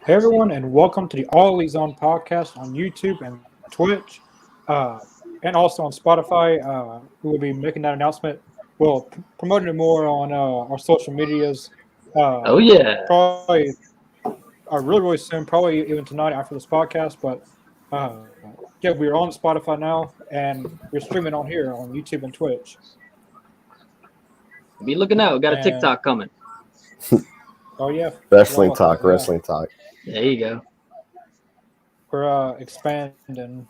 Hey everyone, and welcome to the All Elite Zone podcast on YouTube and Twitch, and also on Spotify. We will be making that announcement. We'll promoting it more on our social medias. Probably really soon, probably even tonight after this podcast. But yeah, we're on Spotify now, and we're streaming on here on YouTube and Twitch. Be looking out. We got a TikTok coming. Oh yeah, wrestling talk. There you go. We're expanding,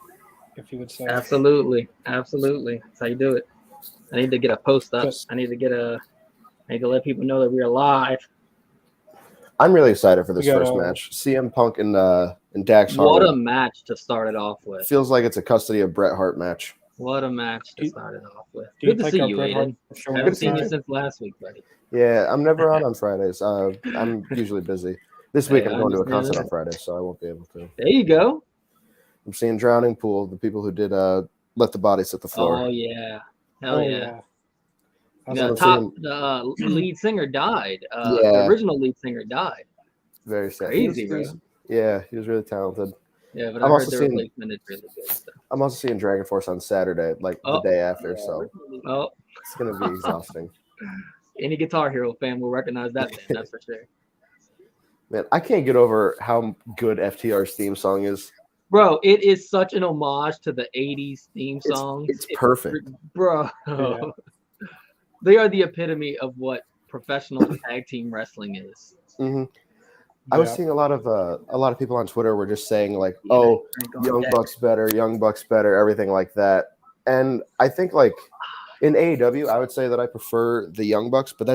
if you would say. Absolutely. That's how you do it. I need to get a post up. I need to let people know that we are live. I'm really excited for this first match. CM Punk and Dax Harwood. What a match to start it off with. Feels like it's a custody of Bret Hart match. What a match to start it off with. Good to see you, Aiden. I haven't seen you since last week, buddy. Yeah, I'm never on Fridays. I'm usually busy. This week I'm going to a concert on Friday, so I won't be able to. There you go. I'm seeing Drowning Pool, the people who did Let the Bodies Hit the Floor. Oh, yeah. Hell yeah. The lead singer died. The original lead singer died. Very sad. Crazy, bro. Yeah, he was really talented. Yeah, but I heard the replacement is really good. So. I'm also seeing Dragon Force on Saturday, the day after, so it's going to be exhausting. Any Guitar Hero fan will recognize that band, that's for sure. Man, I can't get over how good FTR's theme song is. Bro, it is such an homage to the 80s theme song. It's perfect. Bro. Yeah. They are the epitome of what professional tag team wrestling is. Mm-hmm. I was seeing a lot of people on Twitter were just saying Young Bucks better, everything like that. And I think in AEW, I would say that I prefer the Young Bucks, but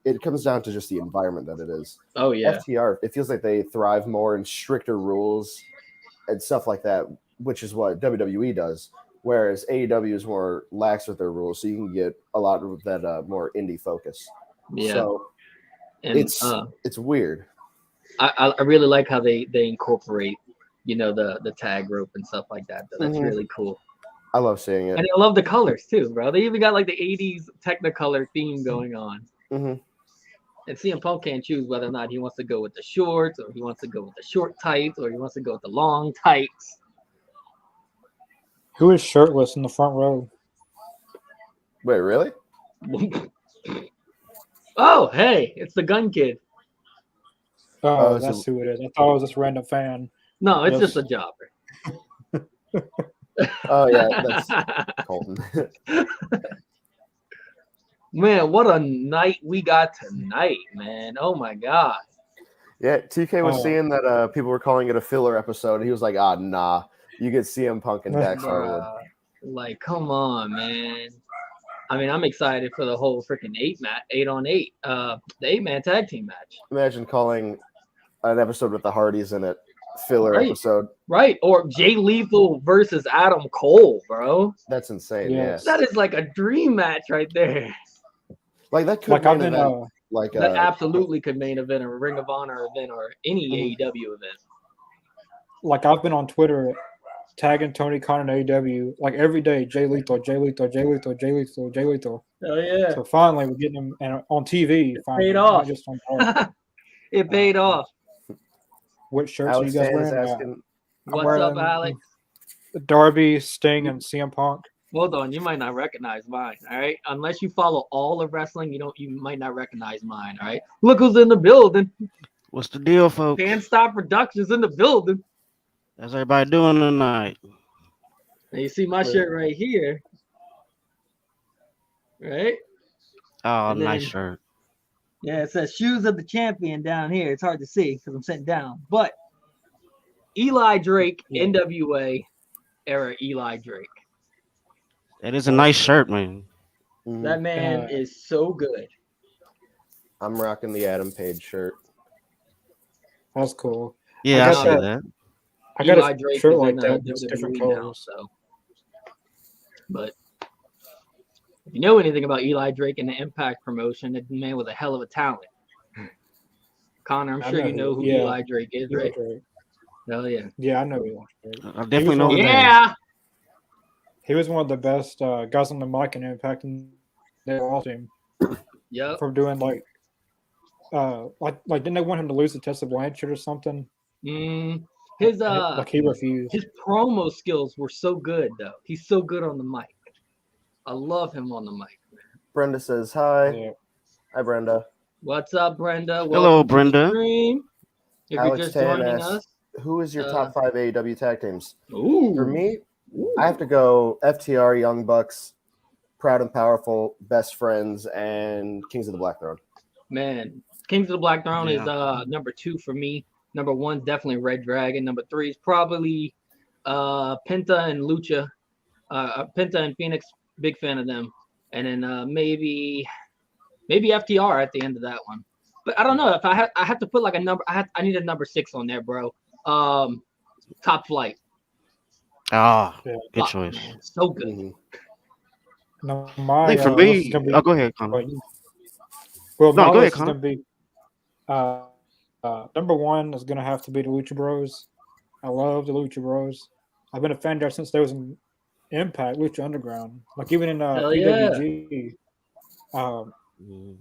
it comes down to just the environment that it is. Oh, yeah. FTR, it feels like they thrive more in stricter rules and stuff like that, which is what WWE does, whereas AEW is more lax with their rules, so you can get a lot of that more indie focus. Yeah. So it's weird. I really like how they incorporate, the tag rope and stuff like that. That's really cool. I love seeing it. And I love the colors too, bro. They even got the 80s Technicolor theme going on. Mm-hmm. And CM Punk can't choose whether or not he wants to go with the shorts or he wants to go with the short tights or he wants to go with the long tights. Who is shirtless in the front row? Wait, really? Oh, hey, it's the Gun Kid. Oh, that's who it is. I thought it was this random fan. No, it's just a jobber. Oh, yeah, that's Colton. Man, what a night we got tonight, man. Oh, my God. Yeah, TK was seeing that people were calling it a filler episode. And he was like, nah. You get CM Punk and Dax Harwood. Come on, man. I mean, I'm excited for the whole freaking 8-on-8, the 8-man tag team match. Imagine calling an episode with the Hardys in it filler episode. Right, or Jay Lethal versus Adam Cole, bro. That's insane, That is like a dream match right there. That could that absolutely could main event a Ring of Honor event or any AEW event. I've been on Twitter tagging Tony Khan and AEW every day. Jay Lethal. Oh yeah! So finally, we're getting him on TV. Finally, paid off. Just on it paid off. What shirts are you guys wearing? What's up, Alex? Darby, Sting, and CM Punk. Hold on, you might not recognize mine. All right, unless you follow all of wrestling, you might not recognize mine. All right, look who's in the building. What's the deal, folks? Can't Stop Productions in the building. How's everybody doing tonight? And you see my shirt right here, right? Oh, And nice then- shirt. Yeah, it says "Shoes of the Champion" down here. It's hard to see because I'm sitting down. But Eli Drake, NWA era Eli Drake. That is a nice shirt, man. That man is so good. I'm rocking the Adam Page shirt. That's cool. Yeah, I got see that. that. I got Eli a Drake shirt is like in, that, just different WWE now, colors. so. But if you know anything about Eli Drake and the Impact promotion, that man was a hell of a talent. Connor, I'm I sure know you know who yeah. Eli Drake is, Eli right? Drake. Hell yeah. Yeah, I know Eli Drake. I definitely know one the of name. Yeah. He was one of the best guys on the mic and Impact, and they lost him Yep. for doing like didn't they want him to lose the Tessa Blanchard or something? His Like he refused. his promo skills were so good though. He's so good on the mic. I love him on the mic. Brenda says hi. Yeah. Hi, Brenda. What's up, Brenda? Hello, Welcome to the Brenda. stream. If Alex you're just Tan joining asks, us. who is your top 5 AEW tag teams? Ooh. For me, I have to go FTR, Young Bucks, Proud and Powerful, Best Friends, and Kings of the Black Throne. Man, Kings of the Black Throne is Yeah. number 2 for me. Number 1 is definitely Red Dragon. Number 3 is probably Penta and Lucha. Penta and Phoenix, big fan of them. And then maybe FTR at the end of that one. But I don't know if I have to put like a number. I need a number 6 on there, bro. Top Flight. Ah, Yeah. good Fuck, choice. man, so good. Mm-hmm. No, I my think for list me, is gonna be, go ahead, Connor. well, No, my go list ahead, is gonna be number 1 is gonna have to be the Lucha Bros. I love the Lucha Bros. I've been a fan there since they was in Impact, Lucha Underground, like even in Hell yeah. PWG.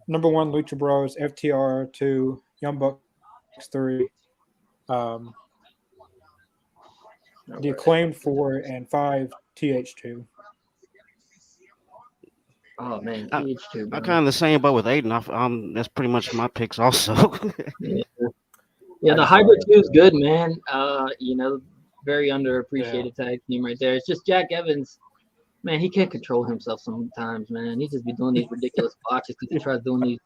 Number 1 Lucha Bros, FTR 2, Young Bucks 3, the Acclaimed 4, and 5 TH2. Oh man, I- TH2. I'm kind of the same boat with Aiden. That's pretty much my picks also. Yeah, the Hybrid 2 is good, man. Very underappreciated tag team right there. It's just Jack Evans, man, he can't control himself sometimes, man. He just be doing these ridiculous botches because he tries doing these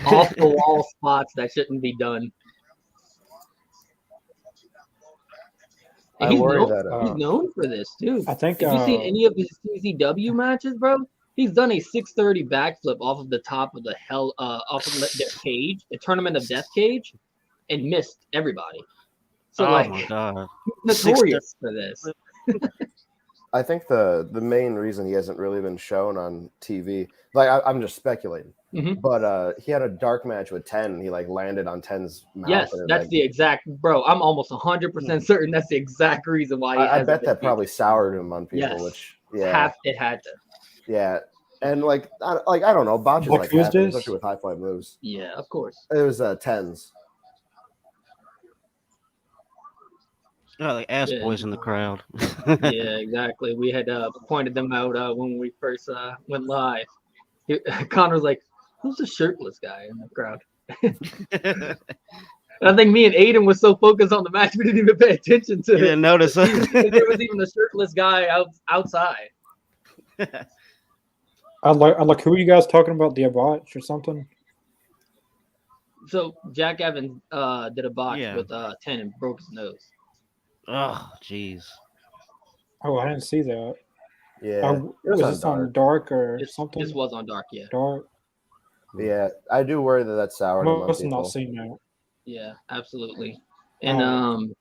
off the wall spots that shouldn't be done. And I worry that he's known for this too. I think If you've seen any of his CZW matches, bro, he's done a 630 backflip off of the top of off of their cage, the Tournament of Death cage, and missed everybody. So oh like, my god. he's notorious for this. I think the main reason he hasn't really been shown on TV, like I'm just speculating, but he had a dark match with 10. He like landed on 10's mouth. Yes, that's the exact, bro. I'm almost 100% certain that's the exact reason why. I bet that probably soured him on people. Yes. Which it had to. Yeah, and I don't know, botches What like was happen, this? especially with high point moves. Yeah, of course. It was 10s. Yeah, like ass Yeah. boys in the crowd. Yeah, exactly. We had pointed them out when we first went live. Connor's like, "Who's the shirtless guy in the crowd?" I think me and Aiden was so focused on the match we didn't even pay attention to You didn't notice there it. was even a shirtless guy outside. I like who are you guys talking about? The botch or something? So Jack Evans did a botch Yeah. with 10 and broke his nose. Oh, jeez. Oh, I didn't see that. Yeah, Was this on Dark or something? This was on Dark, yeah. Dark. Yeah, I do worry that soured him on Must have not people. seen that. Yeah, absolutely. And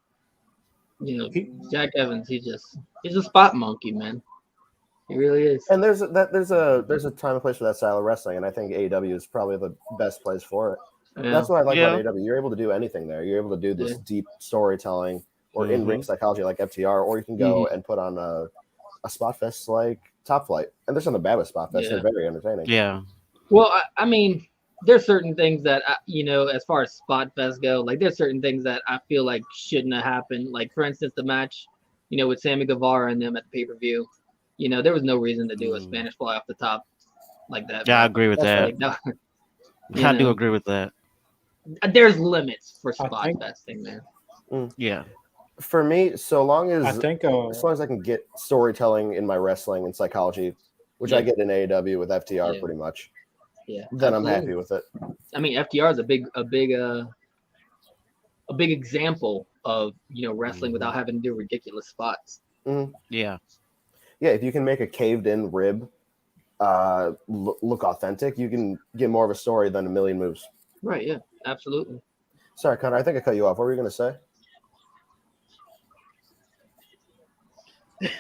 Jack Evans, he's a spot monkey, man. He really is. And there's a time and place for that style of wrestling, and I think AEW is probably the best place for it. Yeah. That's what I like about AEW. You're able to do anything there. You're able to do this deep storytelling or in-ring psychology like FTR, or you can go and put on a spot fest like Top Flight. And there's nothing bad with spot fest. Yeah. They're very entertaining. Yeah. Well, I mean, there's certain things that, as far as spot fest go, like there's certain things that I feel like shouldn't have happened. Like, for instance, the match, with Sammy Guevara and them at the pay-per-view, there was no reason to do a Spanish fly off the top like that. Yeah, I agree with that. Like, no, I do agree with that. there's limits for spot vesting, man. Yeah. For me, so long as as I can get storytelling in my wrestling and psychology, which I get in AEW with FTR pretty much. Yeah. Then I'm happy with it. I mean, FTR is a big example of wrestling without having to do ridiculous spots. Mm-hmm. Yeah. Yeah, if you can make a caved in rib look authentic, you can get more of a story than a million moves. Right, yeah, absolutely. Sorry, Connor, I think I cut you off. What were you going to say?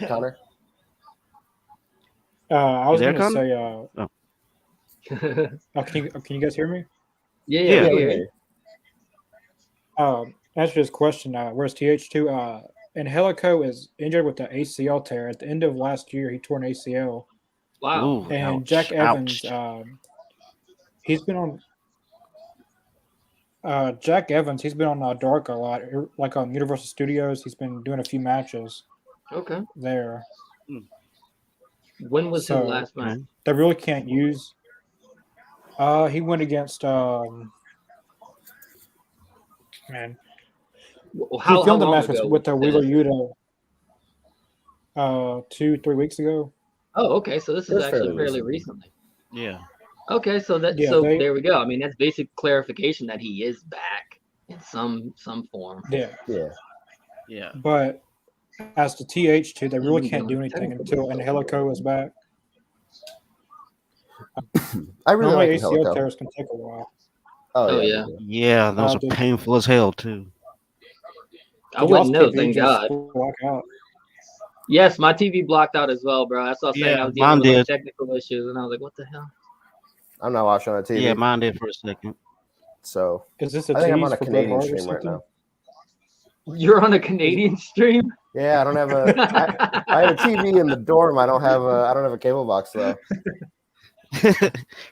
Connor? I was going to Connor? say, can you guys hear me? Yeah. Answer this question, where's TH2? Angelico is injured with the ACL tear. At the end of last year, he tore an ACL. Wow. Ooh, And ouch, Jack Evans, ouch. he's been on Jack Evans. He's been on Dark a lot, like on Universal Studios. He's been doing a few matches Okay. there. When was his last match? They really can't use. He went against man. How he filmed the long match ago with was Wheeler this? Yuta 2-3 weeks ago. Oh, okay. So this is That's actually fairly fairly recently. Yeah. Okay, so there we go. I mean, that's basic clarification that he is back in some form. Yeah. But as to TH2, they really can't do anything until Angelico is back. I really Normally like ACL Angelico. tears can take a while. Oh, yeah. Yeah, those are painful as hell too. I wouldn't know, TV thank just God. block out. Yes, my TV blocked out as well, bro. I saw saying I was dealing with like technical issues, and I was like, "What the hell?" I'm not watching on TV. Yeah, mine did for a second. So is this a I think I'm on a for Canadian stream right now. You're on a Canadian stream? Yeah, I don't have a. I have a TV in the dorm. I don't have a cable box though.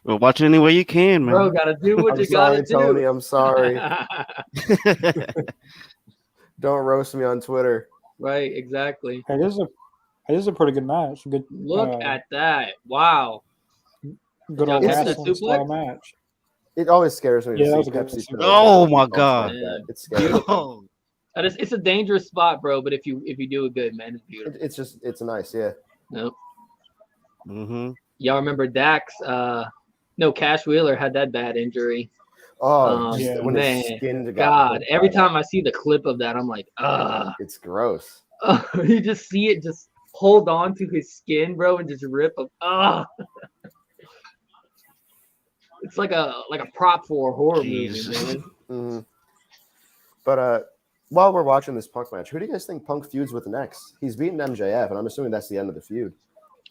Well, watch it any way you can, man. Bro, gotta do what I'm you sorry, gotta do. Tony. I'm sorry. Don't roast me on Twitter. Right, exactly. It is a pretty good match. Good. Look at that! Wow. Good old It's a wrestling style suplex? match. It always scares me Yeah, to that see was a good Pepsi. suplex. Oh my God. Yeah. It's scary. Oh. It's a dangerous spot, bro. But if you do it good, man, it's beautiful. It's nice, yeah. Nope. Mm-hmm. Y'all remember Dax? No, Cash Wheeler had that bad injury. Oh, yeah. when Man, his skin got God, every time I see the clip of that, I'm like, it's gross. You just see it just hold on to his skin, bro, and just rip him. It's like a prop for a horror movie, man. Mm-hmm. But while we're watching this Punk match, who do you guys think Punk feuds with next? He's beaten MJF, and I'm assuming that's the end of the feud.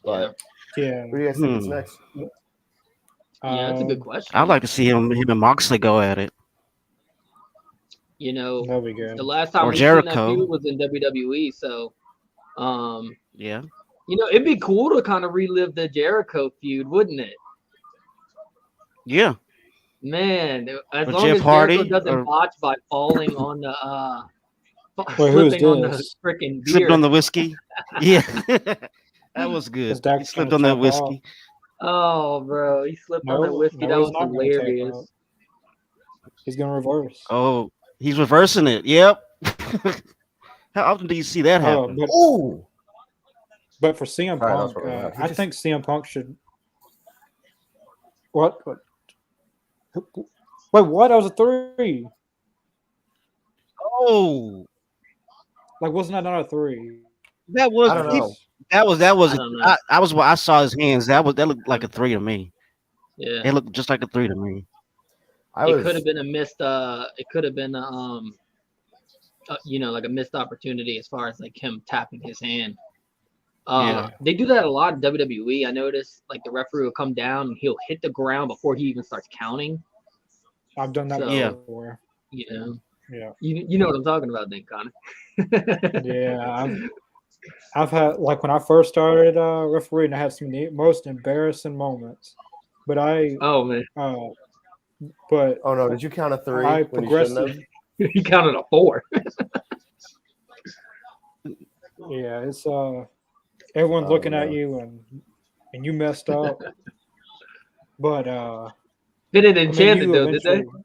But yeah, who do you guys think is next? Yeah, that's a good question. I'd like to see him and Moxley go at it. You know, that'll be good. the last time Or we seen that Jericho. feud was in WWE, so Yeah. you know, it'd be cool to kind of relive the Jericho feud, wouldn't it? Yeah. Man, as Or long Jeff as Hardy, Jericho doesn't or- botch by falling on the Wait, who's slipping on the this? freaking beer. Slipped on the whiskey. Yeah. That was Is good. Dax He slipped gonna on that tap out? whiskey. Oh, bro, he slipped on that whiskey. That he's was not gonna tap hilarious. out. He's gonna reverse. Oh, he's reversing it. Yep. How often do you see that happen? But for CM All right, Punk, that's what we have. I think CM Punk should. What? Wait, what? That was a 3. Oh, Like, wasn't that not a 3? that was. I don't know. That was. I don't know. I saw his hands. That looked like a 3 to me. Yeah, It looked just like a 3 to me. it could have been a missed. It could have been you know, like a missed opportunity as far as like him tapping his hand. Yeah. They do that a lot in WWE. I noticed, like the referee will come down and he'll hit the ground before he even starts counting. I've done that Yeah. before. You know, Yeah. you know what I'm talking about, then, Connor. Yeah. I've had, like, when I first started refereeing, I had some of the most embarrassing moments. But Oh man, but Oh no! Did you count a 3 I when you shouldn't have? he counted a 4. yeah, it's everyone's Oh, looking at no. you and you messed up. But They didn't I mean, enchant it you though, did they? eventually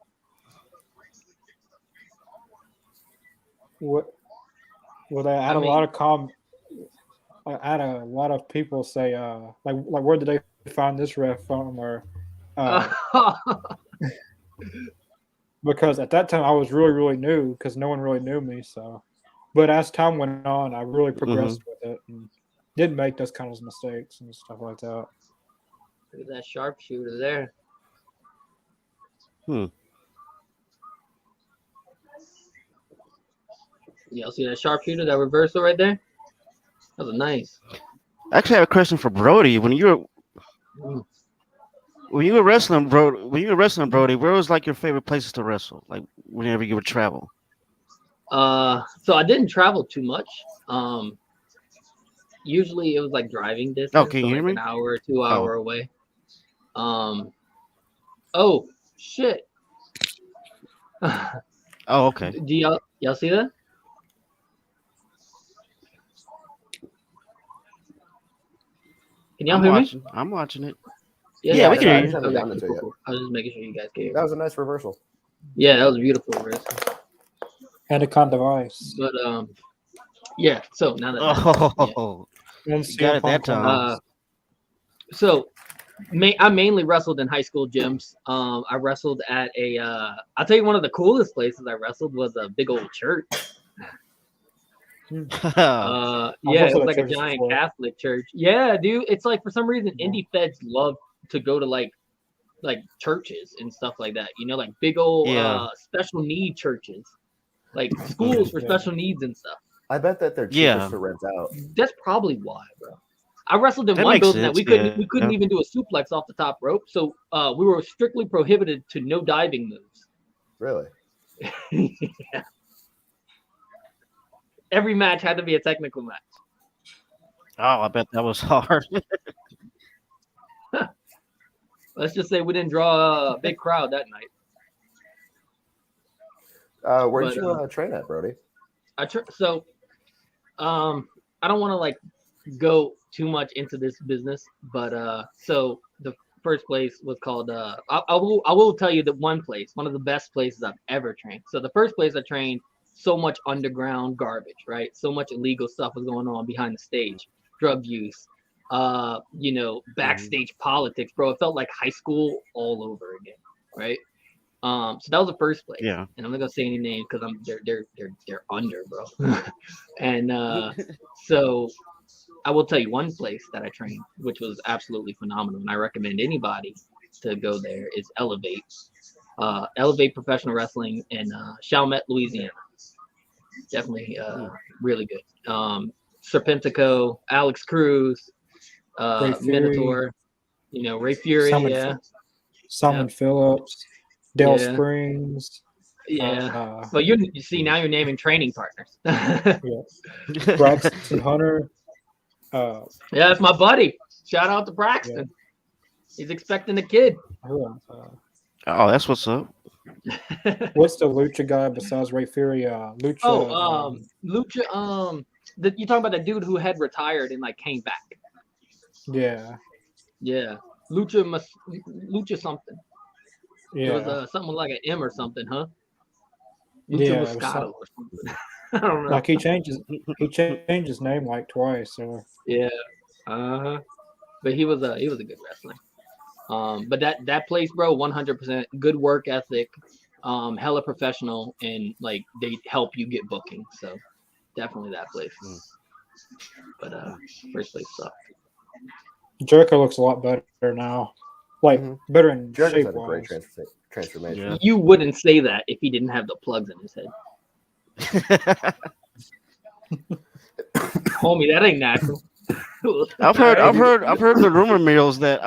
what? Well, I had I a lot mean, of I had a lot of people say like where did they find this ref from or uh because at that time I was really new because no one really knew me. So, but as time went on, I really Mm-hmm. progressed with it and didn't make those kind of mistakes and stuff like that. look at that sharpshooter there. Hmm. Y'all see that sharpshooter, that reversal right there? That was nice. I actually have a question for Brody. Mm. When you were wrestling, Brody, where was like your favorite places to wrestle? Like whenever you would travel. So I didn't travel too much. Usually it was like driving Oh, distance, can so you hear like an me? hour or 2 Oh, hour away. Oh shit. oh, okay. Do y'all see that? Can y'all I'm hear me? watching. I'm watching it. Yeah, Yeah, Yeah, we can I hear just you. haven't Okay, gotten to it cool, yet. cool. I was just making sure you guys can hear That me. was a nice reversal. Yeah, that was beautiful, Riz. Anaconda device. But yeah. So now that that's yeah. Oh, And you got CM it that Punk on time. this. So I mainly wrestled in high school gyms. I wrestled at a. I'll tell you, one of the coolest places I wrestled was a big old church. I've Yeah, it also was at like a churches giant before. Catholic church. Yeah, dude. It's like for some reason Yeah. indie feds love to go to like churches and stuff like that. You know, like big old Yeah. special need churches, like schools for Yeah. special needs and stuff. I bet that they're Yeah. cheapest to rent out. That's probably why, bro. I wrestled in That one makes building that sense. we couldn't Yeah. even do a suplex off the top rope, so we were strictly prohibited to no diving moves. Really? Yeah. Every match had to be a technical match. Oh, I bet that was hard. Let's just say we didn't draw a big crowd that night. Where But, did you train at, Brody? I don't want to like go too much into this business, but so the first place was called I will tell you that one of the best places I've ever trained. So the first place I trained, so much underground garbage, right? So much illegal stuff was going on behind the stage, drug use, backstage politics, bro. It felt like high school all over again, right? So that was the first place. Yeah. And I'm not gonna say any names because they're under, bro. And so I will tell you one place that I trained, which was absolutely phenomenal, and I recommend anybody to go there, is Elevate. Elevate Professional Wrestling in Chalmette, Louisiana. Definitely really good. Serpentico, Alex Cruz, Ray Fury, Minotaur, Ray Fury, Simon yeah. Phillips, Dale Yeah. Springs. Yeah. Well, you see now you're naming training partners. Yeah. Braxton Hunter. Yeah, that's my buddy. Shout out to Braxton. Yeah. He's expecting a kid. Oh, that's what's up. What's the Lucha guy besides Ray Fury? Lucha. Oh, Lucha. You talking about the dude who had retired and like came back? Yeah. Yeah. Lucha something. Yeah. It was something like an M or something, huh? Lucha Moscato or something. I don't know. Like he changed his name like twice. So. Yeah. But he was a good wrestler. But that place, bro, 100% good work ethic, hella professional, and like they help you get booking. So definitely that place. But first place sucked. Jericho looks a lot better now. Like better in shape had a great transformation. Yeah. You wouldn't say that if he didn't have the plugs in his head. Homie, that ain't natural. I've heard the rumor mills that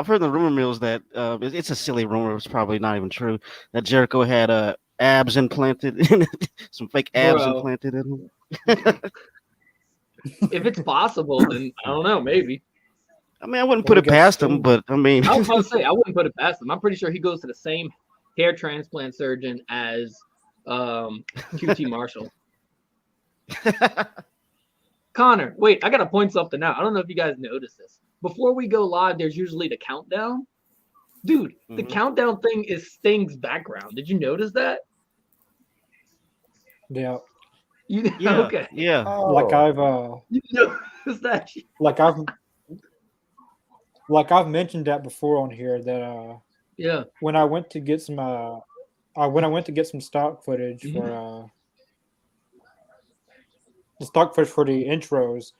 it's a silly rumor. It's probably not even true that Jericho had abs implanted, some fake abs implanted in him. If it's possible, then I don't know, maybe. I mean, I wouldn't put it past him, but I mean, I was about to say I wouldn't put it past him. I'm pretty sure he goes to the same hair transplant surgeon as QT Marshall. Connor, wait, I gotta point something out. I don't know if you guys noticed this. Before we go live, there's usually the countdown. Dude, the countdown thing is Sting's background. Did you notice that? Yeah. Yeah. Okay. Yeah. Like I've You noticed that? like I've mentioned that before on here that Yeah. when I went to get some stock footage Mhm. for the stock footage for the intros,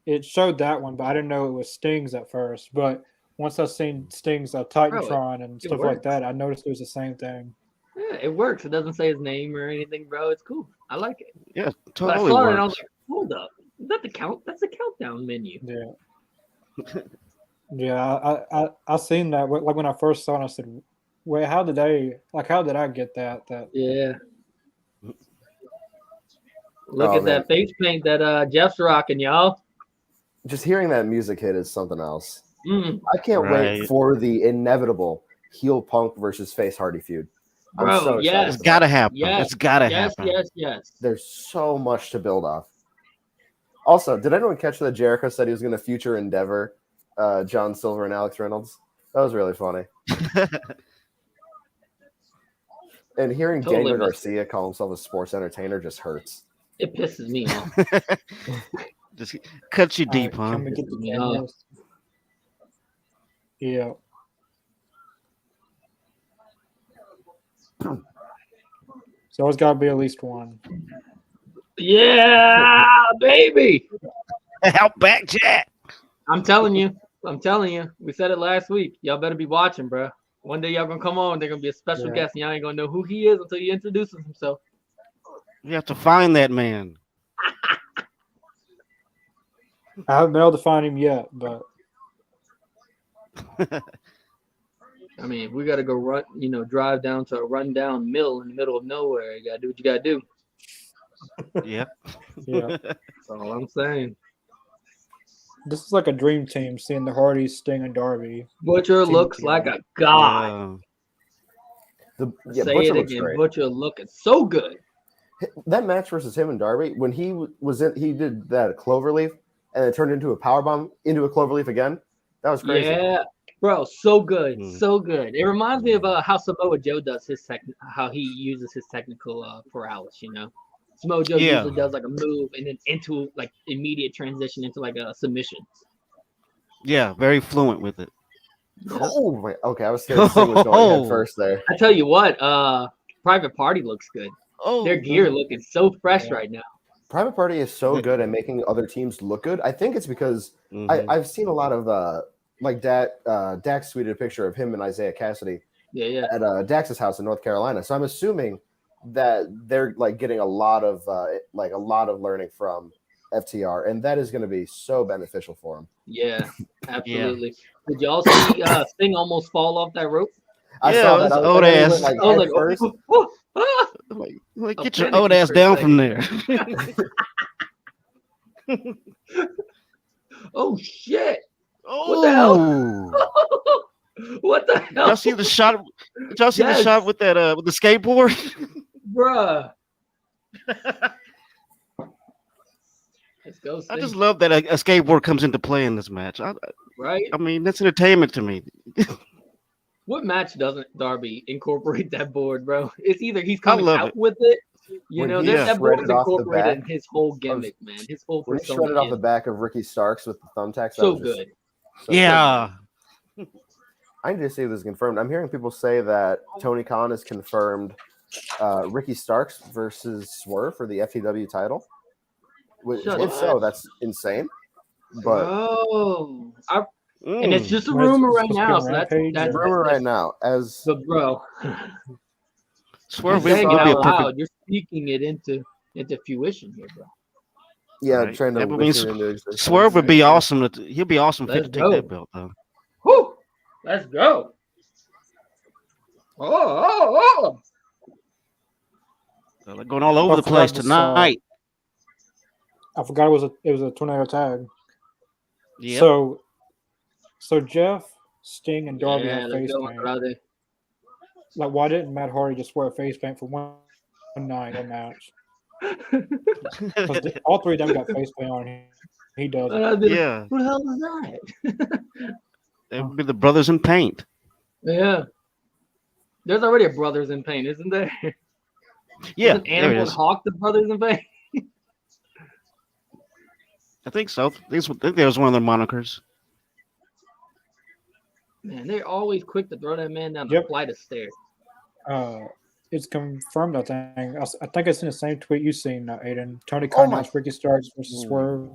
it showed that one, but I didn't know it was Sting's at first. But once I seen Sting's Titantron and stuff like that, I noticed it was the same thing. Yeah, it works. It doesn't say his name or anything, bro. It's cool. I like it. Yeah, But totally I saw it works. and I was like, hold up. Is that the count? That's the countdown menu. Yeah. Yeah, I seen that. Like when I first saw it, I said, "Wait, how did I get that?" Yeah. Look at that face paint that Jeff's rocking, y'all. Just hearing that music hit is something else. Mm. I can't wait for the inevitable heel Punk versus face Hardy feud. Bro, I'm so excited. It's gotta happen. Yes. It's gotta happen. Yes. There's so much to build off. Also, did anyone catch that Jericho said he was going to future endeavor John Silver and Alex Reynolds? That was really funny. And hearing Daniel Garcia call himself a sports entertainer just hurts. It pisses me off. Just cuts you deep, huh? Can we get the cameras? Yeah. So it's got to be at least one. Yeah, baby. Outback Jack. I'm telling you. We said it last week. Y'all better be watching, bro. One day y'all gonna come on. They're gonna be a special guest, and y'all ain't gonna know who he is until he introduces himself. You have to find that man. I haven't been able to find him yet, but I mean, we gotta go drive down to a rundown mill in the middle of nowhere. You gotta do what you gotta do. Yeah. That's all I'm saying. This is like a dream team, seeing the Hardys, Sting, and Darby. Butcher looks like a god. Say Butcher it looks again. great. Butcher looking so good. That match versus him and Darby, when he did that cloverleaf and it turned into a powerbomb into a cloverleaf again. That was crazy. Yeah, bro, so good, so good. It reminds me of how Samoa Joe does how he uses his technical prowess. Samoa Joe usually does like a move and then into like immediate transition into like a submission. Yeah, very fluent with it. Yep. Oh, wait, okay. I was scared Sting was going head first there. I tell you what, Private Party looks good. Oh, their gear looking so fresh right now. Private Party is so good at making other teams look good. I think it's because I've seen a lot of like Dax tweeted a picture of him and Isaiah Cassidy at Dax's house in North Carolina. So I'm assuming that they're like getting a lot of learning from FTR, and that is going to be so beneficial for them. Yeah, absolutely. Did y'all see Sting almost fall off that rope? I saw that. Old ass. I was like, first. Like, get your old ass down from there. Oh shit! Oh, what the hell? Y'all see the shot? Did y'all see the shot with that with the skateboard? Bruh. Let's go. I just love that a skateboard comes into play in this match. Right? I mean, that's entertainment to me. What match doesn't Darby incorporate that board, bro? It's either he's coming out with it, that board is incorporated in his whole gimmick, man. His whole persona. He shredded off the back of Ricky Starks with the thumbtacks. So good. I need to see if this is confirmed. I'm hearing people say that Tony Khan has confirmed Ricky Starks versus Swerve for the FTW title. If so, that's insane. But and it's just a rumor right now. So that's rumor right now. But bro, Swerve will be a perfect. You're speaking it into fruition here, bro. Yeah, right. Trying to. Swerve would be awesome. He'll be awesome fit to take that belt, though. Woo! Let's go. Oh. So they're going all over the place tonight. I forgot it was a tornado tag. Yeah. So Jeff, Sting, and Darby have face paint. Like, why didn't Matt Hardy just wear a face paint for one night or match? All three of them got face paint on. He does. Yeah. Who the hell is that? It would be the brothers in paint. Yeah. There's already a Brothers in Pain, isn't there? Yeah, Isn't there Animal it and is. Hawk the Brothers in Pain? I think so. I think that was one of their monikers. Man, they're always quick to throw that man down the flight of stairs. It's confirmed, I think. I think it's in the same tweet you seen, Aiden. Tony Khan announced Ricky Starks versus Swerve.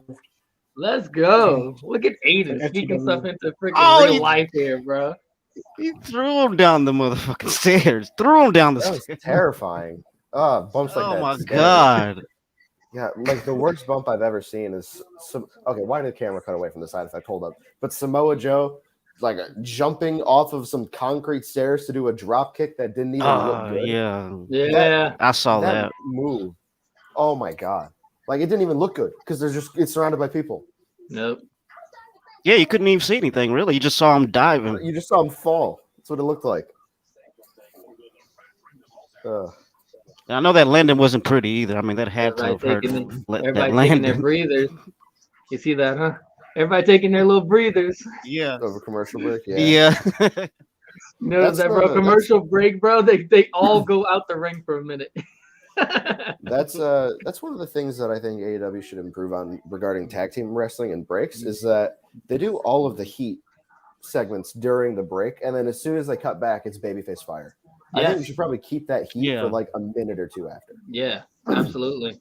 Let's go. Look at Aiden speaking stuff into freaking real life here, bro. He threw him down the motherfucking stairs. Threw him down the That stairs. was terrifying. Bumps like that. Oh my scary. god. Yeah, like the worst bump I've ever seen is okay. Why did the camera cut away from the side effect? Hold up. But Samoa Joe, like jumping off of some concrete stairs to do a drop kick that didn't even look good. Yeah. I saw that move. Oh my god! Like it didn't even look good because it's surrounded by people. Nope. Yeah, you couldn't even see anything really. You just saw him diving. You just saw him fall. That's what it looked like. I know that landing wasn't pretty either. I mean, that had to have hurt. Everybody taking their breathers. You see that, huh? Everybody taking their little breathers. Yeah. Over commercial break. Yeah. Notice that, bro. Commercial break, bro. They all go out the ring for a minute. That's one of the things that I think AEW should improve on regarding tag team wrestling and breaks is that they do all of the heat segments during the break, and then as soon as they cut back, it's babyface fire. I think we should probably keep that heat for like a minute or two after. Yeah, absolutely.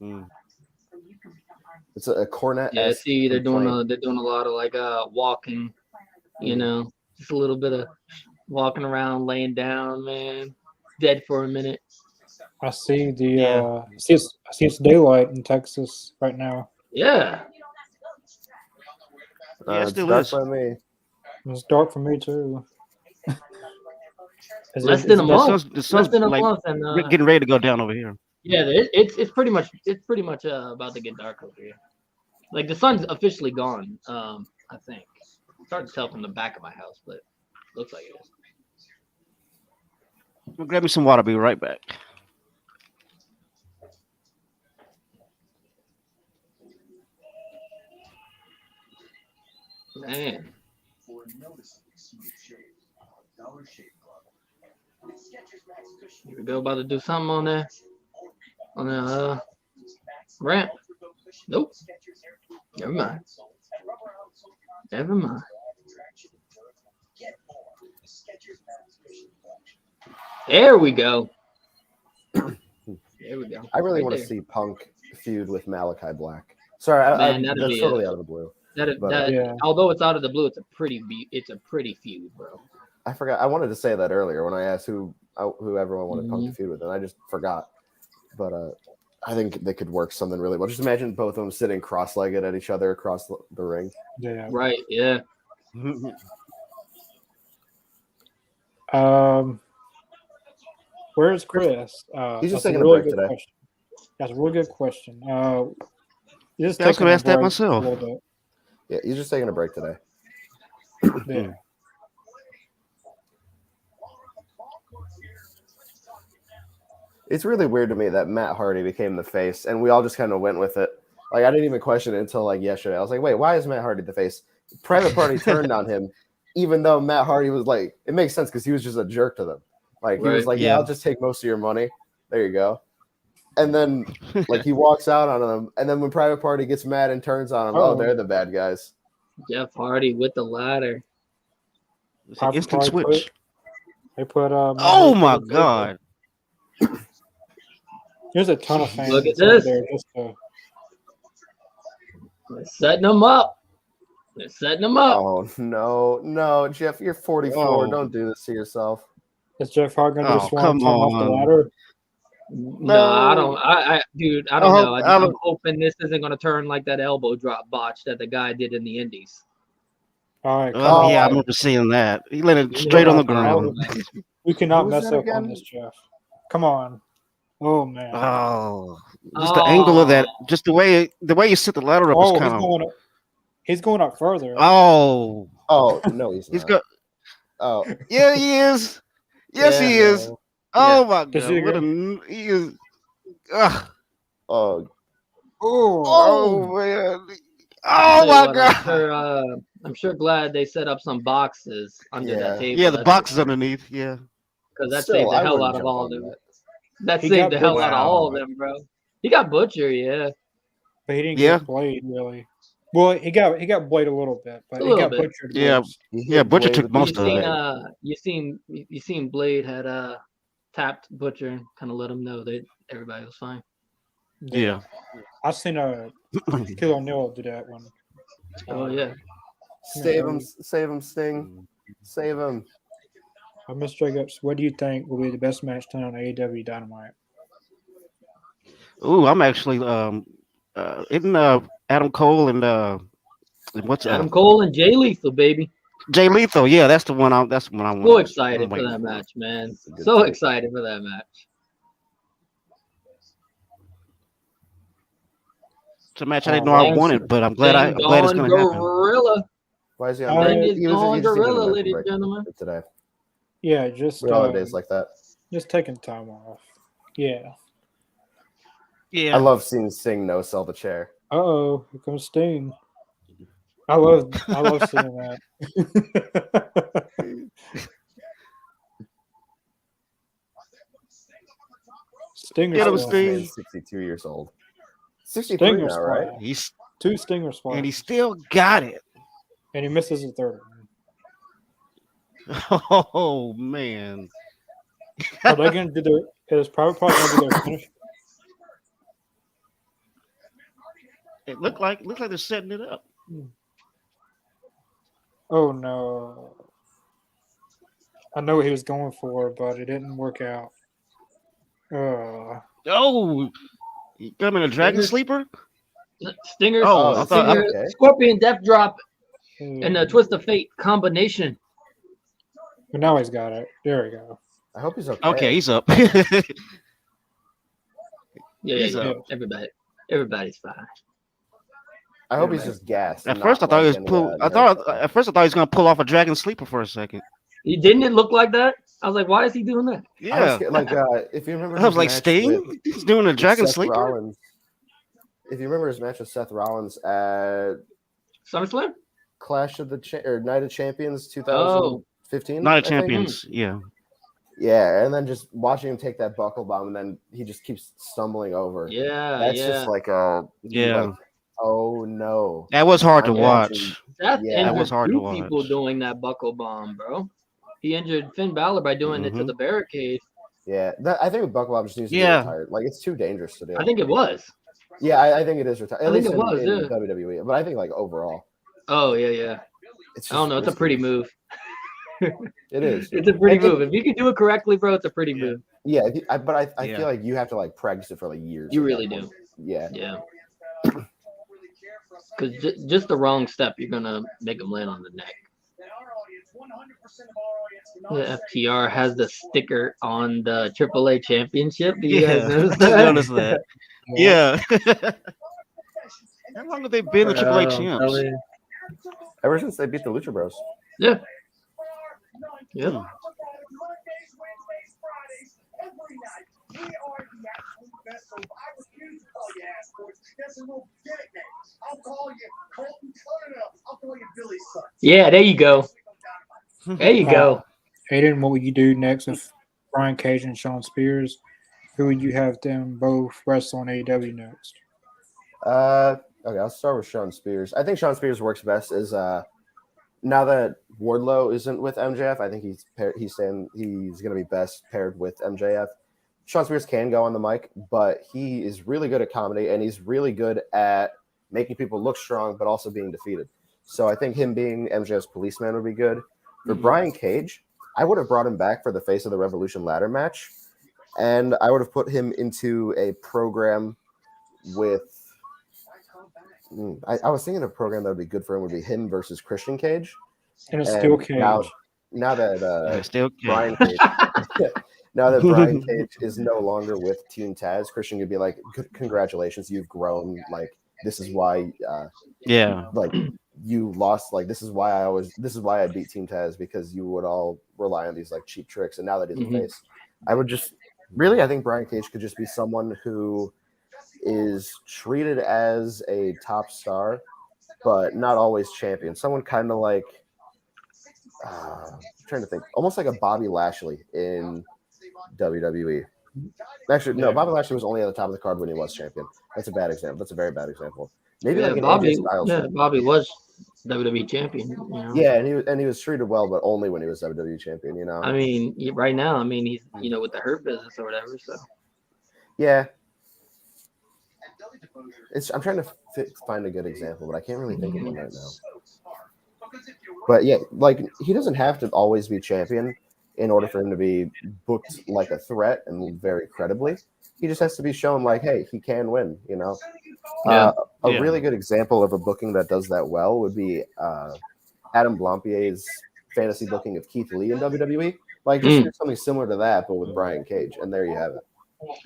It's a cornet. Yeah, see, they're doing a lot of like walking, you know, just a little bit of walking around, laying down, man, dead for a minute. I see I see it's daylight in Texas right now. Yeah. Yeah, it still dark is. by me. It's dark for me too. Less than a month. The sun's like and getting ready to go down over here. Yeah, it's pretty much about to get dark over here. Like the sun's officially gone. I think it's hard to tell from the back of my house, but looks like it is. Well, grab me some water. I'll be right back. Man. Here we go, about to do something on the ramp. Nope. Never mind. Never mind. There we go. There we go. I really want to see Punk feud with Malachi Black. Sorry, Man, that's totally out of the blue. Although it's out of the blue, it's a pretty feud, bro. I forgot. I wanted to say that earlier when I asked who everyone wanted Punk to feud with, and I just forgot. But I think they could work something really well. Just imagine both of them sitting cross-legged at each other across the ring. Yeah. Right. Yeah. Where's Chris? He's just taking a break today. Question. That's a really good question. I was going to ask that myself. Yeah, he's just taking a break today. Yeah. It's really weird to me that Matt Hardy became the face, and we all just kind of went with it. Like I didn't even question it until like yesterday. I was like, wait, why is Matt Hardy the face? Private Party turned on him, even though Matt Hardy was like, it makes sense because he was just a jerk to them. Like he was like, yeah, I'll just take most of your money. There you go. And then like he walks out on them, and then when Private Party gets mad and turns on him, oh, they're the bad guys. Jeff Hardy with the ladder. Instant switch. They put oh my god. There's a ton of fans. Look at this. There They're setting them up. They're setting them up. Oh no, Jeff, you're 44. Oh. Don't do this to yourself. Is Jeff Hardy going to swan off the ladder? No, I don't. Dude, I don't know. I'm hoping this isn't going to turn like that elbow drop botch that the guy did in the Indies. All right. I remember seeing that. He let it straight on the ground. We cannot mess up on this, Jeff. Come on. Oh man. Oh, just the angle of that, just the way you set the ladder up is kind of. He's going up further. Oh no, he's not. Oh yeah, he is. Yes, he is. Oh my god, he is. Oh, man. I'll Oh tell you my what, god. I'm sure glad they set up some boxes under that Yeah. table. Yeah, the boxes underneath. Yeah. Because that Still, saved the I hell wouldn't out of jump all on of them. that. That He saved got the hell out of all of Butcher. them, bro. He got Butcher, yeah. But he didn't Yeah. get Blade really. Well, he got Blade a little bit, but A he little got bit. butchered. Yeah. most. He Yeah, hit Butcher Blade took with most the of it. right. You seen Blade had tapped Butcher and kind of let him know that everybody was fine. Yeah. I seen Killer O'Neal do that one. Oh yeah. Save him, Sting. Save him. Mr. Jacobs, what do you think will be the best match tonight on AEW Dynamite? Ooh, I'm actually isn't Adam Cole and what's Adam Cole and Jay Lethal, baby. Jay Lethal? Yeah, that's the one. That's the one I want. So excited for that match, man. So excited for that match. It's a match I didn't know I wanted, but I'm glad it's going to happen. Gorilla. Why is he All on? right. Then He it's gone just needed a Gorilla, mental ladies break and gentlemen. today. Yeah, just We're all days like that. just taking time off. Yeah. Yeah. I love seeing Sting no sell the chair. Here comes Sting. I love seeing that. Stinger Get him, Splash. Sting. 62 years old. 63 Stinger now, right? Splash. He's 2 Stinger Splash. and he still got it. And he misses the third one. Oh man. Are they going to do is Private Party going to do their finish? It looks like they're setting it up. Oh no. I know what he was going for, but it didn't work out. Oh, you got him in a dragon sleeper? Stinger, Oh, I thought- Stinger okay. Scorpion Death Drop and the But Twist of Fate combination. now he's got it. There we go. I hope he's okay. Okay, he's up. He's Yeah. up. Everybody's fine. I hope he's just gassed. At first, I thought he was pull. At first, I thought he was gonna pull off a dragon sleeper for a second. Didn't it look like that? I was like, why is he doing that? Yeah, if you remember, I was like, match Sting, with he's doing a dragon Seth sleeper. Rollins, if you remember his match with Seth Rollins at SummerSlam? Clash of the Night of Champions 2015. Not I a think? champions. Yeah. Yeah, and then just watching him take that buckle bomb, and then he just keeps stumbling over. Yeah, That's just like Yeah. oh no. That was hard to I'm watch. Seth Yeah, that was hard to two watch. people doing that buckle bomb, bro. He injured Finn Balor by doing it to the barricade. Yeah, I think buckle bomb just needs to be retired. Like, it's too dangerous to do. I think it was. Yeah, I think it is retired. At least it was, in yeah. WWE, but I think like overall, Oh yeah. it's I don't know. It's a pretty move. It is. It's a pretty move. If you can do it correctly, bro, it's a pretty move. Yeah, but I feel like you have to like practice it for like years. You at really that do. point. Yeah. Yeah. Because just the wrong step, you're gonna make him land on the neck. The FTR has the sticker on the AAA championship. Do you guys notice that? I noticed that. Yeah. How long have they been the AAA champs? Ever since they beat the Lucha Bros. Yeah. Yeah. Yeah, there you go. There you go. Aiden, what would you do next if Brian Cage and Shawn Spears? Who would you have them both wrestle on AEW next? Okay, I'll start with Shawn Spears. I think Shawn Spears works best is now that Wardlow isn't with MJF. I think he's saying he's going to be best paired with MJF. Shawn Spears can go on the mic, but he is really good at comedy, and he's really good at making people look strong, but also being defeated. So I think him being MJF's policeman would be good. For Brian Cage, I would have brought him back for the Face of the Revolution ladder match, and I would have put him into a program with. I was thinking a program that would be good for him would be him versus Christian Cage. And a steel cage. Now that Steel Cage. Brian Cage, now that Brian Cage is no longer with Team Taz, Christian could be like, "Congratulations, you've grown. Like, this is why, like you lost. Like, this is why I beat Team Taz, because you would all rely on these like cheap tricks. And now that he's a face, I would just really, I think Brian Cage could just be someone who is treated as a top star, but not always champion. Someone kind of like, I'm trying to think, almost like a Bobby Lashley in WWE. Actually, no, Bobby Lashley was only at the top of the card when he was champion. That's a bad example. That's a very bad example. Maybe like an AJ Styles. Yeah, Bobby was WWE champion. You know? Yeah, and he was treated well, but only when he was WWE champion. You know. I mean, right now, I mean, he's with the Hurt Business or whatever. So. Yeah. I'm trying to find a good example, but I can't really think of one right now. But yeah, like he doesn't have to always be champion in order for him to be booked like a threat and very credibly. He just has to be shown like, hey, he can win, you know. A really good example of a booking that does that well would be Adam Blampier's fantasy booking of Keith Lee in WWE. Like just do something similar to that, but with Brian Cage, and there you have it.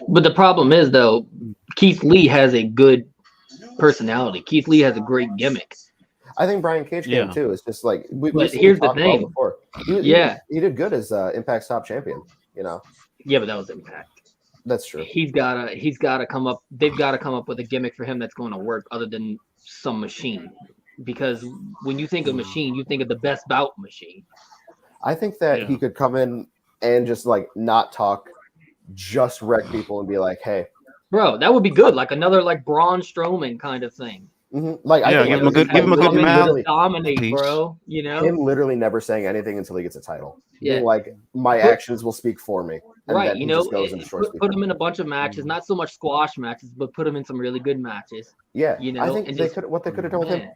But the problem is, though, Keith Lee has a good personality. Keith Lee has a great gimmick. I think Brian Cage can too. It's just like but here's the thing. Before. He did good as Impact's top champion. You know. Yeah, but that was Impact. That's true. He's gotta come up. They've got to come up with a gimmick for him that's going to work, other than some machine. Because when you think of machine, you think of the best bout machine. I think that he could come in and just like not talk, just wreck people and be like, "Hey, bro, that would be good." Like another like Braun Strowman kind of thing. Mm-hmm. Like, give him a good mouth. Dominate, bro. You know, him literally never saying anything until he gets a title. Yeah, like my actions will speak for me. And right, you know, put him in a bunch of matches, not so much squash matches, but put him in some really good matches. Yeah, you know, I think they could have done with him.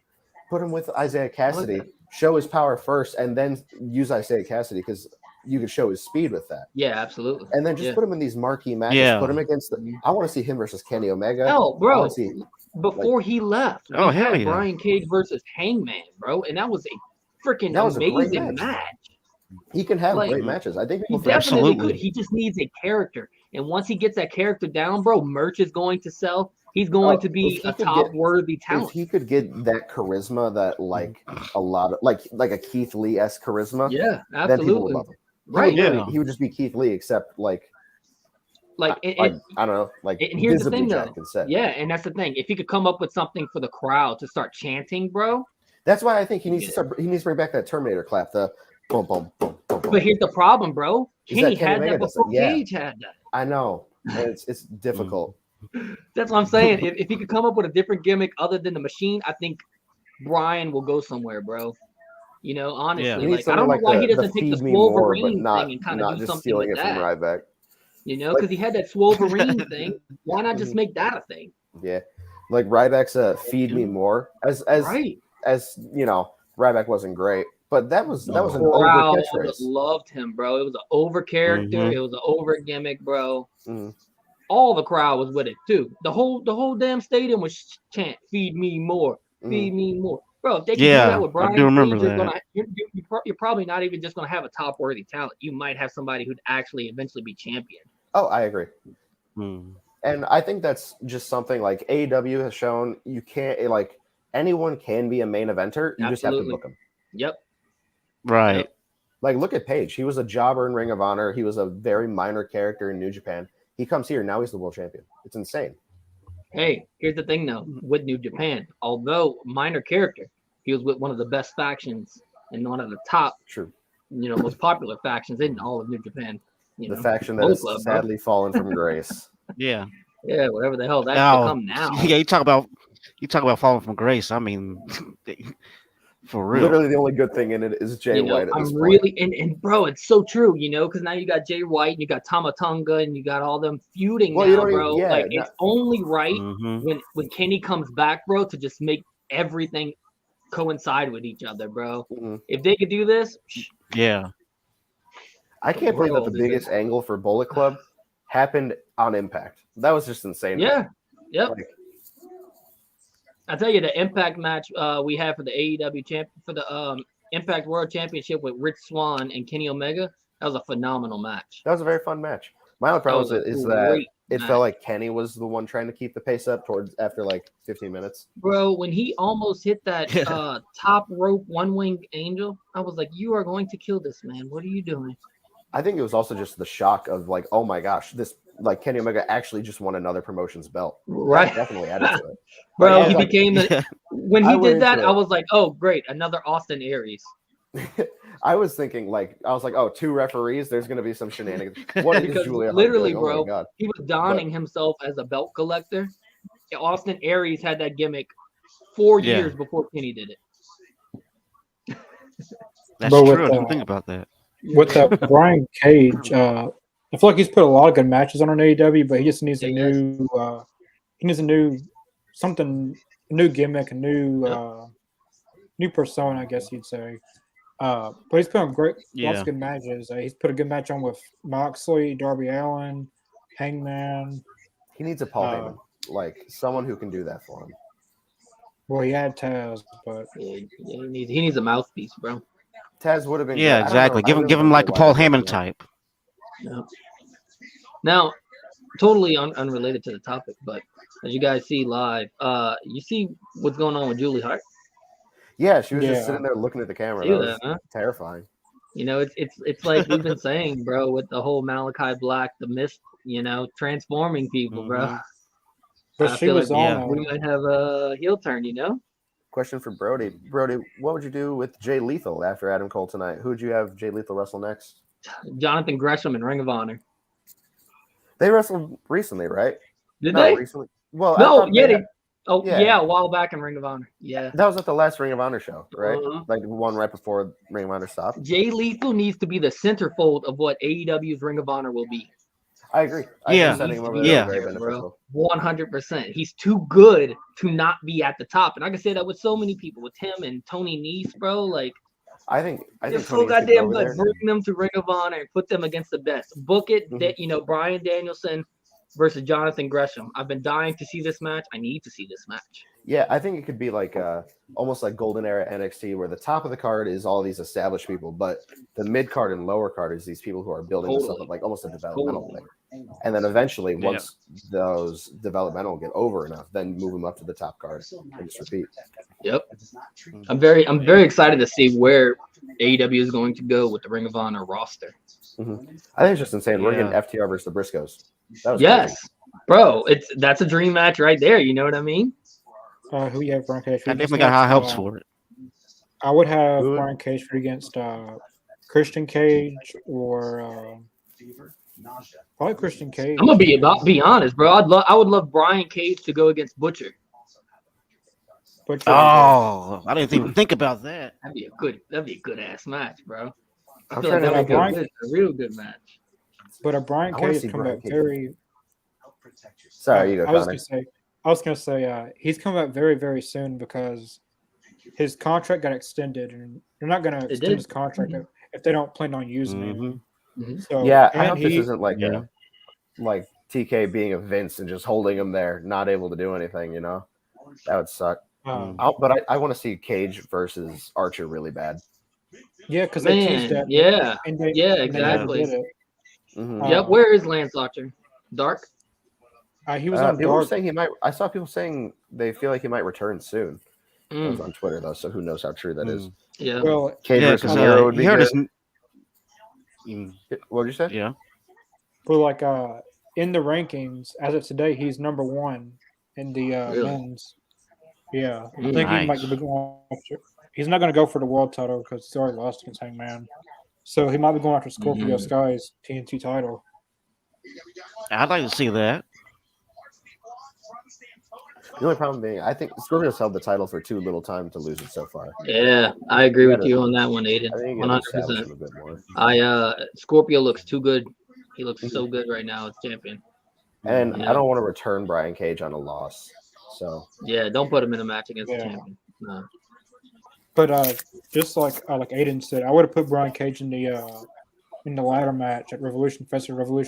Put him with Isaiah Cassidy, show his power first, and then use Isaiah Cassidy because you could show his speed with that. Yeah, absolutely. And then just put him in these marquee matches. Yeah. Put him against I want to see him versus Kenny Omega. Oh, bro. Before he left, hell yeah. Brian Cage versus Hangman, bro, and that was a freaking amazing match. He can have great matches. I think he definitely could. He just needs a character, and once he gets that character down, bro, merch is going to sell. He's going to be a top-worthy talent. If he could get that charisma, that like a lot of like a Keith Lee-esque charisma, yeah, absolutely. Then people would love him. Right? He would just be Keith Lee, except like I don't know, like. And here's the thing, though. Yeah, and that's the thing. If he could come up with something for the crowd to start chanting, bro. That's why I think he needs to start. He needs to bring back that Terminator clap. The boom, boom, boom, boom. But here's the problem, bro. Kenny had that before Cage had that. I know. It's difficult. That's what I'm saying. If he could come up with a different gimmick other than the machine, I think Brian will go somewhere, bro. You know, honestly, like I don't know why he doesn't take the Wolverine thing and kind of do something with that. From Ryback. You know, because he had that Wolverine thing. Why not just make that a thing? Yeah, like Ryback's "Feed Me More" as you know, Ryback wasn't great, but that was an over catchphrase. Loved him, bro. It was an over character. It was an over gimmick, bro. All the crowd was with it too. The whole damn stadium was chant "Feed me more, feed me more." Bro, if they can do that with Brian, I do remember that. You're probably not even just gonna have a top worthy talent. You might have somebody who'd actually eventually be champion. Oh, I agree. And I think that's just something like AEW has shown. You can't like anyone can be a main eventer. You just have to book them. Yep. Right. Yep. Like look at Page. He was a jobber in Ring of Honor. He was a very minor character in New Japan. He comes here now. He's the world champion. It's insane. Hey, here's the thing though. With New Japan, although minor character, he was with one of the best factions and one of the top, most popular factions in all of New Japan. The faction that has sadly fallen from grace. Yeah, whatever the hell that's become now. Yeah, you talk about falling from grace. I mean, for real. Literally, the only good thing in it is Jay White. I'm really and bro, it's so true. You know, because now you got Jay White and you got Tama Tonga and you got all them feuding now, bro. It's only right when Kenny comes back, bro, to just make everything coincide with each other, bro. If they could do this, I can't believe that the biggest angle for Bullet Club happened on Impact. That was just insane. Yeah. Yep. I tell you, the Impact match we had for the AEW for the Impact World Championship with Rich Swann and Kenny Omega, that was a phenomenal match. That was a very fun match. My only problem is that it felt like Kenny was the one trying to keep the pace up after like 15 minutes. Bro, when he almost hit that top rope one-winged angel, I was like, you are going to kill this man. What are you doing? I think it was also just the shock of like, oh my gosh, this like Kenny Omega actually just won another promotion's belt. Right. That definitely added to it. Bro, Like, he like, became the when I he went did that, into I it. was like, oh great, another Austin Aries. I was thinking like I was like, oh, 2 referees. There's gonna be some shenanigans. One is Because Julia Hart. literally, Like, oh bro, my god. he was donning himself as a belt collector. Austin Aries had that gimmick 4 years before Kenny did it. That's But true. I with, didn't think about that. With Brian Cage, I feel like he's put a lot of good matches on AEW, but he just needs a new something, a new gimmick, a new persona, I guess you'd say. But he's put on lots of good matches. He's put a good match on with Moxley, Darby Allin, Hangman. He needs a Paul Heyman, like someone who can do that for him. Well, he had Taz, but he needs a mouthpiece, bro. Taz would have been. Yeah, good. exactly. Give him like a Paul Heyman type. Yeah. Now, totally unrelated to the topic, but as you guys see live, you see what's going on with Julie Hart? Yeah, she was just sitting there looking at the camera. That was terrifying. You know, it's like we've been saying, bro, with the whole Malachi Black, the Mist, transforming people, bro. But she was on. We might have a heel turn, Question for Brody. Brody, what would you do with Jay Lethal after Adam Cole tonight? Who would you have Jay Lethal wrestle next? Jonathan Gresham in Ring of Honor. They wrestled recently, right? Did they? Recently. Well, no, a while back in Ring of Honor. Yeah. That was at the last Ring of Honor show, right? Like the one right before Ring of Honor stopped. Jay Lethal needs to be the centerfold of what AEW's Ring of Honor will be. I agree. Yeah. Sending him over there very beneficial. 100%. He's too good to not be at the top. And I can say that with so many people, with him and Tony Nese, bro. Like, I think they're so goddamn good. Bring them to Ring of Honor and put them against the best. Book it, that Bryan Danielson versus Jonathan Gresham. I've been dying to see this match. I need to see this match. Yeah, I think it could be like almost like Golden Era NXT, where the top of the card is all these established people, but the mid card and lower card is these people who are building this up, like almost a developmental thing. And then eventually, once those developmental get over enough, then move them up to the top card and just repeat. Yep. I'm very excited to see where AEW is going to go with the Ring of Honor roster. I think it's just insane. We're getting FTR versus the Briscoes. Yes, bro. That's a dream match right there. You know what I mean? Who you have Brian Cage? I definitely got high hopes for it. I would have Brian Cage against Christian Cage or probably Christian Cage. I'm gonna be honest, bro. I would love Brian Cage to go against Butcher. Oh, I didn't even think about that. That'd be a good ass match, bro. I'm trying to be a real good match. But a Brian Cage come back very. Sorry, you go, Connor. I was gonna say he's coming back very, very soon because his contract got extended, and they're not gonna extend his contract if they don't plan on using him. So, I hope this isn't like like TK being a Vince and just holding him there, not able to do anything. That would suck. But I want to see Cage versus Archer really bad. Yeah, because they teased that. Exactly. Yep. Where is Lance Archer? Dark. He was on people Dark. Were saying he might. I saw people saying they feel like he might return soon. It was on Twitter though, so who knows how true that is. Yeah. Well, Cage versus Hero would be good. What did you say? Yeah. But like in the rankings as of today, he's number 1 in the men's. Yeah, I think he might be going after. He's not going to go for the world title because he's already lost against Hangman. So he might be going after Scorpio Sky's TNT title. I'd like to see that. The only problem being, I think Scorpio's held the title for too little time to lose it so far. Yeah, I agree with you on that one, Aiden. 100%. Scorpio looks too good. He looks so good right now as champion. And I don't want to return Brian Cage on a loss. So yeah, don't put him in a match against the champion. No. But just like Aiden said, I would have put Brian Cage in the ladder match at Revolution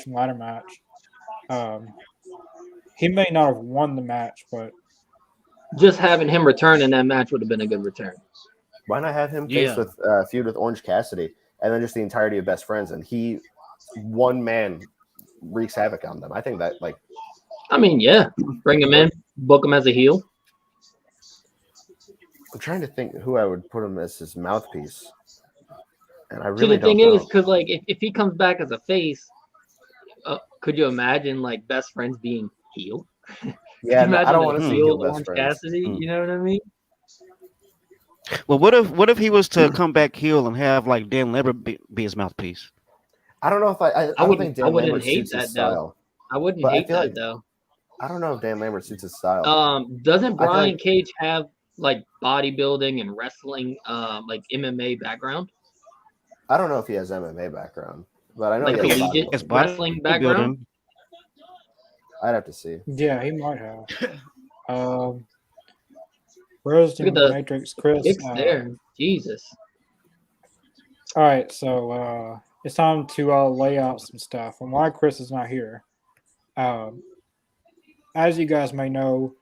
ladder match. He may not have won the match, but just having him return in that match would have been a good return. Why not have him feud with Orange Cassidy, and then just the entirety of Best Friends, and he one man wreaks havoc on them? I think that bring him in, book him as a heel. I'm trying to think who I would put him as his mouthpiece, and I really the thing is, because if he comes back as a face, could you imagine like best friends being heel? Yeah, no, I don't Imagine want a to see heel heel best Orange friends. Cassidy. You know what I mean? Well, what if he was to come back heel and have like Dan Lambert be his mouthpiece? I don't know if I don't think Dan wouldn't Lambert hate suits his that though. style. I wouldn't But I hate feel that like though. I don't know if Dan Lambert suits his style. Doesn't I feel Brian like- Cage have like bodybuilding and wrestling, like MMA background, I don't know if he has MMA background, but I know like he has collegiate bodybuilding. wrestling background? Bodybuilding. I'd have to see. Yeah, he might have. Where's Look at the the Matrix, Chris? Kicks there, Jesus. All right, so it's time to lay out some stuff. And why Chris is not here, as you guys may know,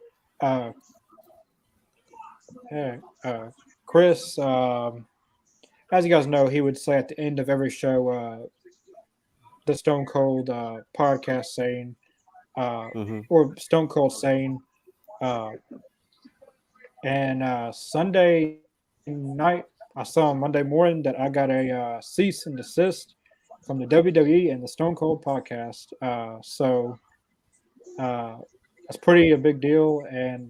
Chris, as you guys know, he would say at the end of every show, the Stone Cold podcast saying, or Stone Cold saying, and Sunday night, I saw on Monday morning that I got a cease and desist from the WWE and the Stone Cold podcast. So that's pretty a big deal, and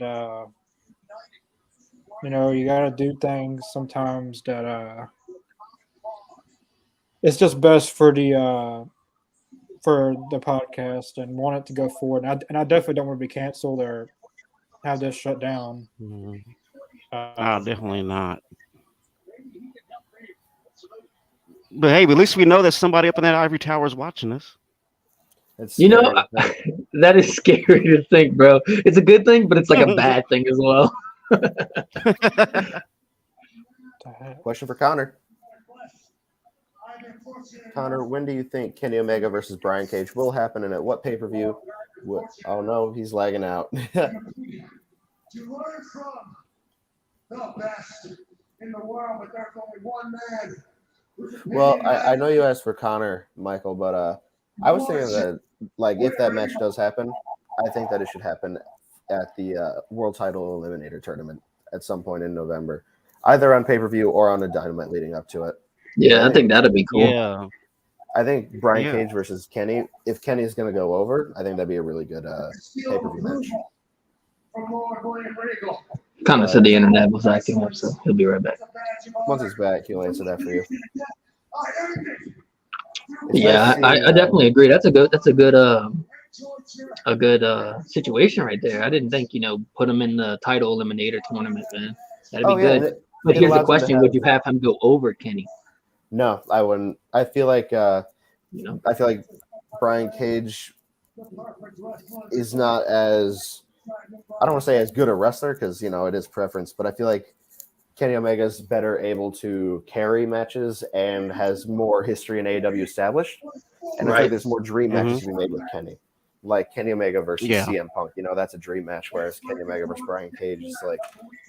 you got to do things sometimes that it's just best for the podcast and want it to go forward. And I definitely don't want to be canceled or have this shut down. Definitely not. But hey, at least we know that somebody up in that ivory tower is watching us. It's You know, scary to think. that is scary to think, bro. It's a good thing, but it's like a bad thing as well. Question for Connor. Connor, when do you think Kenny Omega versus Brian Cage will happen, and at what pay-per-view? Oh no, he's lagging out. To learn from the best in the world, but there's only one man. Well, I know you asked for Connor, Michael, but I was thinking that, like, if that match does happen, I think that it should happen at the World Title Eliminator Tournament at some point in November, either on pay-per-view or on a Dynamite leading up to it. Yeah, I think that'd be cool. Yeah. I think Brian Yeah. Cage versus Kenny, if Kenny's going to go over, I think that'd be a really good pay-per-view match. Connor said the internet was acting up, so he'll be right back. Once he's back, he'll answer that for you. Yeah, I definitely agree. That's a good situation right there. I didn't think, put him in the title eliminator tournament, man. That'd be good. and But it here's the allows him to question: have- would you have him go over Kenny? No, I wouldn't. I feel like You know, Brian Cage is not as, I don't want to say as good a wrestler because it is preference, but I feel like Kenny Omega is better able to carry matches and has more history in AEW established, and I Right. think there's more dream matches to be made with Kenny, like Kenny Omega versus Yeah. CM Punk. That's a dream match, whereas Kenny Omega versus Brian Cage is like,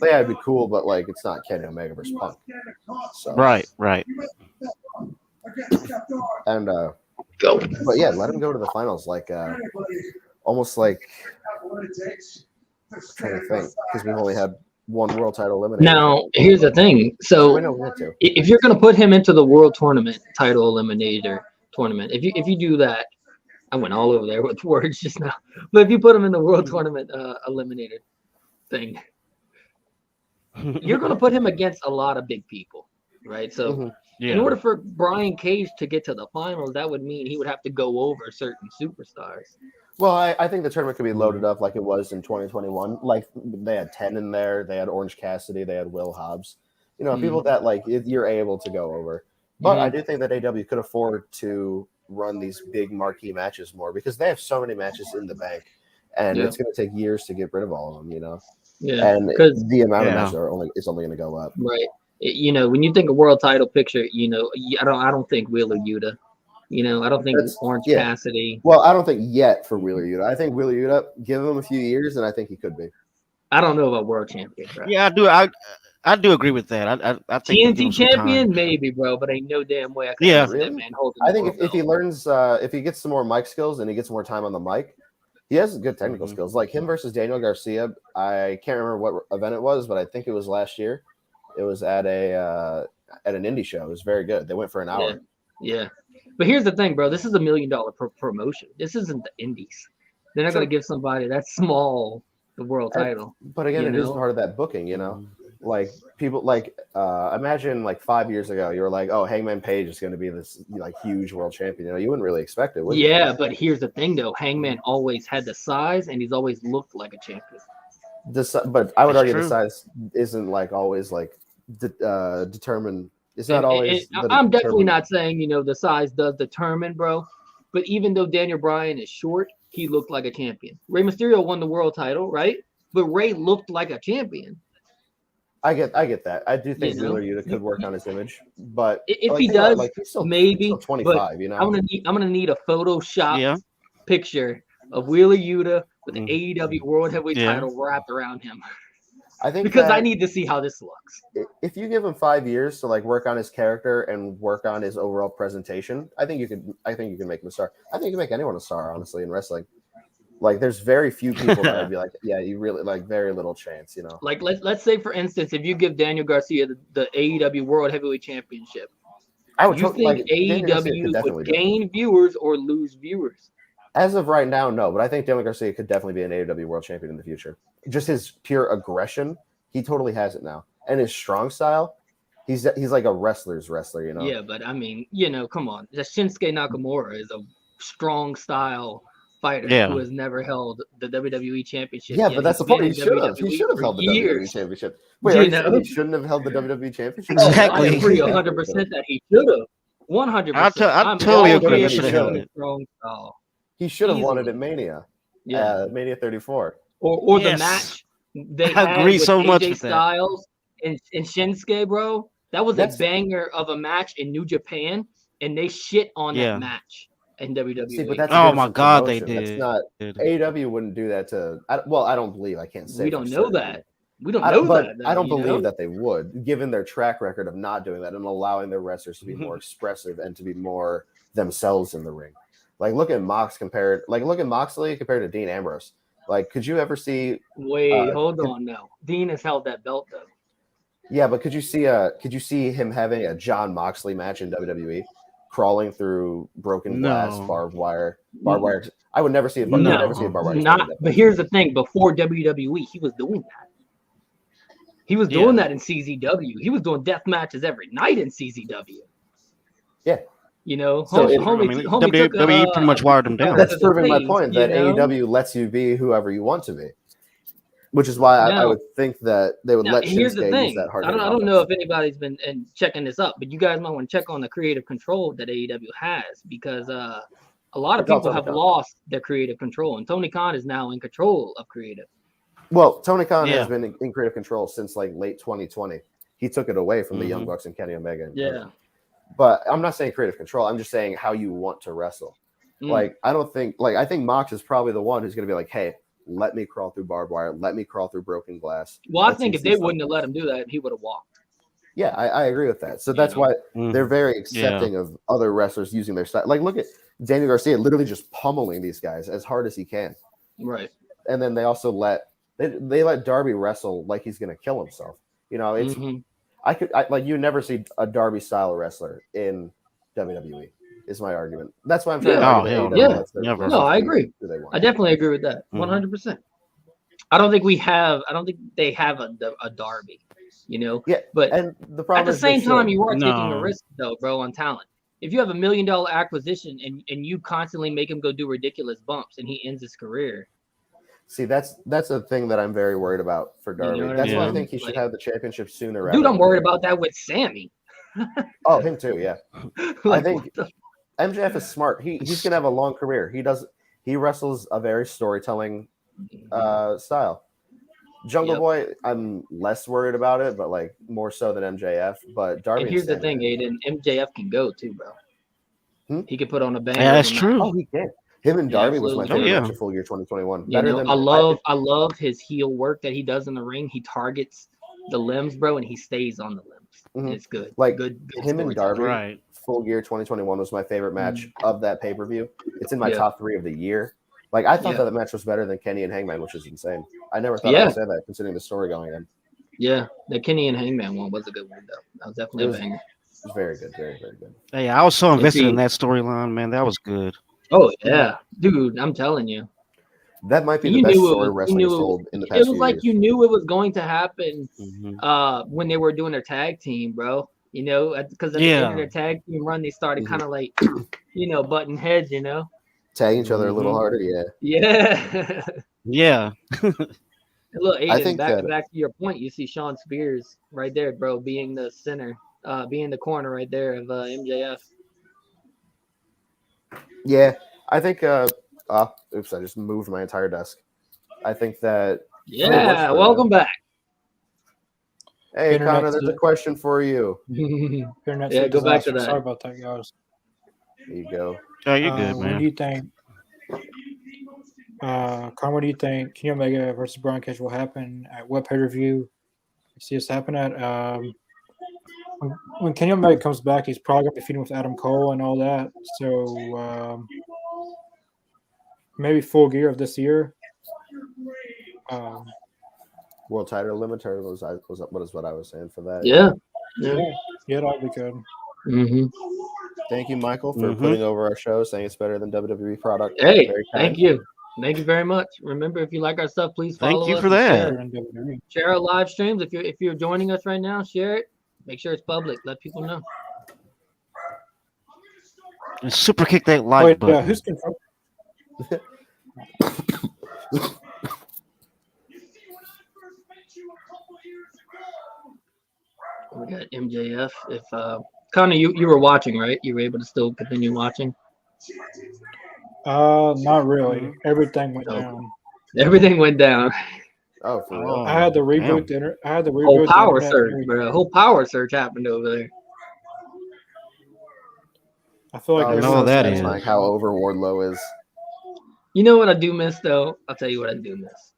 yeah, it'd be cool, but like it's not Kenny Omega versus Punk. So Right. and go. but yeah, let him go to the finals, like almost like I'm trying to think because we've only had one world title eliminator. Now, here's the thing. So, we know we had to. if you're going to put him into the world tournament title eliminator tournament, if you do that, I went all over there with words just now. But if you put him in the world tournament eliminator thing, you're going to put him against a lot of big people, right? So, Mhm. Yeah. in order for Brian Cage to get to the finals, that would mean he would have to go over certain superstars. Well, I think the tournament could be loaded up like it was in 2021. Like they had 10 in there, they had Orange Cassidy, they had Will Hobbs. People that like you're able to go over. But I do think that AEW could afford to run these big marquee matches more because they have so many matches in the bank, and Yeah. it's going to take years to get rid of all of them. Yeah, And because the amount of Yeah. matches is only going to go up. right, when you think of world title picture, I don't think Wheeler Yuta. I don't think That's- Orange yeah. Cassidy. Well, I don't think yet for Wheeler Yuta. I think Wheeler Yuta, give him a few years, and I think he could be. I don't know about world champion, bro. Yeah, I do. I do agree with that. I think give TNT him some champion, time. maybe, bro, but ain't no damn way I can Yeah. see that man holding. I the think world if he belt. learns, if he gets some more mic skills and he gets more time on the mic, he has good technical skills. Like him versus Daniel Garcia. I can't remember what event it was, but I think it was last year. It was at an indie show. It was very good. They went for an hour. Yeah. But here's the thing, bro. This is $1 million promotion. This isn't the Indies. They're not going to give somebody that small the world title. But again, it is part of that booking, you know. Like people imagine like 5 years ago, you were like, oh, Hangman Page is going to be this like huge world champion. You know, you wouldn't really expect it, would you? Yeah, but here's the thing, though. Hangman always had the size, and he's always looked like a champion. But I would argue the size isn't like always like determined. It's not always. I'm definitely not saying the size does determine, bro. But even though Daniel Bryan is short, he looked like a champion. Rey Mysterio won the world title, right? But Rey looked like a champion. I get that. I do think Wheeler Yuta could work on his image, but if he does, he's still, maybe he's still 25. You know, I'm gonna need a Photoshop picture of Wheeler Yuta with the AEW World Heavyweight title wrapped around him. I think because I need to see how this looks. If you give him 5 years to like work on his character and work on his overall presentation, I think you can make him a star. I think you can make anyone a star, honestly, in wrestling. Like, there's very few people that would be like, yeah, you really like very little chance, you know. Like, let's say, for instance, if you give Daniel Garcia the AEW World Heavyweight Championship, you think AEW would gain viewers or lose viewers? As of right now, no, but I think Daniel Garcia could definitely be an AEW World Champion in the future. Just his pure aggression, he totally has it now, and his strong style, he's like a wrestler's wrestler, you know. Yeah, but I mean, come on, Shinsuke Nakamura is a strong style fighter who has never held the WWE Championship. Yeah, but that's the point. He should have held the WWE Championship. Wait, he shouldn't have held the WWE Championship? Exactly. I agree 100% that he should have. 100%. I totally agree. He should have held it. He should have won it at Mania. Yeah, Mania 34. Or the match they had agree with so AJ much with Styles and Shinsuke, bro. That was a banger of a match in New Japan, and they shit on that match in WWE. See, but that's my God, they did. That's not AEW wouldn't do that to. I don't believe. I can't say. We don't know that. We don't know that. I don't believe that they would, given their track record of not doing that and allowing their wrestlers to be more expressive and to be more themselves in the ring. Like, look at Moxley compared to Dean Ambrose. Like, could you ever see? Wait, hold on now. Dean has held that belt though. Yeah, but could you see him having a John Moxley match in WWE, crawling through broken glass, barbed wire? I would never see it. Never see a barbed wire. But here's the thing: before WWE, he was doing that. He was doing that in CZW. He was doing death matches every night in CZW. Yeah. So WWE pretty much wired them down. That's proving my point that AEW lets you be whoever you want to be, which is why I would think that they would let Shinsuke use that hard. I don't know if anybody's been checking this up, but you guys might want to check on the creative control that AEW has, because a lot of people have lost their creative control, and Tony Khan is now in control of creative. Well, Tony Khan has been in creative control since like late 2020. He took it away from the Young Bucks and Kenny Omega. But I'm not saying creative control. I'm just saying how you want to wrestle. Like, I think Mox is probably the one who's going to be like, hey, let me crawl through barbed wire. Let me crawl through broken glass. Well, I think if they wouldn't have let him do that, he would have walked. Yeah, I agree with that. So that's why they're very accepting of other wrestlers using their style. Like, look at Daniel Garcia literally just pummeling these guys as hard as he can. Right. And then they also let Darby wrestle like he's going to kill himself. It's you never see a Darby style wrestler in WWE. Is my argument. That's why I'm trying to never. No, I agree. I definitely agree with that. 100%. I don't think they have a Darby, Yeah, but and the problem at the same time, you are taking a risk though, bro, on talent. If you have $1 million acquisition and you constantly make him go do ridiculous bumps and he ends his career. See, that's a thing that I'm very worried about for Darby. That's why I think he should have the championship sooner. Dude, I'm worried about that with Sammy. Oh, him too, yeah. I think MJF is smart. He's gonna have a long career. He wrestles a very storytelling style. Jungle Boy, I'm less worried about it, but like more so than MJF. But Darby. And here's the thing, Aiden. MJF can go too, bro. He can put on a band. Yeah, that's true. Oh, he can. Him and Darby was my favorite match of full year 2021. I love his heel work that he does in the ring. He targets the limbs, bro, and he stays on the limbs. It's good. Like good him and Darby, full year 2021 was my favorite match of that pay-per-view. It's in my top 3 of the year. Like, I thought that the match was better than Kenny and Hangman, which is insane. I never thought I would say that, considering the story going in. Yeah, the Kenny and Hangman one was a good one, though. That was definitely a banger. was very good, very good. Hey, I was so invested see- in that storyline, man. That was good. Oh yeah, dude, I'm telling you. That might be the You best knew it story was- wrestling you has knew told in the It past was few like years. you knew it was going to happen Mhm. when they were doing their tag team, bro. You know, because at the end of their tag team run, they started kind of like, butting heads. You know. Tagging each other a little Mhm. harder, yeah. Yeah. Yeah. Look, I Aiden, think back that- to your point. You see Sean Spears right there, bro, being the center, being the corner right there of MJF. Yeah, I think. Oops, I just moved my entire desk. I think that. Yeah, for welcome back. Hey, Internet Connor, there's a sucks. question for you. Internet Yeah, go back to disaster. that. Sorry about that, guys. There you go. Oh, you're good, What man. do you think? Con, what do you think Kenny Omega versus Brian Cage will happen at what pay-per-view? You see this happen at when Kenny Omega comes back, he's probably going to be feuding with Adam Cole and all that. So maybe Full Gear of this year. World title limiter was what I was saying for that. Yeah. Yeah, that'll be good. Mm-hmm. Thank you, Michael, for Mhm. putting over our show, saying it's better than WWE product. Hey, Very thank kind. you. Thank you very much. Remember, if you like our stuff, please Thank follow you us. for and that. Better than WWE. Share our live streams. If you're joining us right now, share it. Make sure it's public. Let people know. And super kick that like Wait, button. who's control? We got MJF. If Connor, you were watching, right? You were able to still continue watching. Not really. Mhm. Everything went Oh. down. Everything went down. Oh, for real? Oh, I had to reboot damn. I had to reboot Whole the power internet. surge, bro. Whole power surge happened over there. I feel like Oh, I it's know so what that satisfying is. how over Wardlow is. You know what I do miss though? I'll tell you what I do miss.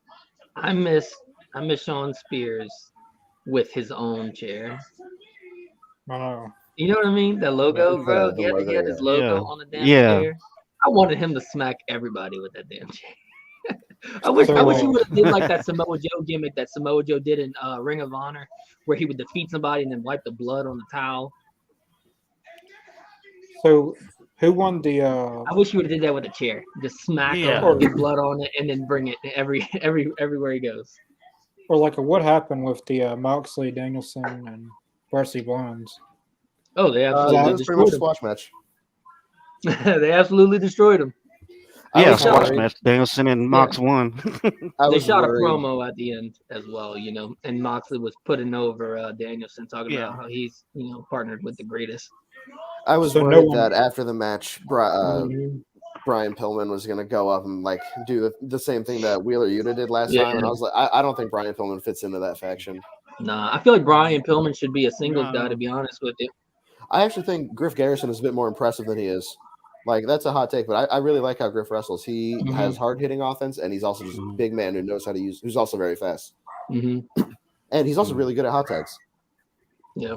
I miss Sean Spears with his own chair. I know. You know what I mean? The logo, Yeah, bro. the he had logo, his yeah. logo Yeah. on the damn Yeah. chair. I wanted him to smack everybody with that damn chair. I wish he would have did like that Samoa Joe gimmick that Samoa Joe did in Ring of Honor, where he would defeat somebody and then wipe the blood on the towel. So who won the I wish he would have did that with a chair. Just smack Yeah. him, get blood on it, and then bring it everywhere he goes. or like what happened with the Moxley, Danielson, and Varsity Blondes? Oh, they It absolutely was pretty much a destroyed squash match. him. They absolutely destroyed him. I Yeah, was squash worried- match. Danielson and Mox won. I They was shot worried. a promo at the end as well, and Moxley was putting over Danielson, talking Yeah. about how he's, partnered with the greatest. I was So no worried one- that after the match, Brian Pillman was going to go up and like do the same thing that Wheeler Yuta did last Yeah. time, and I was like, I don't think Brian Pillman fits into that faction. Nah, I feel like Brian Pillman should be a singles guy, No. to be honest with you. I actually think Griff Garrison is a bit more impressive than he is. Like, that's a hot take, but I really like how Griff wrestles. He has hard hitting offense, and he's also just a big man who knows how to use, who's also very fast, hmm and he's also really good at hot tags. Yeah.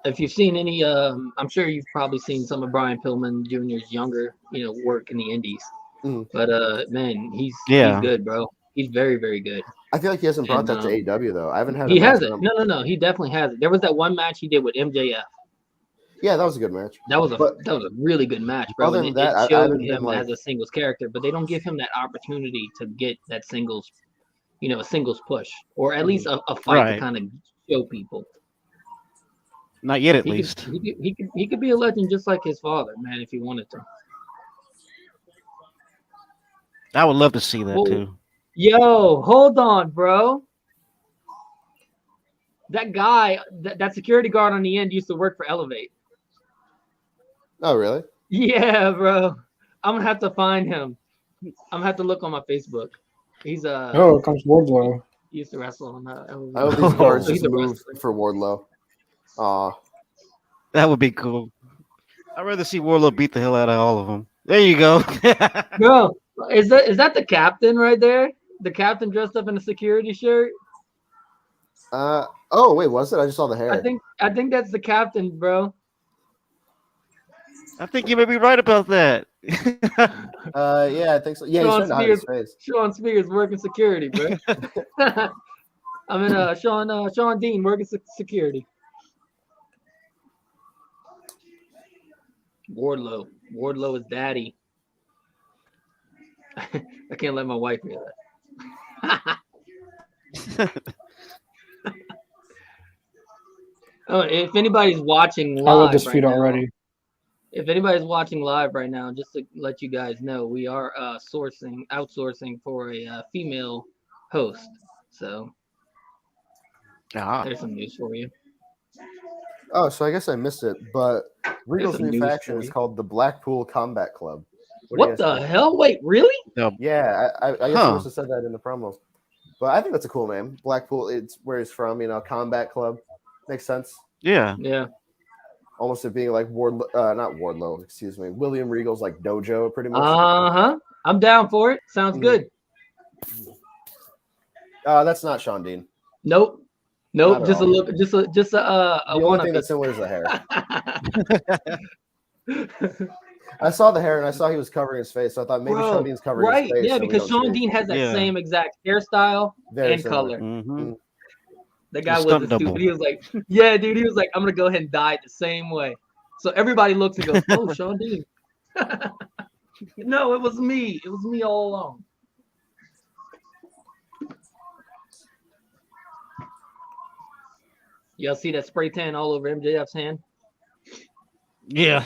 If you've seen any, I'm sure you've probably seen some of Brian Pillman Jr.'s younger, work in the Indies. Mhm. But man, he's Yeah. good, bro. He's very, very good. I feel like he hasn't brought And, that to AEW though. I haven't had. He a match has with it. him. No. He definitely has it. There was that one match he did with MJF. Yeah, that was a good match. That was But- a really good match, bro. Other And than it that, I showed haven't been, him like- as a singles character, but they don't give him that opportunity to get that singles, a singles push, or at least a fight to Right. kind of show people. Not yet, at He least. he could be a legend just like his father, man, if he wanted to. I would love to see that Well, too. Yo, hold on, bro. That guy, that security guard on the end used to work for Elevate. Oh, really? Yeah, bro. I'm gonna have to find him. I'm gonna have to look on my Facebook. He's Oh, it comes Wardlow. he used to wrestle on Elevate. I hope these guards So he's just a move wrestler. for Wardlow. Aw. That would be cool. I'd rather see Warlow beat the hell out of all of them. There you go. Bro, is that the captain right there? The captain dressed up in a security shirt? Oh, wait, was it? I just saw the hair. I think that's the captain, bro. I think you may be right about that. Yeah, I think so. Yeah, he's Sean trying to hide his face. Sean Spears working security, bro. I mean, Sean Dean working security. Wardlow. Wardlow is daddy. I can't let my wife hear that. Oh, if anybody's watching I love live this right feud now, already. if anybody's watching live right now, just to let you guys know, we are outsourcing for a female host. So there's some news for you. Oh, so I guess I missed it, but Regal's some new news faction for is you. called the Blackpool Combat Club. do you What guys the think? hell? Wait, really? Yeah, I guess I must have said that in the promo. But I think that's a cool name. Blackpool, it's where he's from, Combat Club. Makes sense. Yeah. Yeah. Almost it being like not Wardlow, excuse me. William Regal's like dojo, pretty much. I'm down for it. Sounds good. That's not Sean Dean. Nope. Not at Just a all. look. Just a The only thing that's similar is the hair. I saw the hair and I saw he was covering his face, so I thought maybe Sean Dean's covering his face. Yeah, so we because don't Sean see. Dean has that same exact hairstyle Very and similar. color. Mm-hmm. The guy wasn't stupid. He was like, yeah, dude. He was like, I'm gonna go ahead and dye it the same way. So everybody looks and goes, oh, Sean Dean. No, it was me. It was me all along. Y'all see that spray tan all over MJF's hand? Yeah.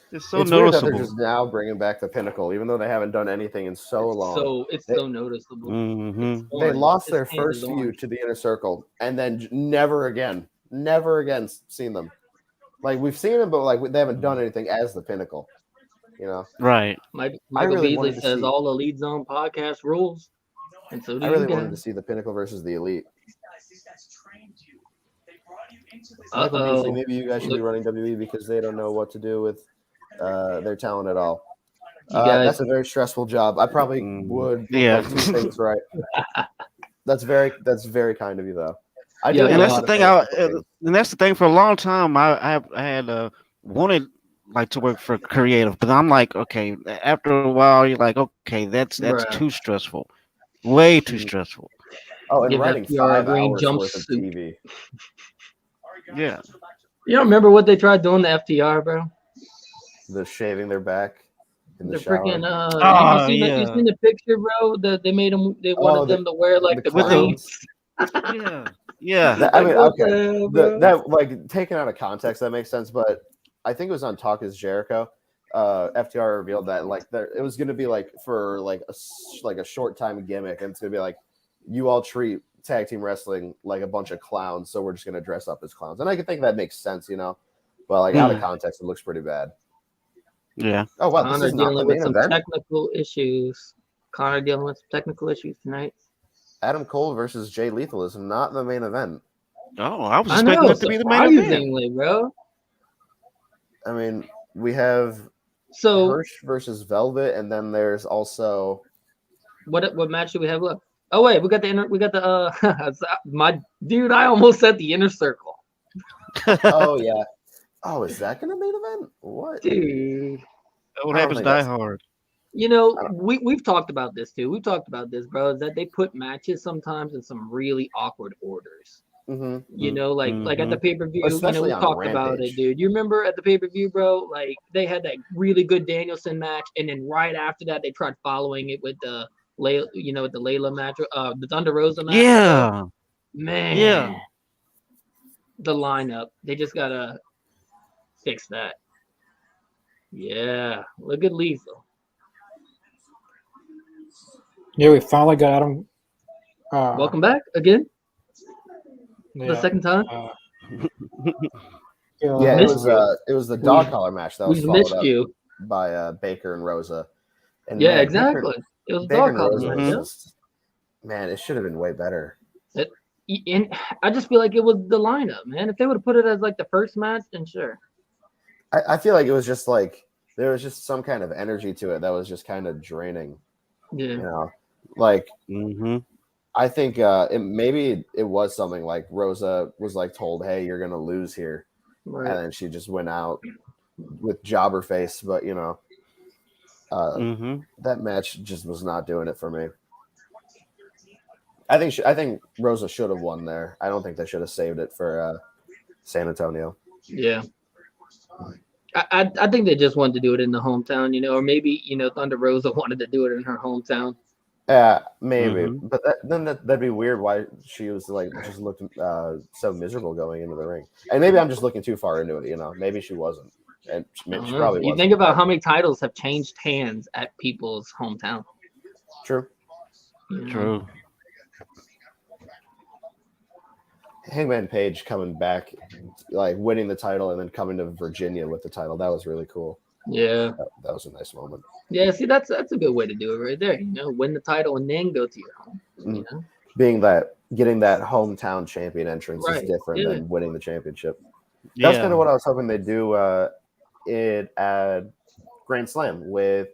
It's so it's noticeable. weird that they're just now bringing back the Pinnacle, even though they haven't done anything in so long. It's so noticeable. Mm-hmm. They lost their first feud to the Inner Circle, and then never again seen them. Like we've seen them, but like they haven't done anything as the Pinnacle. Right. Michael really Beasley says all the Lead Zone podcast rules, and so do I really you wanted to see the Pinnacle versus the Elite. Uh-oh. Michael Beasley, maybe you guys should be running WWE because they don't know what to do with their talent at all. That's a very stressful job. I probably would like two things right. That's very kind of you, though. And that's the thing. And that's the thing. For a long time, I had wanted like to work for creative, but I'm like, okay. After a while, you're like, okay, that's too stressful, way too stressful. Oh, and writing 5 hours worth of TV. Yeah. You don't remember what they tried doing to FTR, bro? The shaving their back in the shower. Freaking, you seen the picture, bro? They made them. They wanted them to wear like the clowns. Yeah. I mean, okay. That like taken out of context, that makes sense. But I think it was on Talk is Jericho. FTR revealed that like it was going to be like for like a short time gimmick, and it's going to be like you all treat tag team wrestling like a bunch of clowns, so we're just going to dress up as clowns. And I can think that makes sense, but like out of context, it looks pretty bad. Yeah. Oh wow, Connor this is not the main event. Technical issues. Connor dealing with some technical issues tonight. Adam Cole versus Jay Lethal is not the main event. Oh, I was expecting it to be the main event, bro. I mean, we have Hirsch versus Velvet, and then there's also what match do we have left? Oh wait, we got the my dude. I almost said the Inner Circle. Oh yeah. Oh, is that gonna main event? What, dude? What happens? Die Hard. We've talked about this too. We've talked about this, bro. Is that they put matches sometimes in some really awkward orders. Mm-hmm. Like at the pay-per-view, especially we talked about it, dude. You remember at the pay-per-view, bro? Like they had that really good Danielson match, and then right after that, they tried following it with the with the Layla match, the Thunder Rosa match. Yeah, man. Yeah, the lineup. They just gotta fix that. Yeah, look at Lethal. Yeah, we finally got Adam. Welcome back again. Yeah, the second time. Yeah, it was the dog collar match that was followed up by Baker and Rosa. And yeah, exactly. It was Baker dog collar match. Man, it should have been way better. And I just feel like it was the lineup, man. If they would have put it as like the first match, then sure. I feel like it was just like there was just some kind of energy to it that was just kind of draining. Yeah. Like mm-hmm. I think maybe it was something like Rosa was like told, "Hey, you're gonna lose here," right. And then she just went out with jobber face. But that match just was not doing it for me. I think Rosa should have won there. I don't think they should have saved it for San Antonio. Yeah. I think they just wanted to do it in the hometown, or maybe Thunder Rosa wanted to do it in her hometown. Yeah, maybe, Mhm. but that'd be weird. Why she was like just looked so miserable going into the ring, and maybe I'm just looking too far into it. Maybe she wasn't, and I don't she know. probably You wasn't. think about how many titles have changed hands at people's hometown. True. True. Hangman Page coming back, like winning the title and then coming to Virginia with the title. That was really cool. Yeah. That was a nice moment. Yeah, see, that's a good way to do it right there. Win the title and then go to your home. Getting that hometown champion entrance is different than winning the championship. Yeah. That's kind of what I was hoping they'd do it at Grand Slam with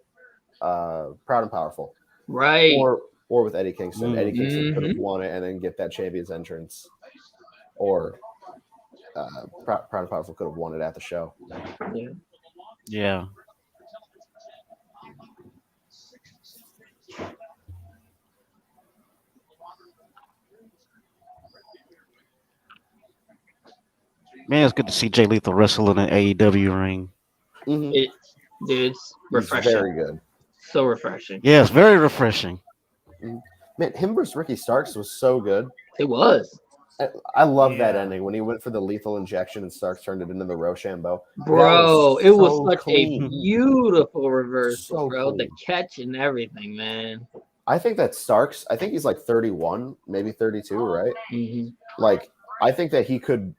Proud and Powerful. Right. Or with Eddie Kingston. Eddie Kingston could have Mhm. won it and then get that champion's entrance. Or Proud and Powerful could have won it at the show. Yeah. Yeah. Man, it's good to see Jay Lethal wrestle in an AEW ring. Mm-hmm. It's refreshing. He's very good. So refreshing. Yeah, it's very refreshing. Man, him versus Ricky Starks was so good. It was. I love that ending when he went for the lethal injection and Starks turned it into the Rochambeau. Bro, it was such clean. a beautiful reversal, So bro. clean. The catch and everything, man. I think that Starks, I think he's like 31, maybe 32, right? Mm-hmm. Like, I think that he could,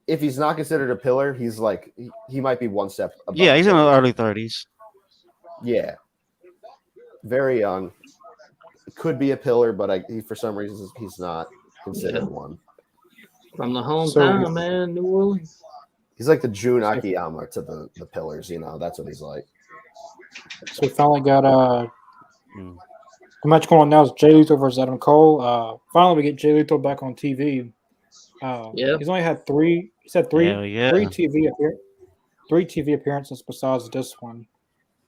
if he's not considered a pillar, he's like, he might be one step above. Yeah, he's in the early 30s. Yeah. Very young. Could be a pillar, but for some reason, he's not considered one. From the hometown, man, New Orleans. He's like the Jun Akiyama to the pillars, that's what he's like. So we finally got the match going on now is Jay Lethal versus Adam Cole. Finally, we get Jay Lethal back on TV. He's only had three. He's had three TV appearances besides this one.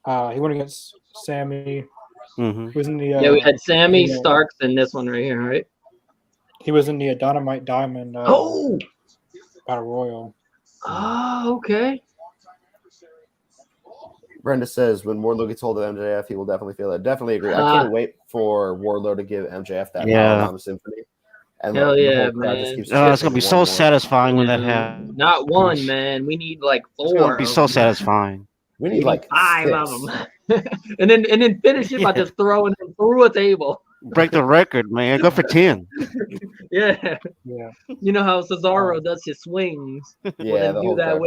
He went against Sammy. Mm-hmm. He was in the we had Sammy Starks in this one right here, right? He was in the Dynamite Diamond Battle Royal. Oh, okay. Brenda says when Wardlow gets hold of MJF, he will definitely feel that. Definitely agree. I can't wait for Wardlow to give MJF that Powerbomb Symphony. And hell yeah, man! It's gonna be so satisfying when that happens. Not one, man. We need like 4. It's gonna be so satisfying. We need like 5 6. of them, and then finish it by just throwing him through a table. Break the record, man. Go for 10. Yeah. You know how Cesaro does his swings. Yeah, do that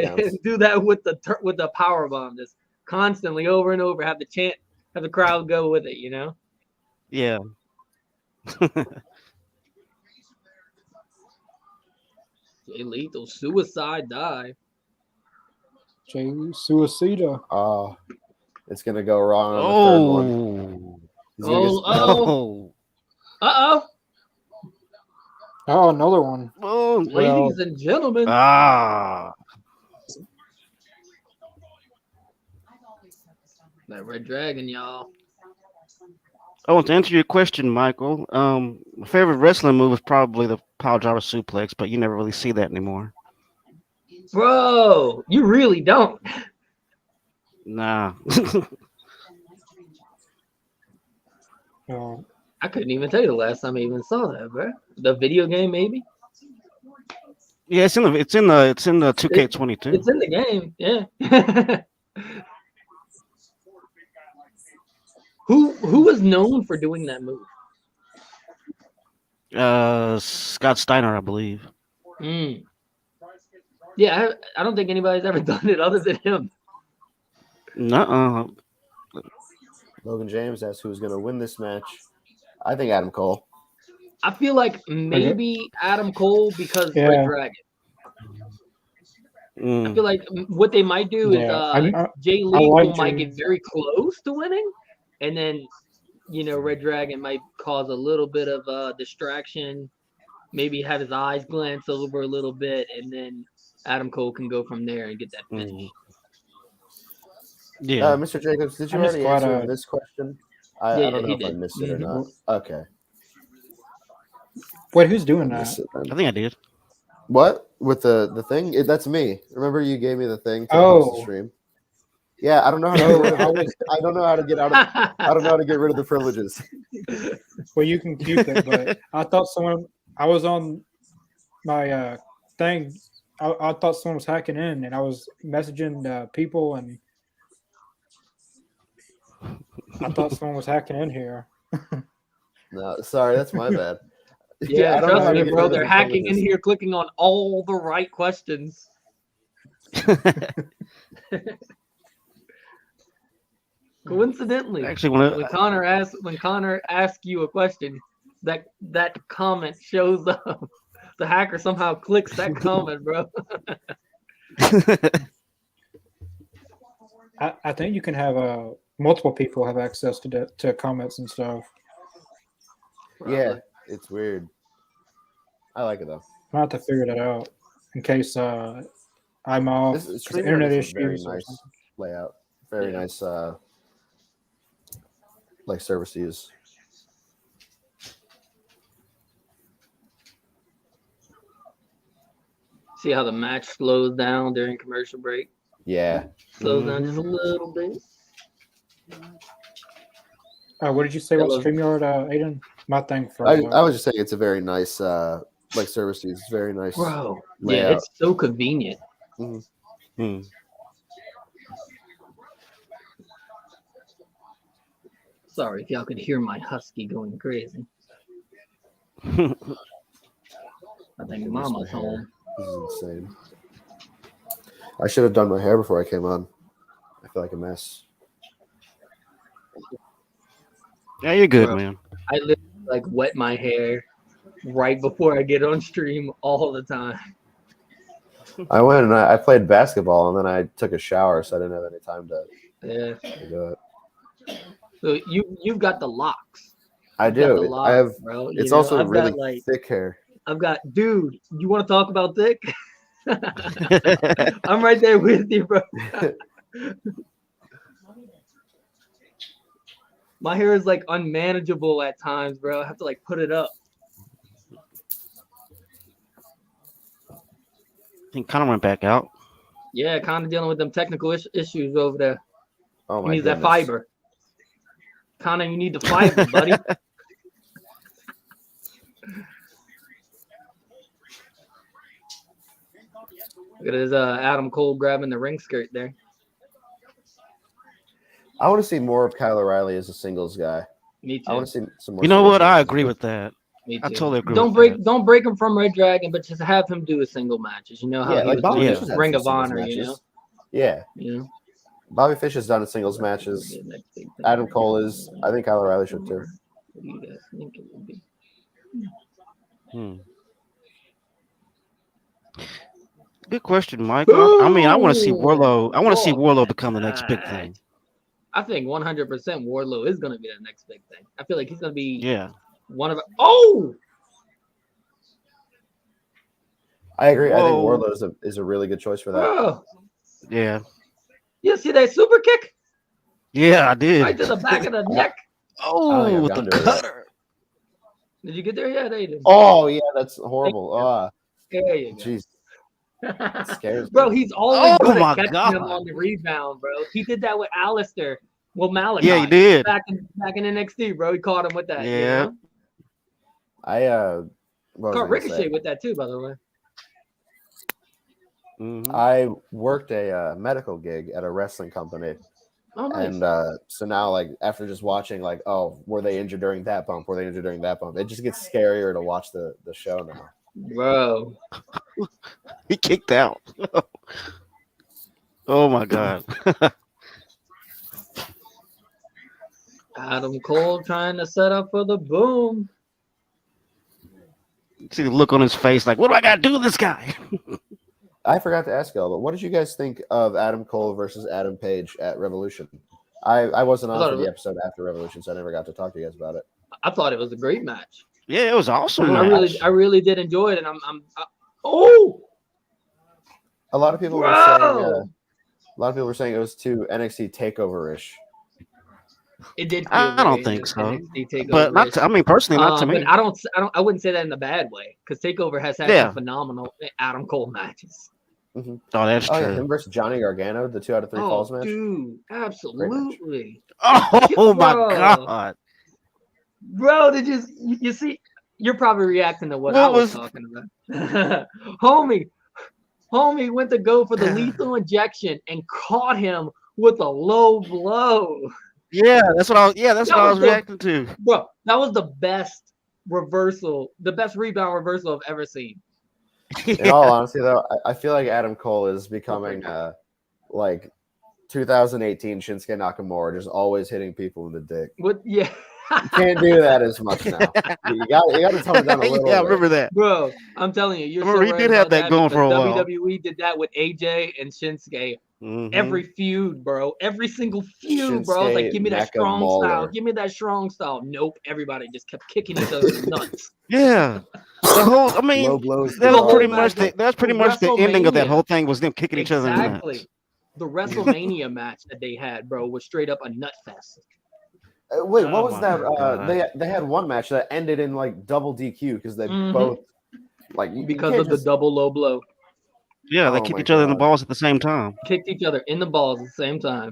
with the power bomb, just constantly over and over. Have the crowd go with it. Yeah. Jay Lethal suicide dive. Jay Suicida. Oh, it's gonna go wrong on the third one. Uh-oh. Another one. Ladies and gentlemen. That Red Dragon, y'all. Oh, to answer your question, Michael, my favorite wrestling move is probably the power driver suplex, but you never really see that anymore. Bro, you really don't. Nah. I couldn't even tell you the last time I even saw that, bro. The video game, maybe. Yeah, it's in the 2K22. It's in the game, yeah. Who was known for doing that move? Scott Steiner, I believe. Yeah, I don't think anybody's ever done it other than him. Nuh-uh. Logan James asks who's going to win this match. I think Adam Cole. I feel like maybe Adam Cole because Red Dragon. I feel like what they might do is Jay Lethal might get very close to winning, and then Red Dragon might cause a little bit of distraction, maybe have his eyes glance over a little bit, and then Adam Cole can go from there and get that finish. Yeah, Mr. Jacobs, did you already answer this question? I don't know if I missed it or not. Okay. Wait, who's doing that? I think I did. What? with the thing. That's me. Remember you gave me the thing to host the Oh, stream. Yeah, I don't know how to get rid of it. I don't know how to get out of. I don't know how to get rid of the privileges. well, you can keep it, but I thought someone. I was on my thing. I thought someone was hacking in, and I was messaging people, and I thought someone was hacking in here. No, sorry, that's my bad. Yeah, I don't know trust how to me, get bro. rid of They're the hacking in privileges. here, clicking on all the right questions. Coincidentally, Actually, when Connor asks you a question, that comment shows up. The hacker somehow clicks that comment, bro. I think you can have multiple people have access to comments and stuff. Yeah, it's weird. I like it though. I have to figure that out in case I'm off. This 'cause of StreamYard internet is a very issues or nice something. layout. Very Yeah. nice like service to use. See how the match slows down during commercial break? Yeah. Slows down just a little bit. What did you say about Hello. StreamYard, Aiden? My thing for I was just saying it's a very nice like service to use. It's very nice Bro. layout. Yeah, it's so convenient. Mm-hmm. Sorry if y'all could hear my husky going crazy. I think Mama's home. This is insane. I should have done my hair before I came on. I feel like a mess. Yeah, you're good, Bro. man. I literally like wet my hair right before I get on stream all the time. I went and I played basketball and then I took a shower, so I didn't have any time to do it. So you've got the locks. I You've got the do. locks, I have. bro. It's also I've really got, like, thick hair. I've got, dude. You want to talk about thick? I'm right there with you, bro. My hair is like unmanageable at times, bro. I have to like put it up. I think Connor went back out. Yeah, kind of dealing with them technical issues over there. Oh He my needs goodness. that fiber. Connor, you need the fiber, buddy. Look at his Adam Cole grabbing the ring skirt there. I want to see more of Kyle O'Reilly as a singles guy. Me too. I want to see some more. You know singles what? I matches. agree with that. Me too. I totally agree. Don't break him from Red Dragon, but just have him do a single matches. You know how he like was Bobby doing Fish has had Ring some of singles Honor. matches. You know. Yeah. You know. Bobby Fish has done singles matches. Adam Cole is. I think Kyle O'Reilly should too. What do you guys think it would be? Good question, Mike. I mean, I want to see Warlow. I want to see Warlow become the next big thing. I think 100% Wardlow is going to be the next big thing. I feel like he's going to be one of. Oh, I agree. Whoa. I think Wardlow is a really good choice for that. bro. Yeah. You see that super kick Yeah, I did. right to the back of the neck? Oh, I've with gotten the to it yet. cutter. Did you get there yet, Aiden? Oh yeah, that's horrible. There you go. Jeez, that scares Bro, me. he's always Oh good my at catching God. him on the rebound, bro. He did that with Alistair. Well, Malachi. Yeah, he did. Back in NXT, bro. He caught him with that. Yeah. You know? What was I Caught gonna Ricochet say? with that too, by the way. I worked a medical gig at a wrestling company. Oh, nice. And so now, like, after just watching, like, oh, were they injured during that bump? Were they injured during that bump? It just gets scarier to watch the show now. Bro. He kicked out. Oh my God. Adam Cole trying to set up for the boom. See the look on his face, like, what do I got to do with this guy? I forgot to ask y'all, but what did you guys think of Adam Cole versus Adam Page at Revolution? I wasn't on for the episode after Revolution, so I never got to talk to you guys about it. I thought it was a great match. Yeah, it was awesome. I really did enjoy it, and A lot of people were saying. A lot of people were saying it was too NXT Takeover-ish. It did feel I don't very think so. NXT TakeOver. But not to, I mean, personally, not to me. But I wouldn't say that in a bad way because Takeover has had some phenomenal Adam Cole matches. Mm-hmm. Oh, that's true. Yeah, him versus Johnny Gargano, the 2 out of 3 falls match. Dude, absolutely. Oh my God, bro! Did you see? You're probably reacting to what I was talking about. homie went to go for the lethal injection and caught him with a low blow. Yeah, that's what I was reacting to. Bro, that was the best reversal, the best rebound reversal I've ever seen. In all honesty, though, I feel like Adam Cole is becoming like 2018 Shinsuke Nakamura, just always hitting people in the dick. What? Yeah. You can't do that as much now. You got to tone it down a little. Yeah, I remember that, bro. I'm telling you, he did have that going for a while. WWE did that with AJ and Shinsuke. Mm-hmm. Every feud, bro. Every single feud, Shinsuke, bro. Like, give me that strong Mauler. style. Give me that strong style. Nope. Everybody just kept kicking each other in the nuts. Yeah. The whole, I mean, that's pretty much the ending of that whole thing was them kicking each other in the nuts. The WrestleMania match that they had, bro, was straight up a nut fest. Wait, what was that? They had one match that ended in like double DQ because they both because of the double low blow. Yeah, they kicked each other in the balls at the same time. Kicked each other in the balls at the same time.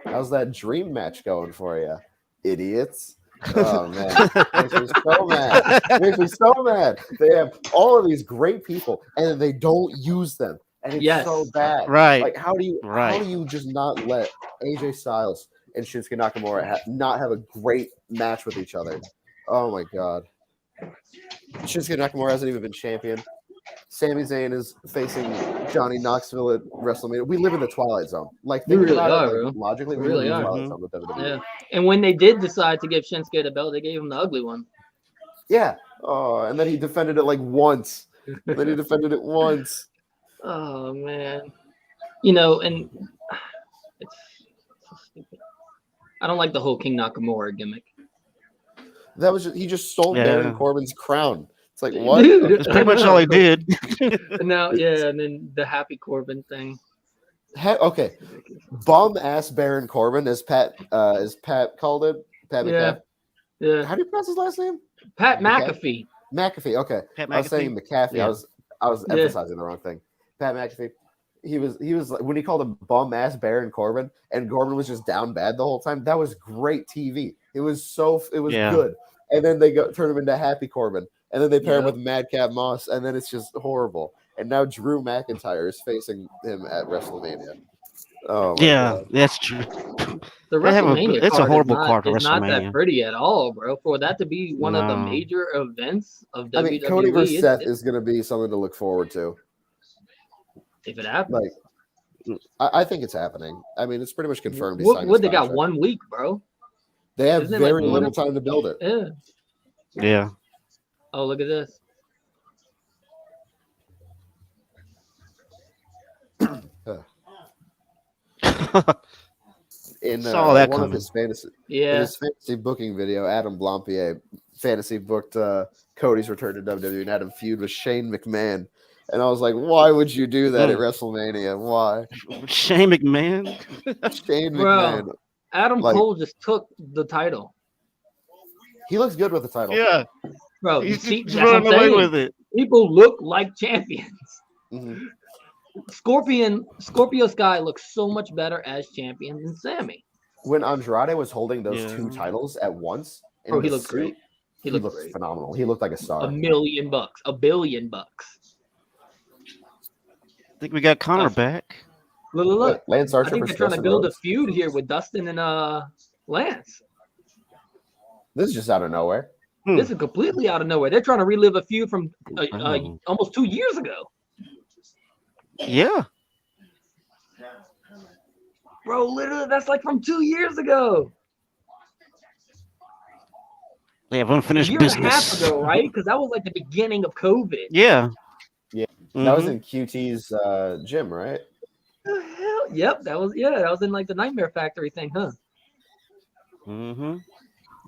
How's that dream match going for you, idiots? Oh man, makes me so mad. Makes me so mad. They have all of these great people and they don't use them, and it's so bad. Right? Like, how do you just not let AJ Styles and Shinsuke Nakamura not have a great match with each other? Oh my god. Shinsuke Nakamura hasn't even been champion. Sami Zayn is facing Johnny Knoxville at WrestleMania. We live in the Twilight Zone. Like, we really are, bro. Logically, we really are. Twilight Zone with WWE. Yeah. And when they did decide to give Shinsuke the belt, they gave him the ugly one. Yeah. Oh, and then he defended it like once. Oh man. You know, and it's so stupid. I don't like the whole King Nakamura gimmick. That was he just stole Baron Corbin's crown. It's like, what? Dude, that's pretty much all he did. Now, and then the Happy Corbin thing. Okay, bum ass Baron Corbin, as Pat called it. Pat McAfee. Yeah. How do you pronounce his last name? Pat McAfee. McAfee. Okay, Pat McAfee? I was saying McAfee. Yeah. I was emphasizing the wrong thing. Pat McAfee. He was like, when he called him bum ass Baron Corbin, and Corbin was just down bad the whole time. That was great TV. It was good. And then they turn him into Happy Corbin. And then they pair him with Madcap Moss, and then it's just horrible. And now Drew McIntyre is facing him at WrestleMania. Oh, God. That's true. The WrestleMania it's a horrible card for WrestleMania. It's not that pretty at all, bro. For that to be one of the major events of WWE, I mean, Cody versus Seth is going to be something to look forward to. If it happens. Like, I think it's happening. I mean, it's pretty much confirmed. What they got 1 week, bro. They have very little time to build it. Yeah. Oh, look at this. In one of his fantasy, in his fantasy booking video, Adam Blampier fantasy booked Cody's return to WWE and had him feud with Shane McMahon. And I was like, why would you do that at WrestleMania? Why? Shane McMahon? Shane McMahon. Bro, Adam Cole just took the title. He looks good with the title. Yeah. Bro, he's just running away with it. People look like champions. Mm-hmm. Scorpio Sky looks so much better as champion than Sammy. When Andrade was holding those two titles at once, bro, he looked great. He looked phenomenal. He looked like a star. $1 million, $1 billion. I think we got Connor back. Look. Lance Archer. I think they're trying to build a feud here with Dustin and Lance. This is just out of nowhere. This is completely out of nowhere. They're trying to relive a feud from almost 2 years ago. Yeah. Bro, literally, that's like from 2 years ago. They have unfinished business. A year and a half ago, right? Because that was like the beginning of COVID. Yeah. Mm-hmm. That was in QT's gym, right? The hell? Yep, that was in like the Nightmare Factory thing, huh? Mm-hmm.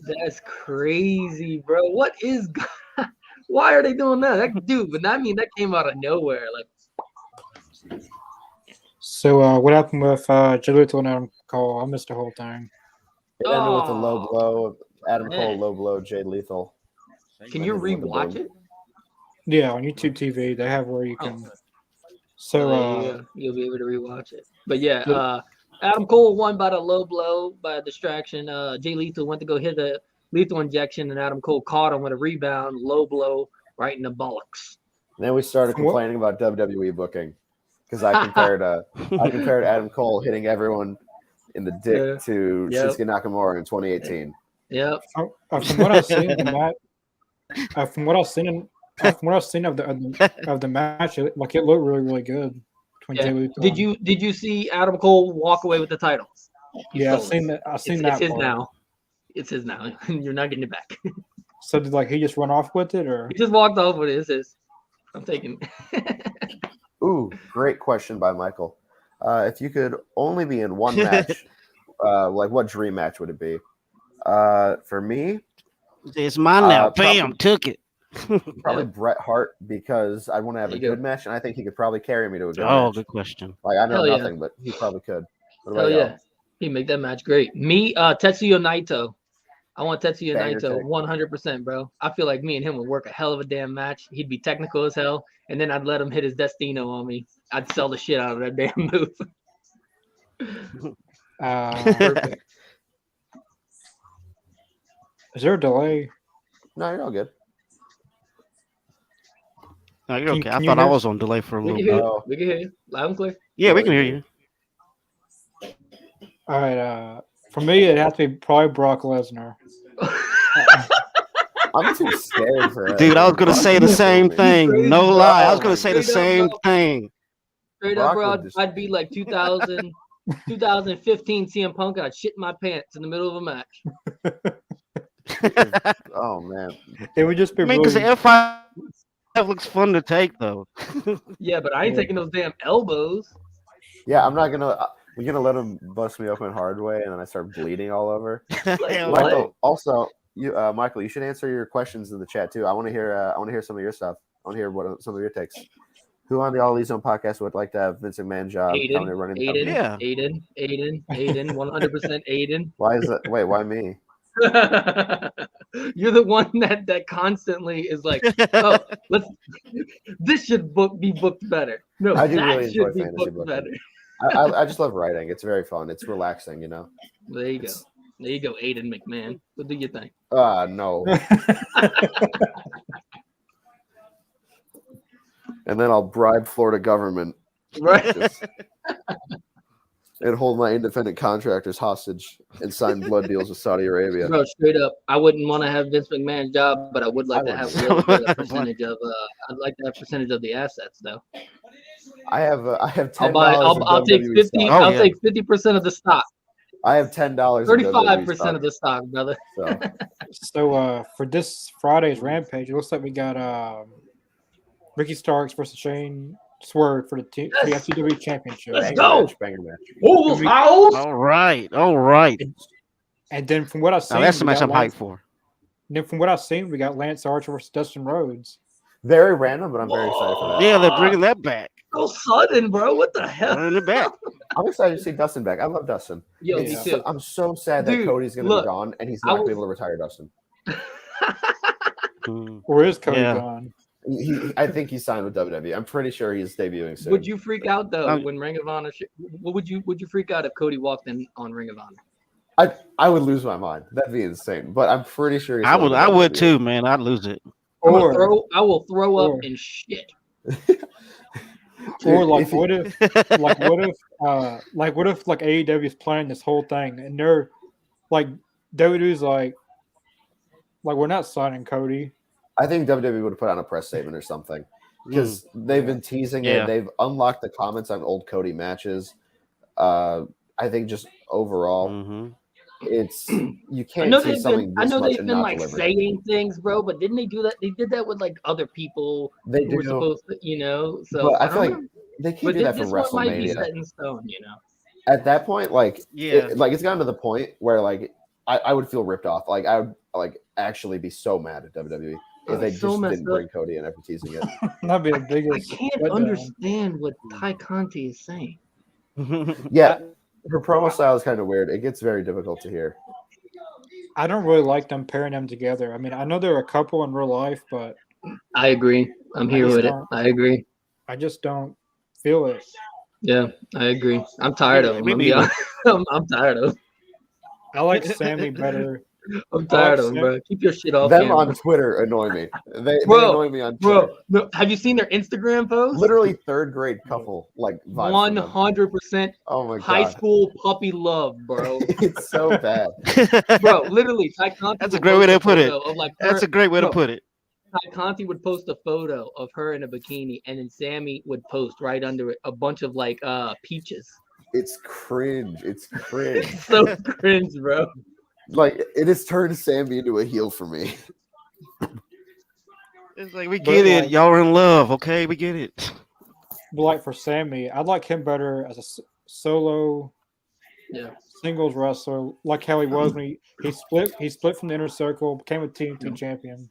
That's crazy, bro. What is? Why are they doing that? But I mean, that came out of nowhere. Like, so what happened with Jericho and Adam Cole? I missed the whole thing. It ended with a low Oh, blow. Adam Cole, man. low blow, Jay Lethal. Can you With the rewatch boom. it? Yeah, on YouTube TV, they have where you can. Oh, So, you'll be able to rewatch it. But yeah, the- Adam Cole won by the low blow by a distraction. Jay Lethal went to go hit a lethal injection, and Adam Cole caught him with a rebound, low blow right in the bollocks. Then we started From what- complaining about WWE booking because I compared Adam Cole hitting everyone in the dick Yeah. to Yep. Shinsuke Nakamura in 2018. Yep. from what I've seen, the match. From what I've seen, from what I've seen of the match, it looked really really good. Between Yeah. Jay Lethal Did you see Adam Cole walk away with the title? He Yeah, I've stole it. seen that. I've seen It's that. his part. now. It's his now. You're not getting it back. So did he just run off with it, or He just walked off with it. It's his. I'm taking. Ooh, great question by Michael. If you could only be in one match, what dream match would it be? For me, It's mine now. Probably- Bam, took it. probably Bret Hart because I want to have There a you go. good match, and I think he could probably carry me to a good Oh, match. good question. Like I know Hell yeah. nothing, but he probably could. What Hell about yeah. y'all? He make that match great. Me, Tetsuya Naito. I want Tetsuya Banger Naito pick. 100%, bro. I feel like me and him would work a hell of a damn match. He'd be technical as hell, and then I'd let him hit his Destino on me. I'd sell the shit out of that damn move. Perfect. is there a delay? No, you're all good. No, you're Can- okay. can I you thought I hear- was on delay for a We little can hear bit. you. Oh. We can hear you. Loud and clear. Yeah, we can hear you. All right. For me, it has to be probably Brock Lesnar. I'm too scared for it. Dude, I was gonna say the same thing. Crazy, No bro. lie, I was gonna say the Straight up, same bro. thing. Straight up, Brock bro. would just- I'd be like 2015 CM Punk. I'd shit my pants in the middle of a match. Oh man. It would just be I mean, because really. the F5 looks fun to take though. Yeah, but I ain't taking those damn elbows. Yeah, I'm not gonna. We're gonna let him bust me open hard way, and then I start bleeding all over. Hell what? Michael, also, Michael, you should answer your questions in the chat too. I want to hear. I want to hear some of your stuff. I want to hear some of your takes. Who on the All Elite Zone podcast would like to have Vince McMahon job coming and running the company? Yeah. Aiden, 100% Aiden. Why is that? Wait, why me? You're the one that constantly is like, oh, this should be booked better. No, I do that really enjoy should be fantasy booked booking. better. I just love writing. It's very fun. It's relaxing, you know. There you go. There you go, Aiden McMahon. Go do your thing. No. And then I'll bribe Florida government Right. just- and hold my independent contractors hostage and sign blood deals with Saudi Arabia. Bro, straight up, I wouldn't want to have Vince McMahon's job, but I would like I to have a wouldn't. little bit of percentage of. I'd like to have percentage of the assets, though. I have $10. I'll take 50. Stock. I'll yeah. take 50% of the stock. I have $10. 35% of the stock, brother. So So for this Friday's Rampage, it looks like we got Ricky Starks versus Shane Swerve for the FCW Championship. Let's banger go. match, banger match. Who's house? All right. All right. And then from what I've seen, Now that's the we match got I'm Lance- hyped for. Then from what I've seen, we got Lance Archer versus Dustin Rhodes. Very random, but I'm very excited for that. Yeah, they're bringing that back. So sudden, bro. What the hell? Bringing it back. I'm excited to see Dustin back. I love Dustin. Yo, me It's- too. I'm so sad that Dude, Cody's going to look, be gone and he's I not going to was- be able to retire Dustin. Mm. Where is Cody Yeah. gone? I think he signed with WWE. I'm pretty sure he's debuting soon. Would you freak out though Um, when Ring of Honor? What would you freak out if Cody walked in on Ring of Honor? I would lose my mind. That'd be insane. But I'm pretty sure he's I going would. to I would WWE. too, man. I'd lose it. Or I will throw up or- and shit. or like If he- what if like AEW is planning this whole thing and they're like WWE's like we're not signing Cody. I think WWE would have put on a press statement or something because they've been teasing Yeah. it. They've unlocked the comments on old Cody matches. I think just overall, Mhm. it's you I can't know see they've something been. I this know much they've and been not like deliver. saying things, bro. But didn't they do that? They did that with like other people They who were do, supposed to, So but I don't feel like know. they can't But do that for this one might be WrestleMania. set in stone, At that point, like Yeah. it's gotten to the point where like I would feel ripped off. Like I would actually be so mad at WWE if they So just messed didn't up. bring Cody in after teasing it. That'd be the I biggest. can't letdown. understand what Ty Conti is saying. Yeah, her promo style is kind of weird. It gets very difficult to hear. I don't really like them pairing them together. I mean, I know they're a couple in real life, but I agree. I'm here just with it. don't- I agree. I just don't feel it. Yeah, I agree. I'm tired of them. Me I'm, neither. I'm tired of them. I like Sammy better. I'm tired of them, bro. Keep your shit off Them camera. on Twitter annoy me. They Bro, annoy me on Twitter. Bro, have you seen their Instagram posts? Literally third grade couple like vibes from them. 100% Oh my high god, school puppy love, bro. it's so bad. Bro, literally, Ty Conti That's a would great way post to put it. photo Of like That's her- a great way to bro, put it. Ty Conti would post a photo of her in a bikini, and then Sammy would post right under it a bunch of like peaches. It's cringe. It's cringe. It's so cringe, bro. Like it has turned Sammy into a heel for me. It's like we But, get it. like- Y'all are in love, okay? We get it. But like for Sammy, I'd like him better as a solo Yeah. singles wrestler, like how he was when he split from the inner circle, became a TNT champion.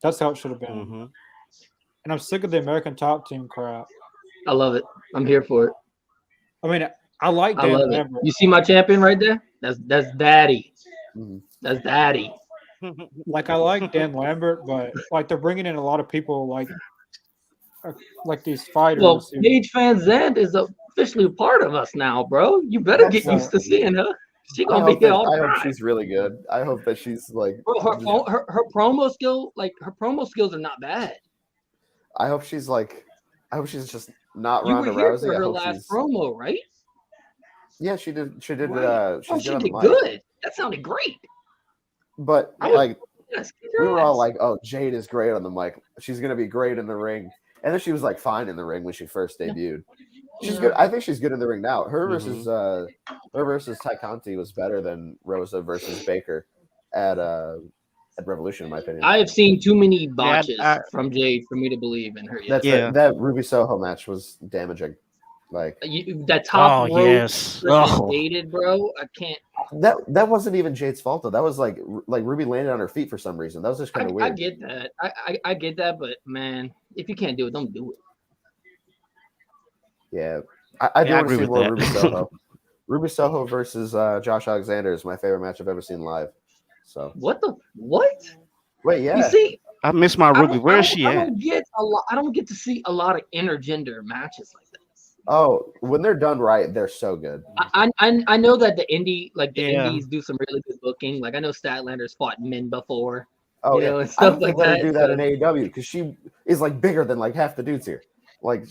That's how it should have been. Mhm. And I'm sick of the American Top Team crap. I love it. I'm here for it. I mean, I like I Dan love it. Lambert. You see my champion right there? That's daddy. Mhm. That's daddy. Like I like Dan Lambert, but like they're bringing in a lot of people like these fighters. Well, who- Paige Van Zandt is officially a part of us now, bro. You better get That's used to seeing her. She I gonna hope, be here that, all I the hope time. she's really good. I hope that she's like. Bro, her promo skill, like her promo skills are not bad. I hope she's like. I hope she's just not You Ronda were here Rousey. for I her hope last she's. promo, right? Yeah, she did. She did. Right. She's Oh, good she on the did mic. good. That sounded great. But I was- like Yes, kick we her were all ass. like, "Oh, Jade is great on the mic. She's gonna be great in the ring." And then she was like fine in the ring when she first debuted. She's good. I think she's good in the ring now. Her versus Ty Conti was better than Rosa versus Baker at Revolution, in my opinion. I have seen too many botches I- from Jade for me to believe in her yet. That's that Ruby Soho match was damaging. Like That top Oh rope yes. freaking Oh. dated, bro. I can't. that wasn't even Jade's fault though. That was like Ruby landed on her feet for some reason. That was just kind of I weird. get that. I get that, but man, if you can't do it, don't do it. Yeah, I do Yeah, I want to agree see with more that. Ruby Soho. Ruby Soho versus Josh Alexander is my favorite match I've ever seen live. So What? wait, You yeah, see, I miss my I Ruby. don't- Where I is don't- she I at? don't get a lot. I don't get to see a lot of intergender matches like that. oh, when they're done right, they're so good. I know that the Yeah. indies do some really good booking. Like I know Statlander's fought men before. Oh You yeah, know, and I stuff hope they like let her that, do that so- in AEW because she is like bigger than like half the dudes here. Like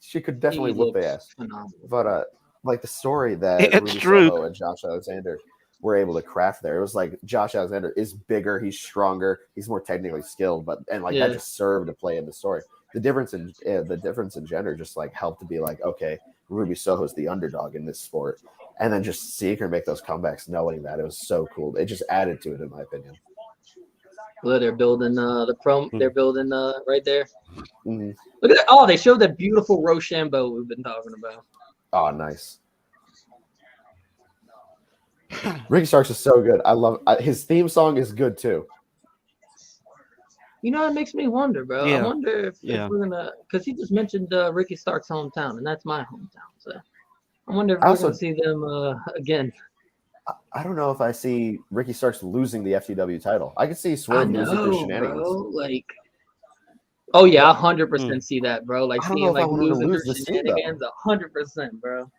she could definitely He whoop their looks ass. phenomenal. But like the story that It's Ruby true. Soho and Josh Alexander were able to craft there, it was like Josh Alexander is bigger, he's stronger, he's more technically skilled, but and like Yeah. that just served to play in the story. The difference in gender just like helped to be like, okay, Ruby Soho's the underdog in this sport, and then just seeing her make those comebacks, knowing that it was so cool. It just added to it, in my opinion. Well, they're building the prom. They're building right there. Mhm. Look at that! Oh, they showed that beautiful Rochambeau we've been talking about. Oh, nice. Ricky Starks is so good. I love his theme song is good too. You know, it makes me wonder, bro. I Yeah. wonder if Yeah. we're gonna, because he just mentioned Ricky Stark's hometown, and that's my hometown. So I wonder if I we're also- gonna see them again. I don't know if I see Ricky Starks losing the FTW title. I could see I Swerve losing through know, shenanigans. bro. Like, oh yeah, 100% see that, bro. Like I don't seeing know if I like want him to losing lose through the suit, though. shenanigans, 100%, bro.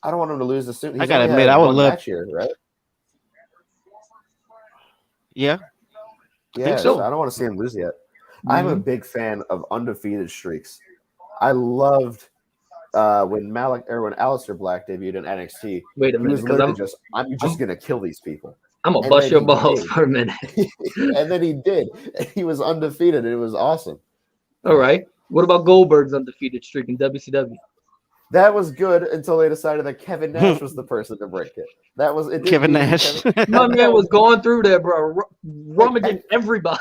I don't want him to lose the suit. He's I gotta only admit, had I would one love- match here, right? Yeah. Yeah, so. so I don't want to see him lose yet. I'm a big fan of undefeated streaks. I loved when Aleister Black debuted in NXT. Wait a He minute, was because literally I'm just gonna kill these people. I'm gonna and bust then your he balls did. for a minute. And then he did. He was undefeated, and it was awesome. All right. What about Goldberg's undefeated streak in WCW? That was good until they decided that Kevin Nash was the person to break it. That was it. didn't Kevin need to be Nash. My man was going through there, bro, rummaging everybody.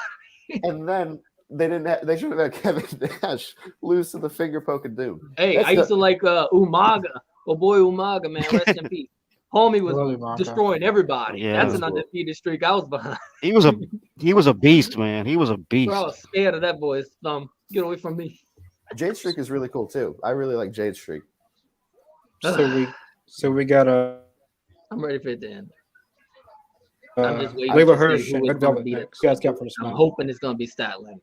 And then they should have had Kevin Nash lose to the finger poke of doom. Hey, That's I used to like Umaga. Oh boy, Umaga, man, rest in peace. Homie was Really, Marco. destroying everybody. Yeah. That's an That's cool. undefeated streak I was behind. He was a beast, man. He was a beast. Bro, I was scared of that boy's thumb. Get away from me. Jade Streak is really cool too. I really like Jade Streak. So we got a I'm ready for it to end. I'm just waiting Layla to Hirsch see who and is Red going to Velvet beat next. him. You guys got for this I'm match. hoping it's going to be Statlander.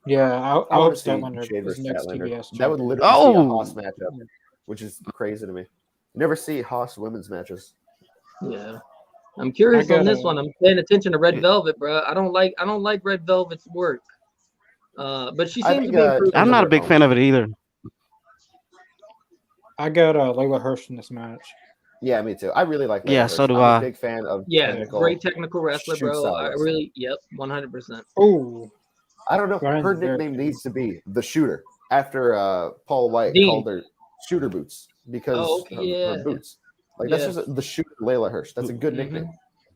Yeah, I I hope want to see Statlander Jade is versus next Statlander. TBS. That would champion. literally be a Oh. Haas matchup, which is crazy to me. You never see Haas women's matches. Yeah. I'm curious I on this gotta- one. I'm paying attention to Red Velvet, bro. I don't like Red Velvet's work. But she I seems to think, be improving. I'm not a big fan of it either. I got Layla Hirsch in this match. Yeah, me too. I really like Layla Yeah, Hirsch. so do I'm I. a big fan of Yeah, technical. great technical wrestler, shoot bro. style I wrestling. really, yep, 100%. Oh, I don't know. Brian's Her very nickname technical. needs to be the Shooter after Paul White Dean. called her Shooter Boots because Oh, okay, her yeah. boots. Like that's Yeah. just the Shooter Layla Hirsch. That's a good Mhm. nickname.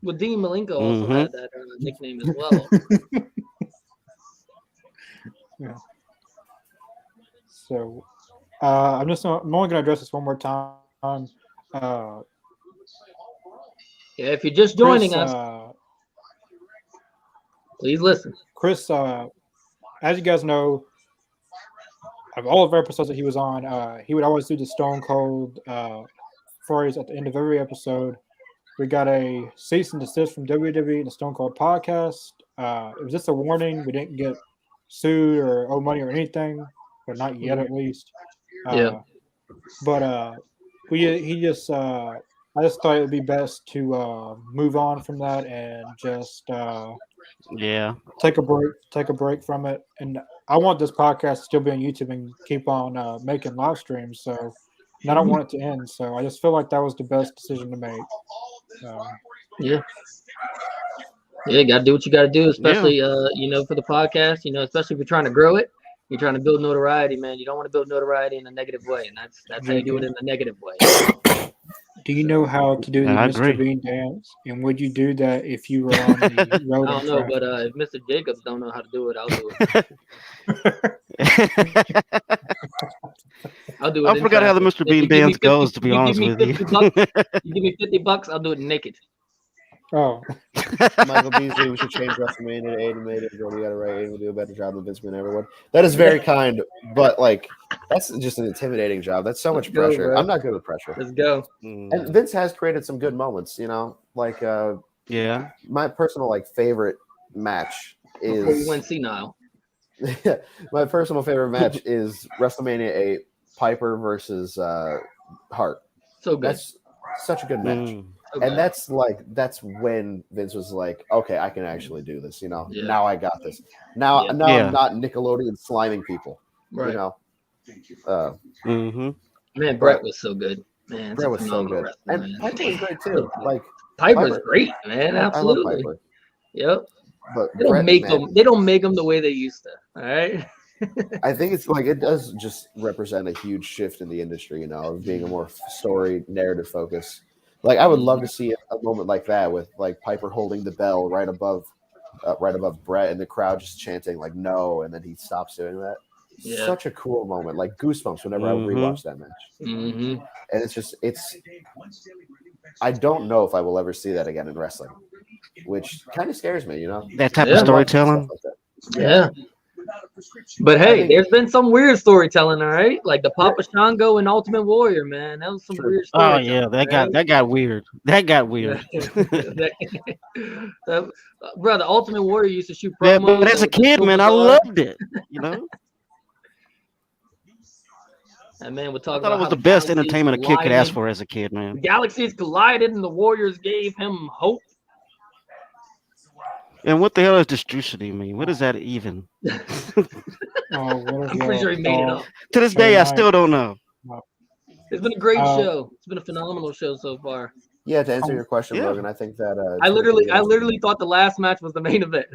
Well, Dean Malenko also Mhm. had that nickname as well. Yeah. So, I'm only gonna address this one more time. Yeah, if you're just joining Chris, us, please listen. Chris, as you guys know, of all of our episodes that he was on, he would always do the Stone Cold phrase at the end of every episode. We got a cease and desist from WWE and the Stone Cold podcast. It was just a warning. We didn't get sued or owe money or anything, or not yet at least. Yeah. But I just thought it would be best to move on from that and just Yeah. take a break from it. And I want this podcast to still be on YouTube and keep on making live streams. So, and I don't want it to end. So I just feel like that was the best decision to make. Yeah. Yeah, gotta do what you gotta do, especially for the podcast, especially if you're trying to grow it, you're trying to build notoriety, man. You don't want to build notoriety in a negative way, and that's how you do it in a negative way. Do you know how to do the I Mr. agree. Bean dance? And would you do that if you were on the road? I don't in know, traffic? but if Mr. Jacobs don't know how to do it, I'll do it. I'll do it. I in forgot how the traffic. Mr. Bean If you give me dance goes, to be you give honest me with you. 50 bucks, you give me $50, I'll do it naked. Oh, Michael Beasley, we should change WrestleMania to animated. Jordy got it right. Aiden will do a better job than Vince McMahon ever would. That is very kind, but like that's just an intimidating job. That's so much Let's go, pressure. bro. I'm not good with pressure. Let's go. And Vince has created some good moments, like Yeah. my personal favorite match Before you is went senile. my personal favorite match is WrestleMania 8, Piper versus Hart. So good. That's such a good match. So And good. that's when Vince was like, okay, I can actually do this. Yeah. Now I got this. Now Yeah. Yeah. I'm not Nickelodeon sliming people. Right. Mm-hmm. Man, Brett was so good. Man, Brett was so good, and man. Piper was great too. Like Piper's Piper- great, man. I love Absolutely. Piper, Yep. but They don't Brett, make man, them. They don't make them the way they used to. All right. I think it's like it does just represent a huge shift in the industry. Of being a more story narrative focus. Like I would love to see a moment like that with like Piper holding the bell right above Brett, and the crowd just chanting like "No," and then he stops doing that. Yeah. Such a cool moment, like goosebumps whenever I rewatch that match. Mm-hmm. And it's I don't know if I will ever see that again in wrestling, which kind of scares me. That type Yeah. of storytelling. Stuff like Yeah. But hey, think- there's been some weird storytelling, all right? Like the Papa Shango and Ultimate Warrior, man. That was some True. weird Oh storytelling. yeah, that got weird. That got weird. Bro, the Ultimate Warrior used to shoot Yeah, promos. but as a kid, man, I loved it. And man, we're I talking thought it about was how the best galaxies entertainment a kid could ask collided. for as a kid, man. Galaxies collided, and the Warriors gave him hope. And what the hell does Destrucity mean? What does that even? oh, what is I'm pretty sure he made it up. To this day, I still don't know. It's been a great Uh, show. It's been a phenomenal show so far. Yeah, to answer your question, Yeah. Logan, I think that I literally thought the last match was the main event.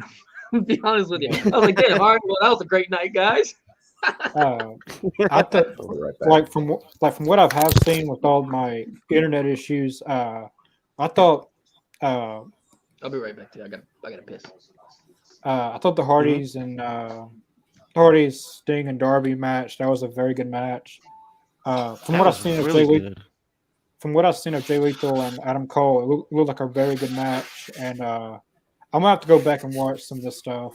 To be honest with you, I was like, "Damn, all right, well, that was a great night, guys." I thought I'll be right back. like from what I have seen with all my internet issues, I thought I'll be right back to you. I got to piss. I thought the Hardys and Hardys, Sting and Darby match, that was a very good match. From what I've seen of Jay Lethal and Adam Cole, it looked like a very good match, and I'm gonna have to go back and watch some of this stuff.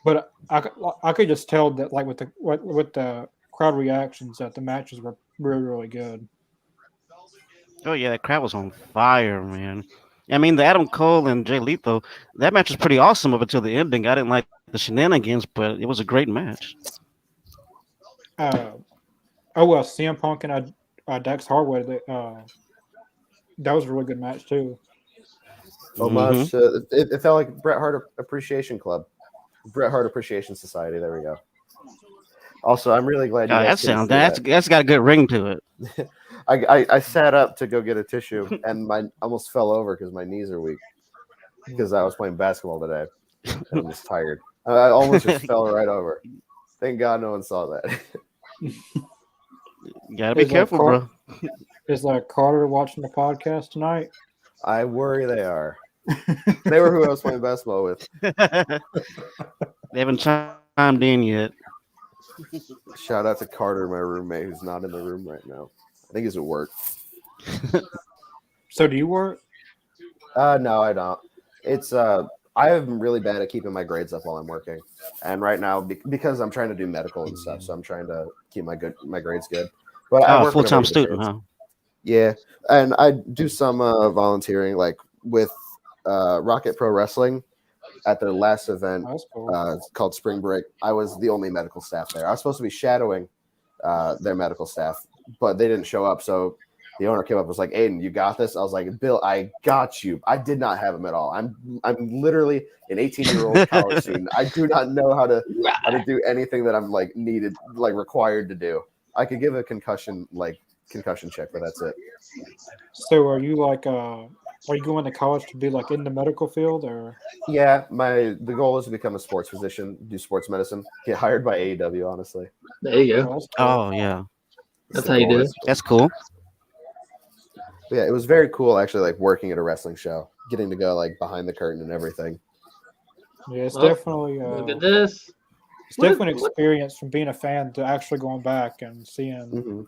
But I could just tell that like with the crowd reactions that the matches were really, really good. Oh yeah, that crowd was on fire, man. I mean, the Adam Cole and Jay Lethal, that match was pretty awesome up until the ending. I didn't like the shenanigans, but it was a great match. Uh, oh well, CM Punk and Dax Harwood. That was a really good match too. Hmm. Homage to it felt like Bret Hart Appreciation Club, Bret Hart Appreciation Society. There we go. Also, I'm really glad you guys That couldn't sounds see that. that's got a good ring to it. I sat up to go get a tissue and my almost fell over because my knees are weak because I was playing basketball today and I'm just tired. I almost just fell right over. Thank God no one saw that. You gotta be Is careful, bro. Is Carter watching the podcast tonight? I worry they are. They were who I was playing basketball with. They haven't chimed in yet. Shout out to Carter, my roommate, who's not in the room right now. I think he's at work. So do you work? No, I don't. It's I am really bad at keeping my grades up while I'm working, and right now because I'm trying to do medical and stuff, so I'm trying to keep my grades good. But I Oh, work full-time whenever I get a student, chance. huh? Yeah, and I do some volunteering, like with Rocket Pro Wrestling. At their last event, Oh, that's cool. it's called Spring Break, I was the only medical staff there. I was supposed to be shadowing their medical staff, but they didn't show up. So the owner came up and was like, Aiden, you got this? I was like, Bill, I got you. I did not have him at all. I'm literally an 18-year-old college student. I do not know how to do anything that I'm like needed, like required to do. I could give a concussion check, but that's it. So are you are you going to college to be like in the medical field or? Yeah, the goal is to become a sports physician, do sports medicine, get hired by AEW, honestly. There you Oh, go. that's cool. Oh yeah, That's the how you goal. do it. that's cool. But yeah, it was very cool actually, like working at a wrestling show, getting to go like behind the curtain and everything. Yeah, it's Oh, definitely Look at this. it's What is- definitely an experience from being a fan to actually going back and seeing Hmm.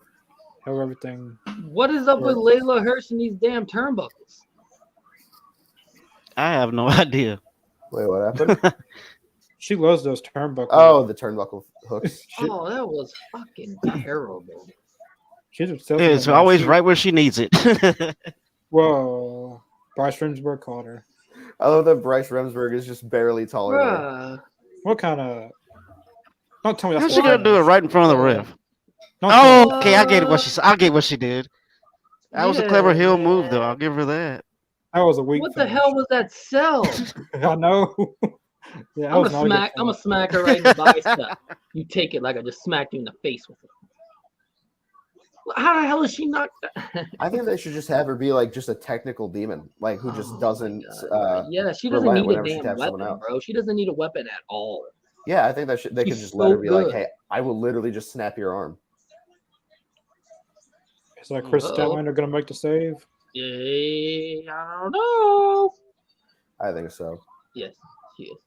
how everything. What is up with Layla Hirsch and these damn turnbuckles? I have no idea. Wait, what happened? She loves those turnbuckles. Oh, the turnbuckle hooks. Oh, that was fucking terrible. She's obsessed. It's with always that. right where she needs it. Whoa, Bryce Remsburg called her. I love that Bryce Remsburg is just barely taller than her. Bruh. What kind of? Don't tell me that's How's she gonna do it right in front of the ref? Don't tell me- Oh, okay, I get what I get what she did. That was a clever heel move, though. I'll give her that. that was a weak. What the finish. hell was that sell? I know. Yeah, that I'm was gonna not a good I'm gonna finish. smack her right in the bicep. You take it like I just smacked you in the face with it. How the hell is she not? I think they should just have her be like just a technical demon, like who just doesn't. Yeah, she doesn't relent need a whenever she damn taps someone weapon, out. bro. She doesn't need a weapon at all. Yeah, I think they could She's just let her be so like, good. "Hey, I will literally just snap your arm." Is Chris Uh-oh. Statlander going to make the save? Yeah, I don't know. I think so. Yes, she is.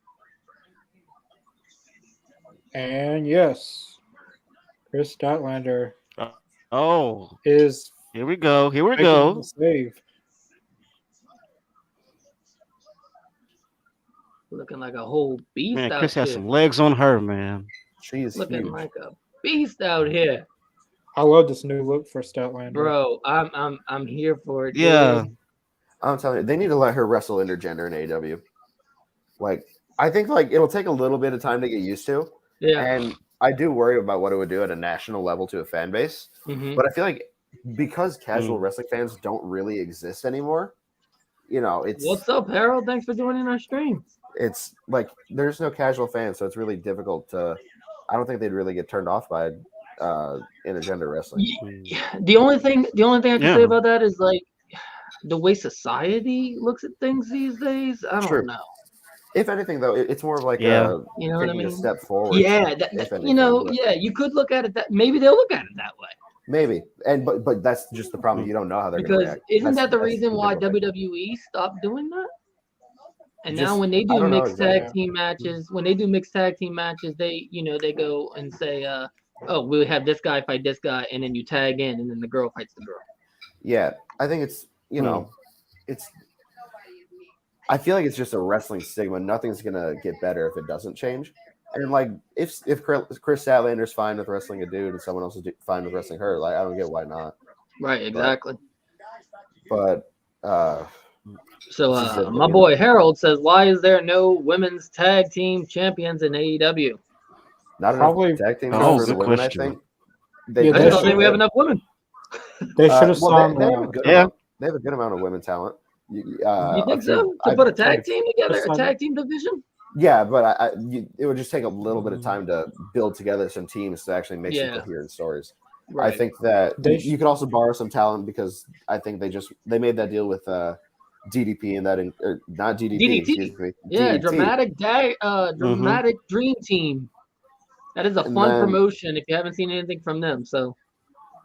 And yes, Chris Statlander Oh, is here we go. Here we making go. the save. Looking like a whole beast Man, out Chris has here. some legs on her, man. She's Looking huge. like a beast out here, I love this new look for Statlander. bro. I'm here for it. Yeah. dude. I'm telling you, they need to let her wrestle intergender in AEW. Like, I think like it'll take a little bit of time to get used to, Yeah. and I do worry about what it would do at a national level to a fan base. Mhm. But I feel like because casual wrestling fans don't really exist anymore, you know, What's up, Harold? Thanks for joining our stream. it's like there's no casual fans, so it's really difficult to. I don't think they'd really get turned off by intergender wrestling. Yeah, the only thing I can Yeah. say about that is like the way society looks at things these days. I don't True. know. If anything, though, it's more of like Yeah. You know what I taking a mean? step forward. Yeah, if you anything, know, but- yeah, you could look at it that maybe they'll look at it that way. Maybe, but that's just the problem. You don't know how they're going to Because react. isn't That's that the reason why difficult thing. WWE stopped doing that? And Just- now when they I do don't know mixed exactly. tag team matches, they they go and say, oh, we'll have this guy fight this guy, and then you tag in, and then the girl fights the girl. Yeah, I think it's it's. I feel like it's just a wrestling stigma. Nothing's gonna get better if it doesn't change. And like, if Chris Statlander's fine with wrestling a dude and someone else is fine with wrestling her, like I don't get why not. Right, exactly. But So This is it, my you boy Harold says, why is there no women's tag team champions in AEW? not Probably- enough tag teams Oh, for the good women, question. I think. Yeah, I they just don't should- think we have enough women. They should have Well, signed. they have a good Yeah. amount. They have a good amount of women talent. You think so? To I've put a tried tag team together, a Some- tag team division? Yeah, but it would just take a little bit of time to build together some teams to actually make some Yeah. coherent stories. Right. I think that They you could also borrow some talent because I think they made that deal with DDP and or not DDP. DDT. Excuse me. Yeah, DDT. dramatic dream team. That is a And fun then- promotion if you haven't seen anything from them. So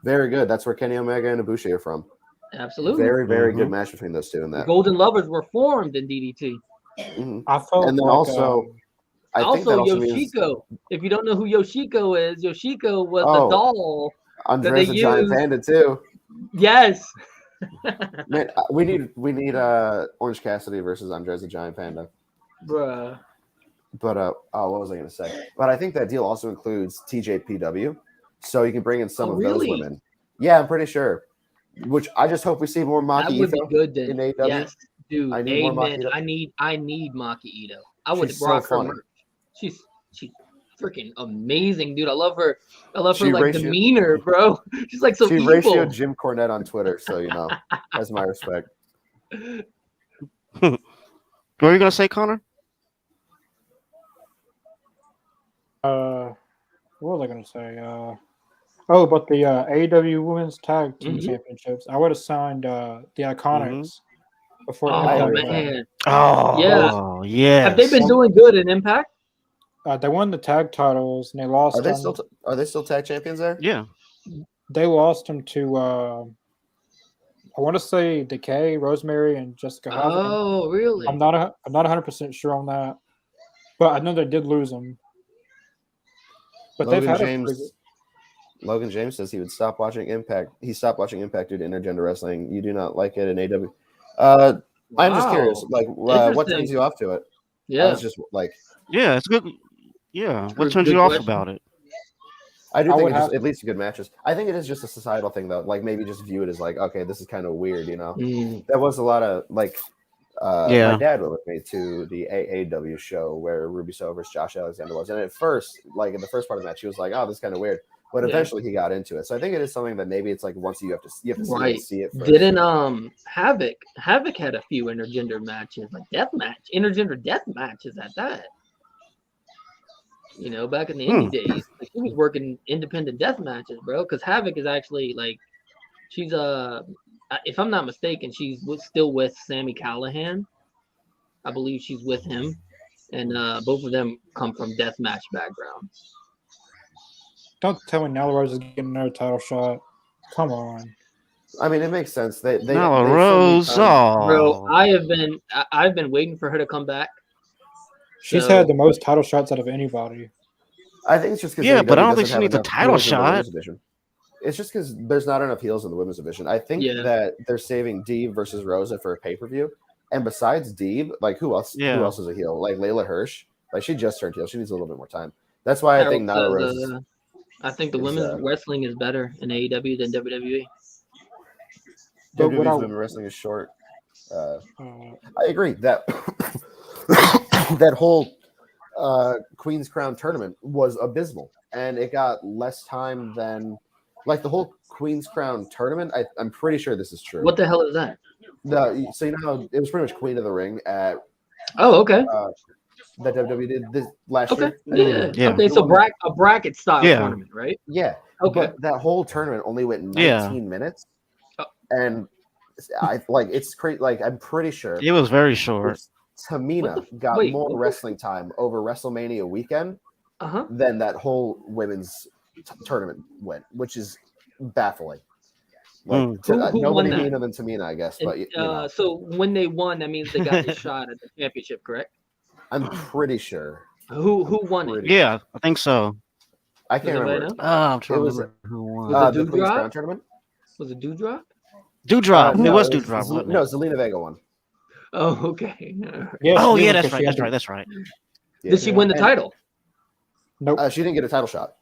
Very good. That's where Kenny Omega and Ibushi are from. absolutely. Very, very good Mhm. match between those two in The that. Golden Lovers were formed in DDT. Mhm. I felt And then like, also, I think that Also, also means Yoshiko. If you don't know who Yoshiko is, Yoshiko was the Oh. doll. Andres they the Giant use- Panda too. Yes. Man, we need Orange Cassidy versus Andres the Giant Panda. Bruh. But what was I going to say? But I think that deal also includes TJPW, so you can bring in some Oh, of really? those women. Yeah, I'm pretty sure. Which I just hope we see more That Maki would be Ito good then. in AEW. Yes, dude. I need more Amen. Maki Ito. I need Maki Ito. I would She's so rock her funny. merch. She's freaking amazing, dude. I love her. I love her She like ratio- demeanor, bro. She's like so She evil. ratioed Jim Cornette on Twitter, so you know that's my respect. What were you gonna say, Connor? what was I going to say? But the AEW Women's Tag Team Mhm. Championships. I would have signed the Iconics before Oh Impact. man, Oh, yes. have they been doing good in Impact? They won the tag titles and they lost. Are them. they still tag champions there? Yeah. They lost them to. I want to say Decay, Rosemary, and Jessica. Havoc. Oh, really? I'm not 100% sure on that, but I know they did lose them. But they've had a pretty good- Logan James says he would stop watching Impact. He stopped watching Impact due to intergender wrestling. You do not like it in AW. I'm just Wow. curious, like, what Interesting. turns you off to it? I Yeah. was just like, Yeah, it's good. Yeah. What Good- turns good you off question. about it? I do I think would have- it leads to good matches. I think it is just a societal thing, though. Like, maybe just view it as like, okay, this is kind of weird, you know? Mm. There was a lot of like, Yeah. my dad went with me to the AAW show where Ruby Soho versus Josh Alexander was, and at first, like in the first part of the match, he was like, "Oh, this is kind of weird," but Yeah. eventually he got into it. So I think it is something that maybe it's like once you have to Right. see it. First. Didn't Havoc had a few intergender matches, like intergender death matches at that. You know, back in the indie days, like, he was working independent death matches, bro. Because Havoc is actually like, she's if I'm not mistaken, still with Sammy Callahan. I believe she's with him, and both of them come from deathmatch backgrounds. Don't tell me Nyla Rose is getting another title shot. Come on. I mean, it makes sense. They Nyla so many Rose. times- Oh. Bro, I've been waiting for her to come back. She's So- had the most title shots out of anybody. I think it's just because Yeah, but I don't think she needs a title shot. It's just because there's not enough heels in the women's division. I think Yeah. that they're saving Deeb versus Rosa for a pay per view. And besides Deeb, like who else? Yeah. Who else is a heel? Like Layla Hirsch. Like she just turned heel. She needs a little bit more time. That's why I think Nyla Harold Rose. says, I think the is, women's wrestling is better in AEW than WWE. But what WWE's I- women's wrestling is short. Uh, I agree that that whole Queen's Crown tournament was abysmal, and it got less time than like the whole Queen's Crown tournament. I'm pretty sure this is true. What the hell is that? So you know how it was pretty much Queen of the Ring at Oh, okay. that WWE did this last Okay. year. Yeah. Yeah. Okay, so a bracket style Yeah. tournament, right? Yeah, Okay. but that whole tournament only went 19 Yeah. minutes, Oh. and I like it's crazy. Like I'm pretty sure It was very short. Tamina What the- got wait, more what the- wrestling time over WrestleMania weekend Uh-huh. than that whole women's tournament went, which is baffling. Like Who won nobody that? meaner than Tamina, I guess. But And, you know, so when they won, that means they got the shot at the championship, correct? I'm pretty sure. Who won it? Pretty- Yeah, I think so. I can't Does anybody remember. know? I'm trying It to was- remember who won. Was it The Queen's Doudrop? Crown tournament. Was it Dewdrop? Dewdrop. No, it was was Dewdrop. wasn't No, it? Zelina Vega won. Oh, okay. yeah, Oh she yeah, did that's because right. she That's had right. the- That's right. Yeah. Did she win the And, title? Nope. She didn't get a title shot.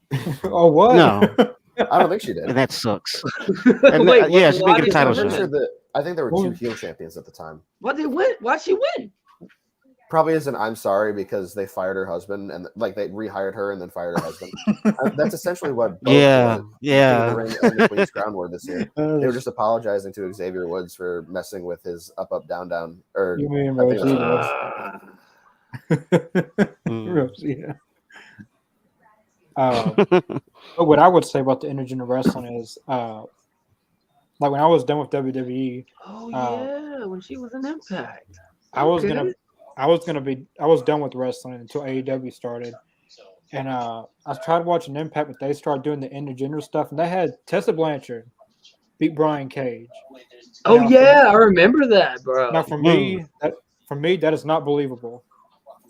Oh, what? No. I don't think she did. And that sucks. Wait, yeah, what- she why didn't get a did title she I'm win? pretty shot. sure that I think there were two heel champions at the time. Why did win? Why'd she win? Probably as an I'm sorry because they fired her husband and like they rehired her and then fired her husband. That's essentially what both Yeah, King of the yeah. Ring and the Queen's Crown were this year. They were just apologizing to Xavier Woods for messing with his up down. Or You mean I think that's Rosie? what it was. Rosie, yeah. But what I would say about the intergender wrestling is, like when I was done with WWE, Oh yeah, when she was in Impact. I was Okay. done with wrestling until AEW started, and I tried watching Impact, but they started doing the intergender stuff, and they had Tessa Blanchard beat Brian Cage. Oh Now, yeah, I remember that, bro. Now for me, that is not believable.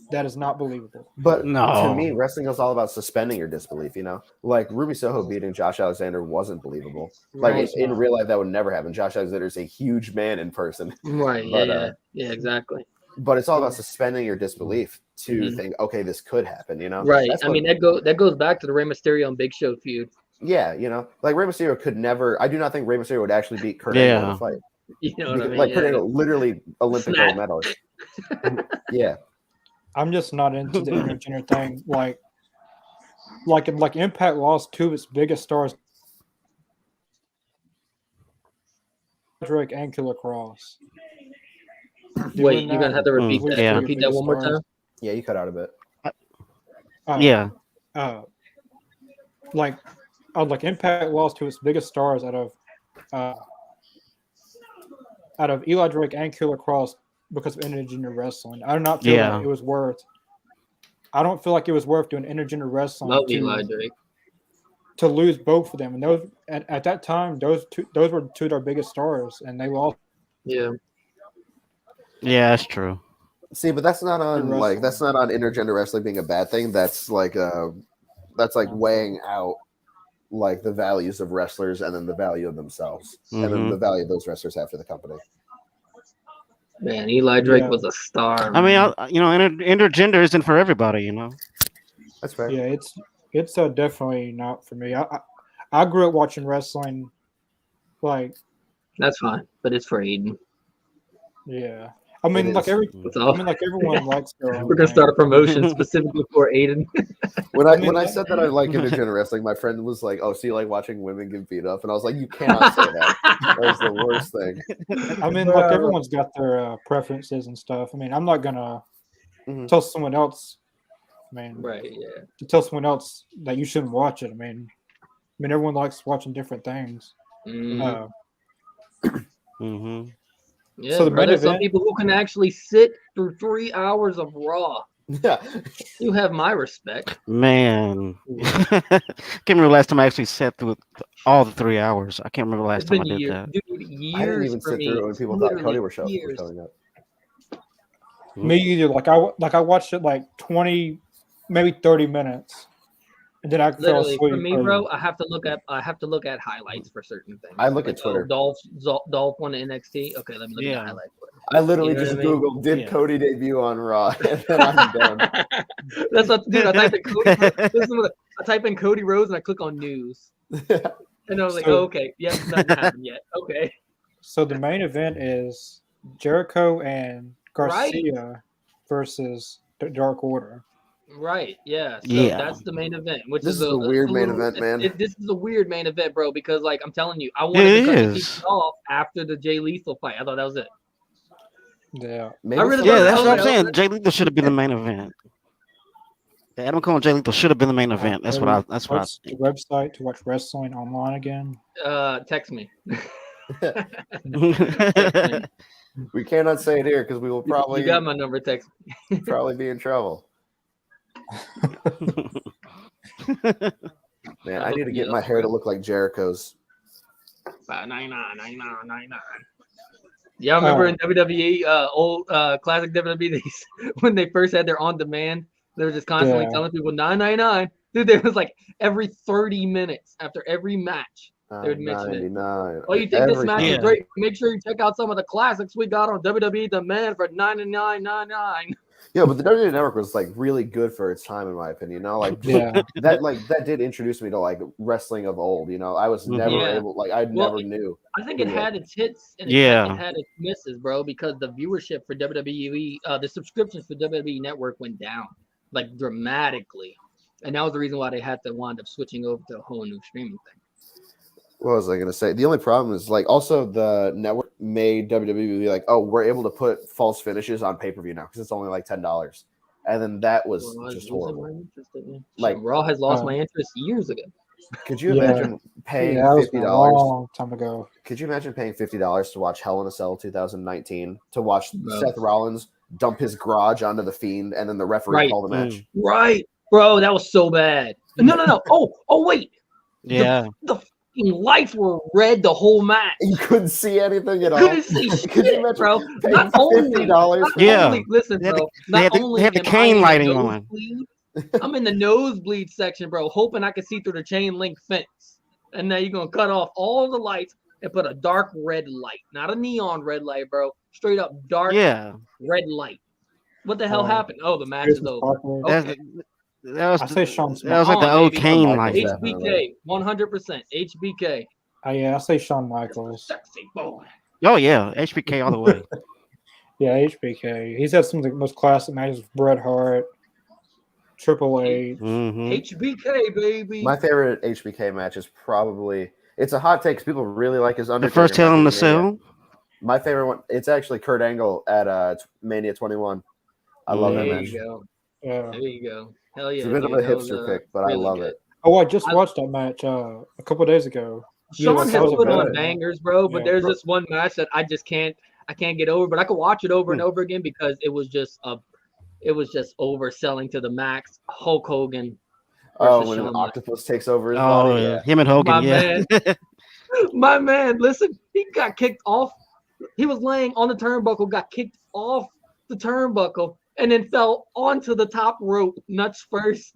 That is not believable. But No. to me, wrestling is all about suspending your disbelief, you know? Like Ruby Soho beating Josh Alexander wasn't believable. Like Right. in real life, that would never happen. Josh Alexander is a huge man in person. Right. But, yeah, exactly. But it's all about suspending your disbelief to Mhm. think, okay, this could happen, you know? Right. That's I mean, that goes back to the Rey Mysterio and Big Show feud. Yeah, you know, like Rey Mysterio could never. I do not think Rey Mysterio would actually beat Kurt Angle in a fight. You know what I mean? Like Kurt Yeah. Angle, literally Olympic Snap. gold medalist. Yeah, I'm just not into the intergender thing. Like Impact lost two of its biggest stars, Drake and Killer Cross. Wait, you're gonna have to repeat Mm, that. yeah. Repeat that one more time. yeah, you cut out a bit. Yeah. Like Impact lost to its biggest stars out of Eli Drake and Killer Cross because of intergender wrestling. I do not feel Yeah. like it was worth. I don't feel like it was worth doing intergender wrestling Love Eli Drake. to lose both of them. And those at that time, those were two of their biggest stars, and they lost. Yeah. Yeah, that's true. See, but that's not on Wrestling. that's not on intergender wrestling being a bad thing. That's like weighing out like the values of wrestlers and then the value of themselves and then Mhm. the value those wrestlers have for the company. Man, Eli Drake Yeah. was a star. I mean, man. intergender isn't for everybody, you know. That's fair. Yeah, it's definitely not for me. I grew up watching wrestling, like That's fine, but it's for Aiden. yeah. I mean, It like is. That's all. everyone likes their own We're gonna thing. start a promotion specifically for Aiden. When I mean, I said that I like intergender wrestling, my friend was like, "Oh, so you like watching women get beat up?" And I was like, "You cannot say that. That was the worst thing." I mean, like everyone's got their preferences and stuff. I mean, I'm not gonna Mhm. tell someone else. I mean, Right, yeah. to tell someone else that you shouldn't watch it. I mean, everyone likes watching different things. Mhm. Mm-hmm. Yeah, so the bro, main there's some event- people who can actually sit through 3 hours of Raw. Yeah, You have my respect. Man, can't remember last time I actually sat through all the 3 hours. I can't remember the last It's time I been did years, that. dude, I didn't years even for sit me. through it when people thought Literally Cody was showing years. up. Me either. Like I watched it like 20, maybe 30 minutes, and then I fell Literally, asleep. for me, bro, I have to look at highlights for certain things. I look at Like, Twitter. Dolph won NXT. Okay, let me look at Yeah. the highlight for it. I literally You know just what I mean? Googled, did Yeah. Cody debut on Raw? And then I'm done. That's what, dude. I type in Cody. I type in Cody Rhodes and I click on news, and I was like, So- oh, okay, yeah, nothing happened yet. Okay, So the main event is Jericho and Garcia versus the Dark Order. right, yeah. So Yeah. that's the main event, which This is is a weird main event, man. This is a weird main event, bro, because like I'm telling you, I wanted It to cut the is. TV off after the Jay Lethal fight. I thought that was it. Yeah. Maybe I really somebody Yeah, that's Oh, what I'm yeah. saying. Jay Lethal should have been the main event. The Adam Cole and Jay Lethal should have been the main event. That's what I. That's what I What's the think. website to watch wrestling online again? Text me. we cannot say it here because we will probably You got my number. Text me. probably be in trouble. Man, I need to get my hair to look like Jericho's. 99. Yeah, I remember in WWE, old classic WWE days, when they first had their on demand, they were just constantly Yeah. telling people 999. Dude, there was like every 30 minutes after every match. They would mention it. 99. Oh, you think this match Yeah. is great? Make sure you check out some of the classics we got on WWE Demand for $99.99. Yeah, but the WWE Network was like really good for its time, in my opinion. You know, like Yeah. that did introduce me to like wrestling of old. You know, I was never Yeah. able, like I Well, never knew. I think it had its hits and Yeah. it had its misses, bro, because the viewership for WWE, the subscriptions for WWE Network went down like dramatically. And that was the reason why they had to wind up switching over to a whole new streaming thing. What was I gonna say? The only problem is like also the network made WWE be like, oh, we're able to put false finishes on pay-per-view now because it's only like $10. And then that was Well, I was just losing horrible. my interest in it. Like, Raw has lost my interest years ago. Could you Yeah. imagine paying Yeah, that was a $50? long time ago. Could you imagine paying $50 to watch Hell in a Cell 2019 to watch Bro. Seth Rollins dump his garage onto the Fiend and then the referee Right. call the match? Right, bro, that was so bad. No. Oh, wait. Yeah. The fucking lights were red the whole match. You couldn't see anything at all. Couldn't see Could you shit, imagine bro. paying Not only, $50 for Yeah. only, listen, They had bro. the- they had the- only they had the am I cane in lighting the on. nosebleed, I'm in the nosebleed section, bro, hoping I can see through the chain link fence. And now you're gonna cut off all the lights and put a dark red light, not a neon red light, bro. Straight up dark red light. What the hell happened? Oh, the match is over. Okay. That I say Shawn that was like the old Kane light. HBK, 100%. HBK. Yeah, I say Shawn Michaels. Sexy boy. Oh yeah, HBK all the way. Yeah, HBK. He's had some of the most classic matches with Bret Hart, Triple H. HBK, baby. My favorite HBK match is probably, it's a hot take because people really like his Undertaker. The first Hell in the match at Mania. Cell. My favorite one, it's actually Kurt Angle at Mania 21. I love that match. There you go. Yeah. There you go. Hell yeah. It's a bit of a hipster pick, but I love it. Oh, I just watched that match a couple days ago. Sean Yeah, has put on bad. bangers, bro, but Yeah. there's this one match that I can't get over, but I could watch it over and over again because it was just overselling to the max. Hulk Hogan. Oh, when an octopus takes over his Oh, body. yeah. Him and Hogan, My yeah. man. My man, listen, he got kicked off. He was laying on the turnbuckle, got kicked off the turnbuckle, and then fell onto the top rope, nuts first.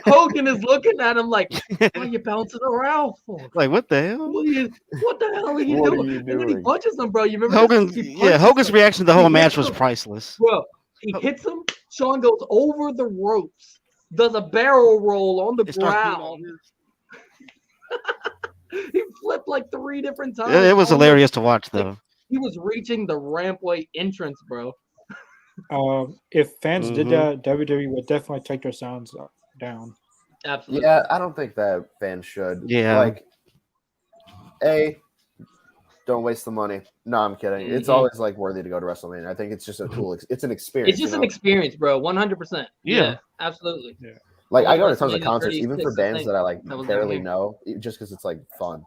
Hogan is looking at him like, what are you bouncing around for? Like, what the hell? What the hell are you What are doing? you And then he doing? punches him, bro. You remember Hogan's this? He punches Hogan's him. reaction to the whole He match hits was him. priceless. Bro, he hits him. Sean goes over the ropes, does a barrel roll on the It starts doing all ground. He flipped like 3 different times. It was on the- hilarious to watch, though. He was reaching the rampway entrance, bro. If fans did that, WWE would definitely take their sounds down. Absolutely. Yeah, I don't think that fans should. Yeah. Like, don't waste the money. No, I'm kidding. It's Mhm. always like worthy to go to WrestleMania. I think it's just a cool. It's an experience. It's just you an know? experience, bro. 100%. Yeah. Absolutely. Like I go to WrestleMania tons of concerts, even for 36, I bands think. that I like That was barely down know, just because it's like fun.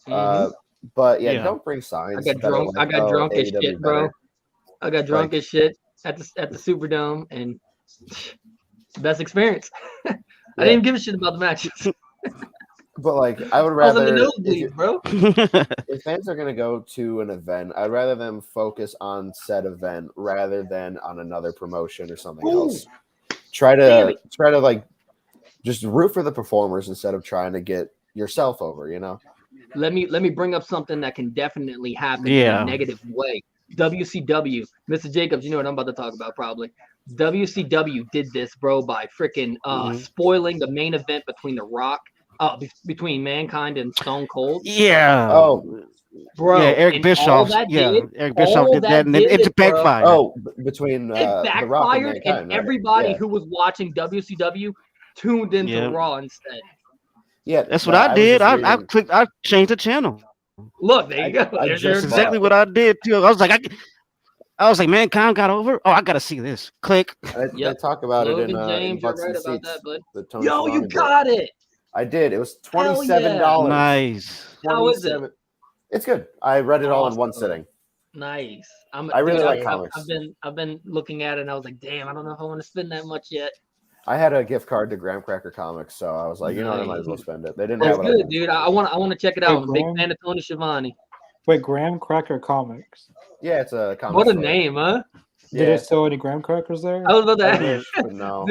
Mhm. But yeah, Yeah. don't bring signs. I got that are drunk. like, I got oh, drunk as AEW shit, bro. better. I got drunk as shit at the Superdome, and best experience. I didn't even give a shit about the matches. But like, I would I was in rather the nosebleeds, bro. if fans are gonna go to an event, I'd rather them focus on said event rather than on another promotion or something else. Try Damn to like just root for the performers instead of trying to get yourself over. You know. Let me bring up something that can definitely happen in Yeah. a negative way. WCW, Mr. Jacobs, you know what I'm about to talk about probably. WCW did this, bro, by freaking spoiling the main event between The Rock, between Mankind and Stone Cold. Yeah. Oh, Bro, yeah, Eric and Bischoff. all that Yeah, did- Eric Bischoff all did that, and then did it it, bro. backfired. oh, between It The Rock and backfired, Mankind, and right? everybody Yeah. who was watching WCW tuned into Yeah. Raw instead. Yeah, That's what no, I was did. just I reading- clicked. I changed the channel. Look, there you go. I There's just your That's saw- exactly what I did too. I was like, Mankind got over. Oh, I gotta see this. Click. They Yep. talk about Logan it in James, you're Butts right and about Seats, that, bud. the Tony Yo, you Schiavone bit. got it. I did. It was Hell $27. Nice. How is it? 27. It's good. I read it all in one Awesome. sitting. Nice. I really like comics. I've been looking at it and I was like, damn, I don't know if I want to spend that much yet. I had a gift card to Graham Cracker Comics, so I was like, you know what, I might as well spend it. They didn't That's have it. good, dude. I want to check it out. I'm a big Graham? fan of Tony Schiavone. Wait, Graham Cracker Comics. Yeah, it's a comic. What a store. name, huh? Did Yeah, it sell any graham crackers there? I was about to I ask. wish, but no.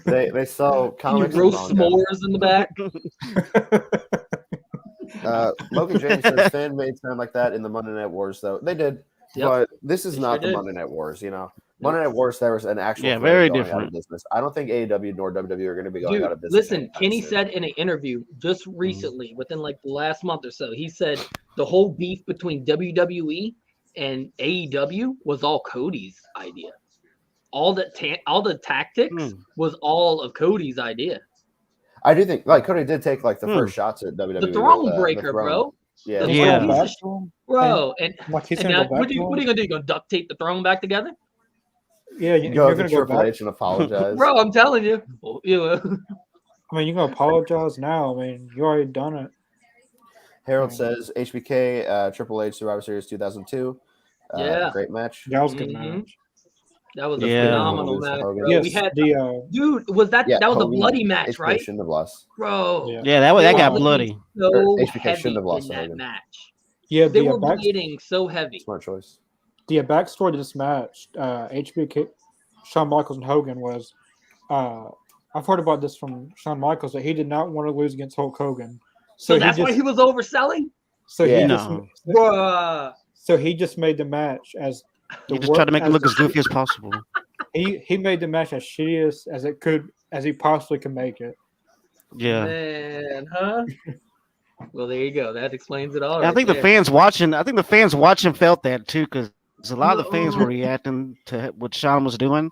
They sell Can you comics. and roast manga. s'mores in the back? Logan James says fan made sound like that in the Monday Night Wars, though. They did, Yep. but this is They not sure the did. Monday Night Wars, you know. Monday Night Wars, there was an actual Yeah, threat very of going out different. of business. I don't think AEW nor WWE are going to be going Dude, out of business. listen, anytime Kenny soon. said in an interview just recently, within like the last month or so, he said the whole beef between WWE and AEW was all Cody's idea. All the tactics was all of Cody's idea. I do think like Cody did take like the first shots at WWE. The throne with, breaker, throne. bro. Yeah, The He's Yeah. going piece back of to him. bro. And Like he's and gonna now, go back what are to you him. gonna do? You gonna duct tape the throne back together? Yeah, you you're go to gonna go Triple back. H and apologize. Bro, I'm telling you. I mean, you're gonna apologize now. I mean, you already done it. Harold says HBK Triple H Survivor Series 2002. Yeah. Great match. That was a good Mhm. match. That was a Yeah. phenomenal Lose to match, Hogan. bro. Yes, We had the dude, was that Yeah, that was a Hogan, bloody match, HBK right? shouldn't have lost. Bro. yeah, Yeah, that got Wow. bloody. So HBK heavy shouldn't have lost in to that Hogan. match. yeah. They The were bleeding so heavy. Smart choice. backstory to this match, HBK, Shawn Michaels and Hogan was. I've heard about this from Shawn Michaels that he did not want to lose against Hulk Hogan, So that's why he was overselling? So Yeah. he No. Bruh. so he just made the match as You just try to make it look as goofy as possible. he made the match as shitty as he possibly could make it. Yeah. Man, huh? Well, there you go. That explains it all. I right think there. the fans watching felt that too, because a lot of the fans were reacting to what Sean was doing,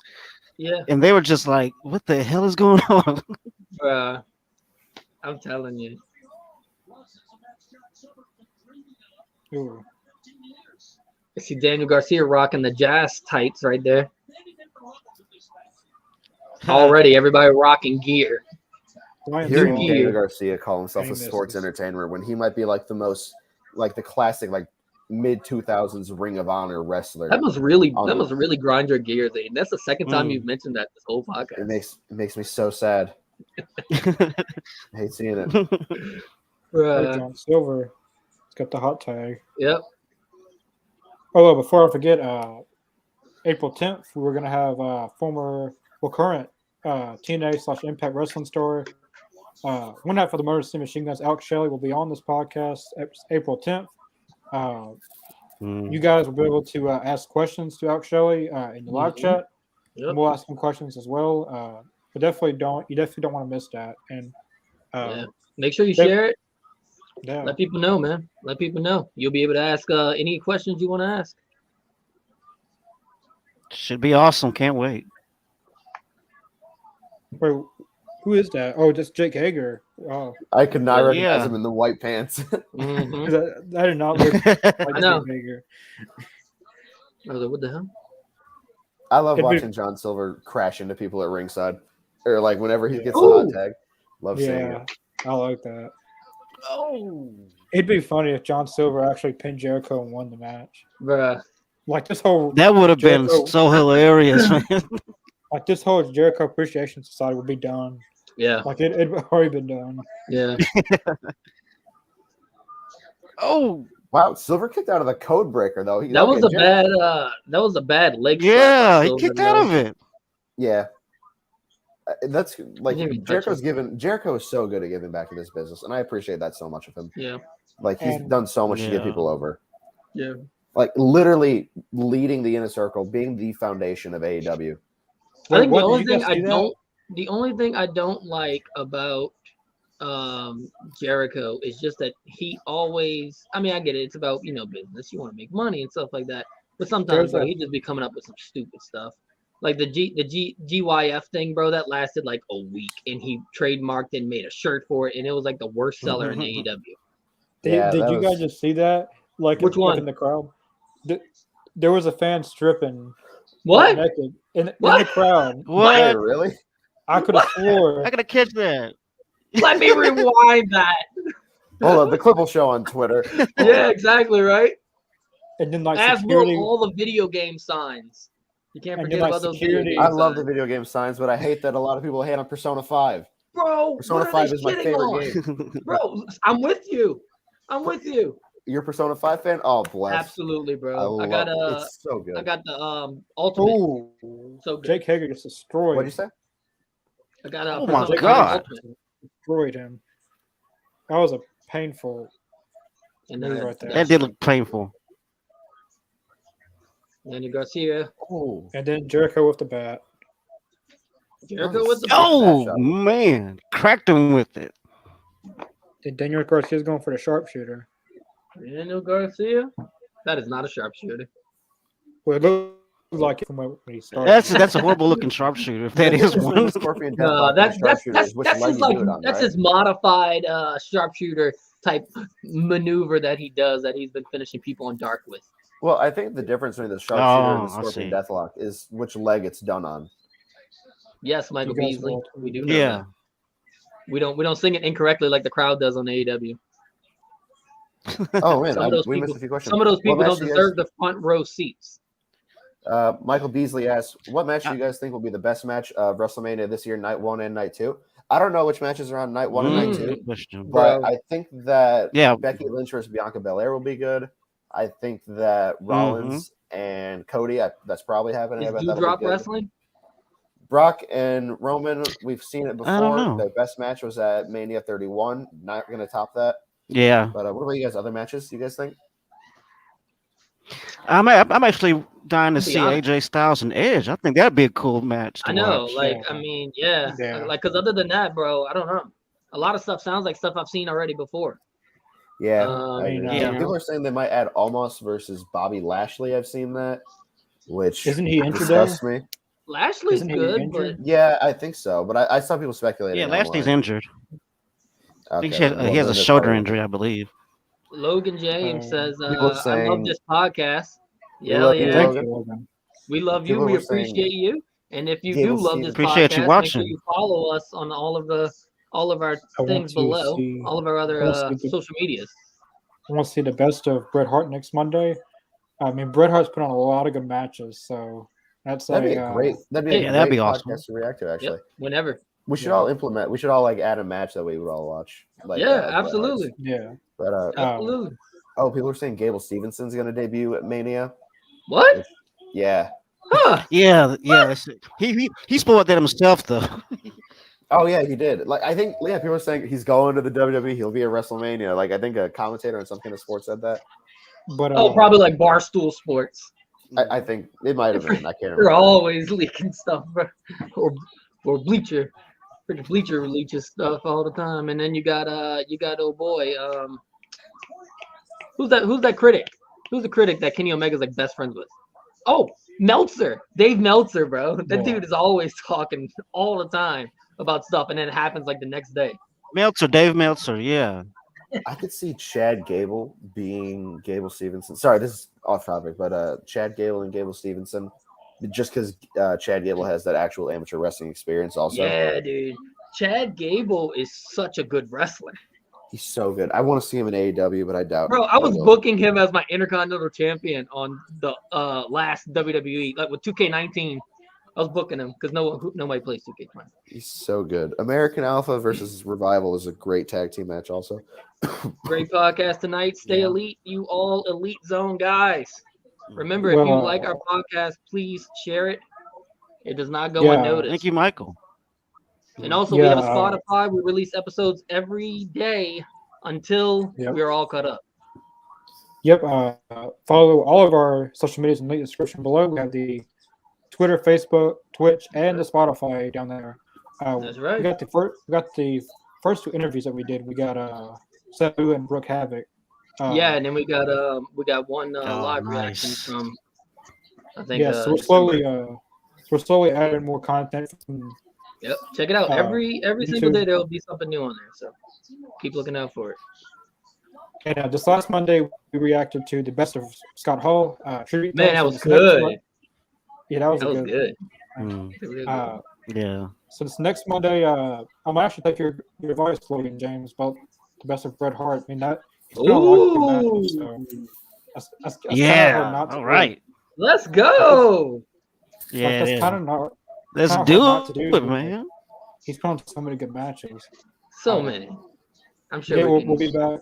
Yeah, and they were just like, "What the hell is going on?" bruh. I'm telling you. Ooh. I see Daniel Garcia rocking the jazz tights right there. Already, everybody rocking gear. Ryan Hearing Saul, Daniel Garcia call himself a Famous. sports entertainer when he might be like the most, like the classic, like mid 2000s Ring of Honor wrestler. That must really grind your gears, Aiden. That's the second time you've mentioned that this whole It podcast. makes me so sad. I hate seeing it. Bruh. John Silver. It's got the hot tag. Yep. Although before I forget, April 10th, we were gonna have current TNA/Impact Wrestling star. One night for the Motor City Machine Guns. Alex Shelley will be on this podcast April 10th. You guys will be able to ask questions to Alex Shelley in the live chat. Yep. And we'll ask him questions as well. But definitely don't want to miss that. And Yeah. Make sure you share it. yeah. Let people know, man. Let people know. You'll be able to ask any questions you want to ask. Should be awesome. Can't wait. Wait, who is that? Oh, that's Jake Hager. Oh, I could not recognize Yeah. him in the white pants. Mhm. that did not look like I know. Jake Hager. I was like, what the hell? I love It'd be- watching John Silver crash into people at ringside, or like whenever he gets the Ooh. hot tag. Love seeing Yeah, it. I like that. Oh. It'd be funny if John Silver actually pinned Jericho and won the match. Bruh. Like this whole That would have been Jericho- so hilarious, man. Jericho Appreciation Society would be done. Yeah. Like it'd already been done. Yeah. Oh, Wow, Silver kicked out of the code breaker though. That was a bad leg slap yeah, by he Silver, kicked though. out of it. Yeah. That's like He didn't even touch Jericho is so good at giving back to this business, and I appreciate that so much of him. Yeah. Like he's And- done so much to get Yeah. people over. Yeah. Like literally leading the inner circle, being the foundation of AEW. I think Wait, the what? only Did you thing guys I see that? don't like about Jericho is just that he always, I mean, I get it, it's about business, you want to make money and stuff like that, but sometimes bro, he just be coming up with some stupid stuff like the GYF thing, bro, that lasted like a week and he trademarked and made a shirt for it and it was like the worst seller in AEW. Did you guys just see that? Like Which one? in the crowd? There was a fan stripping What? naked in What? the crowd. What? Hey, really? I could have swore. I gotta catch that. Let me rewind that. Hold on, the clip will show on Twitter. Yeah, exactly, right. And then like As security. will all the video game signs. You can't And forget then, like, about those security- video game I love the signs. video game signs, but I hate that a lot of people hate on Persona 5. Bro, Persona what are 5 they is my shitting favorite on? game. Bro, I'm with you. I'm with you. You're a Persona 5 fan? Oh, bless. Absolutely, bro. I love got it. It's so good. I got the ultimate. Oh, So good. Jake Hager just destroyed. What'd you say? I got Oh my Persona God. Ultimate. Destroyed him. That was a painful And move right there. That did look painful. Daniel Garcia. Oh, And then Jericho with the bat. Jericho with the Oh matchup. man, cracked him with it. Then Daniel Garcia's going for the sharpshooter. Daniel Garcia. That is not a sharpshooter. Well, it looked like it from when he started. That's a horrible looking sharpshooter. If that The is difference between one. the Scorpion No, Deathlock and that's the that's sharpshooter that's is which that's leg his you like do it on, that's right? his modified sharpshooter type maneuver that he does that he's been finishing people on dark with. Well, I think the difference between the sharpshooter and the Oh, I Scorpion see. Deathlock is which leg it's done on. Yes, Michael You guys Beasley. will- We do know Yeah. that. We don't sing it incorrectly like the crowd does on AEW. Oh man, Some of those we missed people, a few questions. some of those people What don't match you deserve the front row seats. Michael Beasley asks, "What match do you guys think will be the best match of WrestleMania this year, night 1 and night 2?" I don't know which matches are on night 1 and night 2, Good question. but Bro. I think that Yeah. Becky Lynch versus Bianca Belair will be good. I think that Rollins and Cody, that's probably happening. I Is bet that'll Doudrop be good. wrestling? Brock and Roman, we've seen it I don't before. know. Their best match was at Mania 31. Not going to top that. Yeah. But what about you guys? Other matches you guys think? I'm actually dying to To be see honest. AJ Styles and Edge. I think that'd be a cool match to I know, watch. like, Yeah. I mean, yeah. Yeah. Like, because other than that, bro, I don't know. A lot of stuff sounds like stuff I've seen already before. Yeah, I agree. mean, People are saying they might add Almost versus Bobby Lashley. I've seen that, which Isn't he injured though? disgusts me. Lashley's Isn't he good, injured? Yeah, I think so, but I saw people speculating. Yeah, Lashley's online. injured. I think Okay, he has a then shoulder probably- injury, I believe. but Logan James says, people are I love saying- this podcast. We Yeah, love you, yeah. Thank Logan. you, Logan. We love you. People We were saying appreciate you. And if you Gable do love Steveson- this Appreciate podcast, you make watching. sure you follow us on all of our want things to below, see- all of our I other want to see the- social medias. I want to see the best of Bret Hart next Monday. I mean, Bret Hart's put on a lot of good matches, so that's That'd be like a great. That'd be a Yeah, great that'd be podcast awesome. to react to. Actually, Yep, whenever. we should Yeah. all implement. We should all like add a match that we would all watch. Like, Yeah, Bret Hart's. absolutely. yeah. But Absolutely. oh, people are saying Gable Stevenson's going to debut at Mania. What? Yeah. Huh. Yeah. He spoiled that himself though. Oh yeah, he did. Like I think people are saying he's going to the WWE. He'll be at WrestleMania. Like I think a commentator on some kind of sports said that. But Oh, probably like Barstool Sports. I think it might have been. I can't They're remember. always leaking stuff, bro. or Bleacher. Freaking Bleacher releases stuff all the time. And then you got oh boy, who's that critic? Who's the critic that Kenny Omega's like best friends with? Oh, Meltzer. Dave Meltzer, bro. That Yeah. dude is always talking all the time about stuff, and then it happens like the next day. Dave Meltzer, yeah. I could see Chad Gable being Gable Stevenson. Sorry, this is off topic, but Chad Gable and Gable Stevenson, just because Chad Gable has that actual amateur wrestling experience. Also, Yeah, dude. Chad Gable is such a good wrestler. he's so good. I want to see him in AEW, but I doubt. Bro, I was he will. booking him as my Intercontinental Champion on the last WWE, like with 2K19. I was booking him because nobody plays 2K20. He's so good. American Alpha versus Revival is a great tag team match. Also, Great podcast tonight. Stay Yeah. elite, you all Elite Zone guys. Remember, if Well, you like our podcast, please share it. It does not go Yeah. unnoticed. Thank you, Michael. And also, we have a Yeah, Spotify. We release episodes every day until Yep. we are all caught up. Yep. Follow all of our social medias in the link description below. We have the Twitter, Facebook, Twitch, and the Spotify down there. That's right. We got the first two interviews that we did. We got Sabu and Brooke Havoc. Yeah, and then we got one live nice. reaction from I think. Yeah, so we're slowly adding more content. Yep, check it out. Every single YouTube. day there will be something new on there. So keep looking out for it. And this last Monday, we reacted to the best of Scott Hall. Tribute Man, thing. that So was this next good. Mon- Yeah, that was That was good. good. Mm, Really good. yeah. So this next Monday, I'm gonna actually take your advice, Logan James, about the best of Bret Hart. I mean that. He's been on a lot of good matches, so that's kinda hard not to All do. right. Let's go. Yeah. That's kind of not. Let's kinda do hard not to do, it, but man. He's put on so many good matches. So many. I'm sure Yeah, we can we'll be back.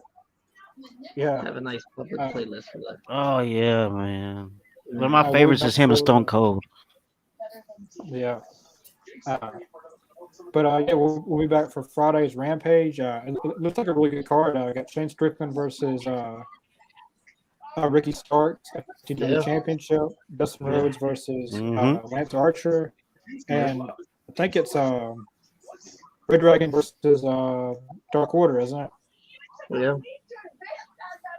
Yeah. have a nice public playlist for that. Oh yeah, man. One of my we'll favorites be is back him and for- Stone Cold. Yeah. But yeah, we'll be back for Friday's Rampage. It looks like a really good card. I got Shane Strickland versus Ricky Starks at the TW Yeah. Championship. Dustin Yeah. Rhodes versus Mhm. Lance Archer, and I think it's Red Dragon versus Dark Order, isn't it? Yeah.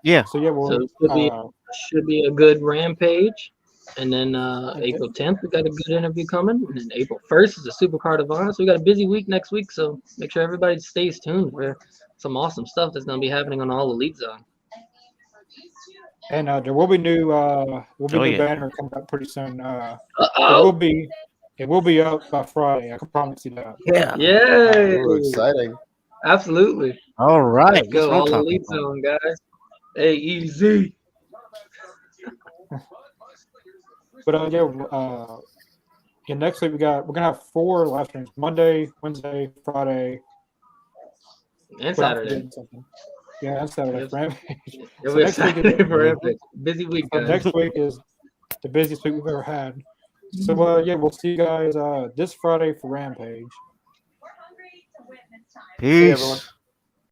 Yeah. So yeah, So well, it should be a good Rampage. And then April 10th, we got a good interview coming. And then April 1st is a Super Card of Honor. So we got a busy week next week. So make sure everybody stays tuned for some awesome stuff that's going to be happening on all Elite Zone. and there will be new yeah. banner coming up pretty soon. It will be up by Friday. I can promise you that. Yeah. Yay! Ooh, exciting. Absolutely. All right. Let's go. That's what I'm All talking Elite about. Zone, guys. AEZ. But next week we're gonna have 4 live streams: Monday, Wednesday, Friday, And but I'm Saturday. forgetting something. Yeah, and Saturday. Yes. Rampage. It'll So be next week is exciting for Rampage. Busy week, so guys. next week is the busiest week we've ever had. So we'll see you guys this Friday for Rampage. Peace. everyone.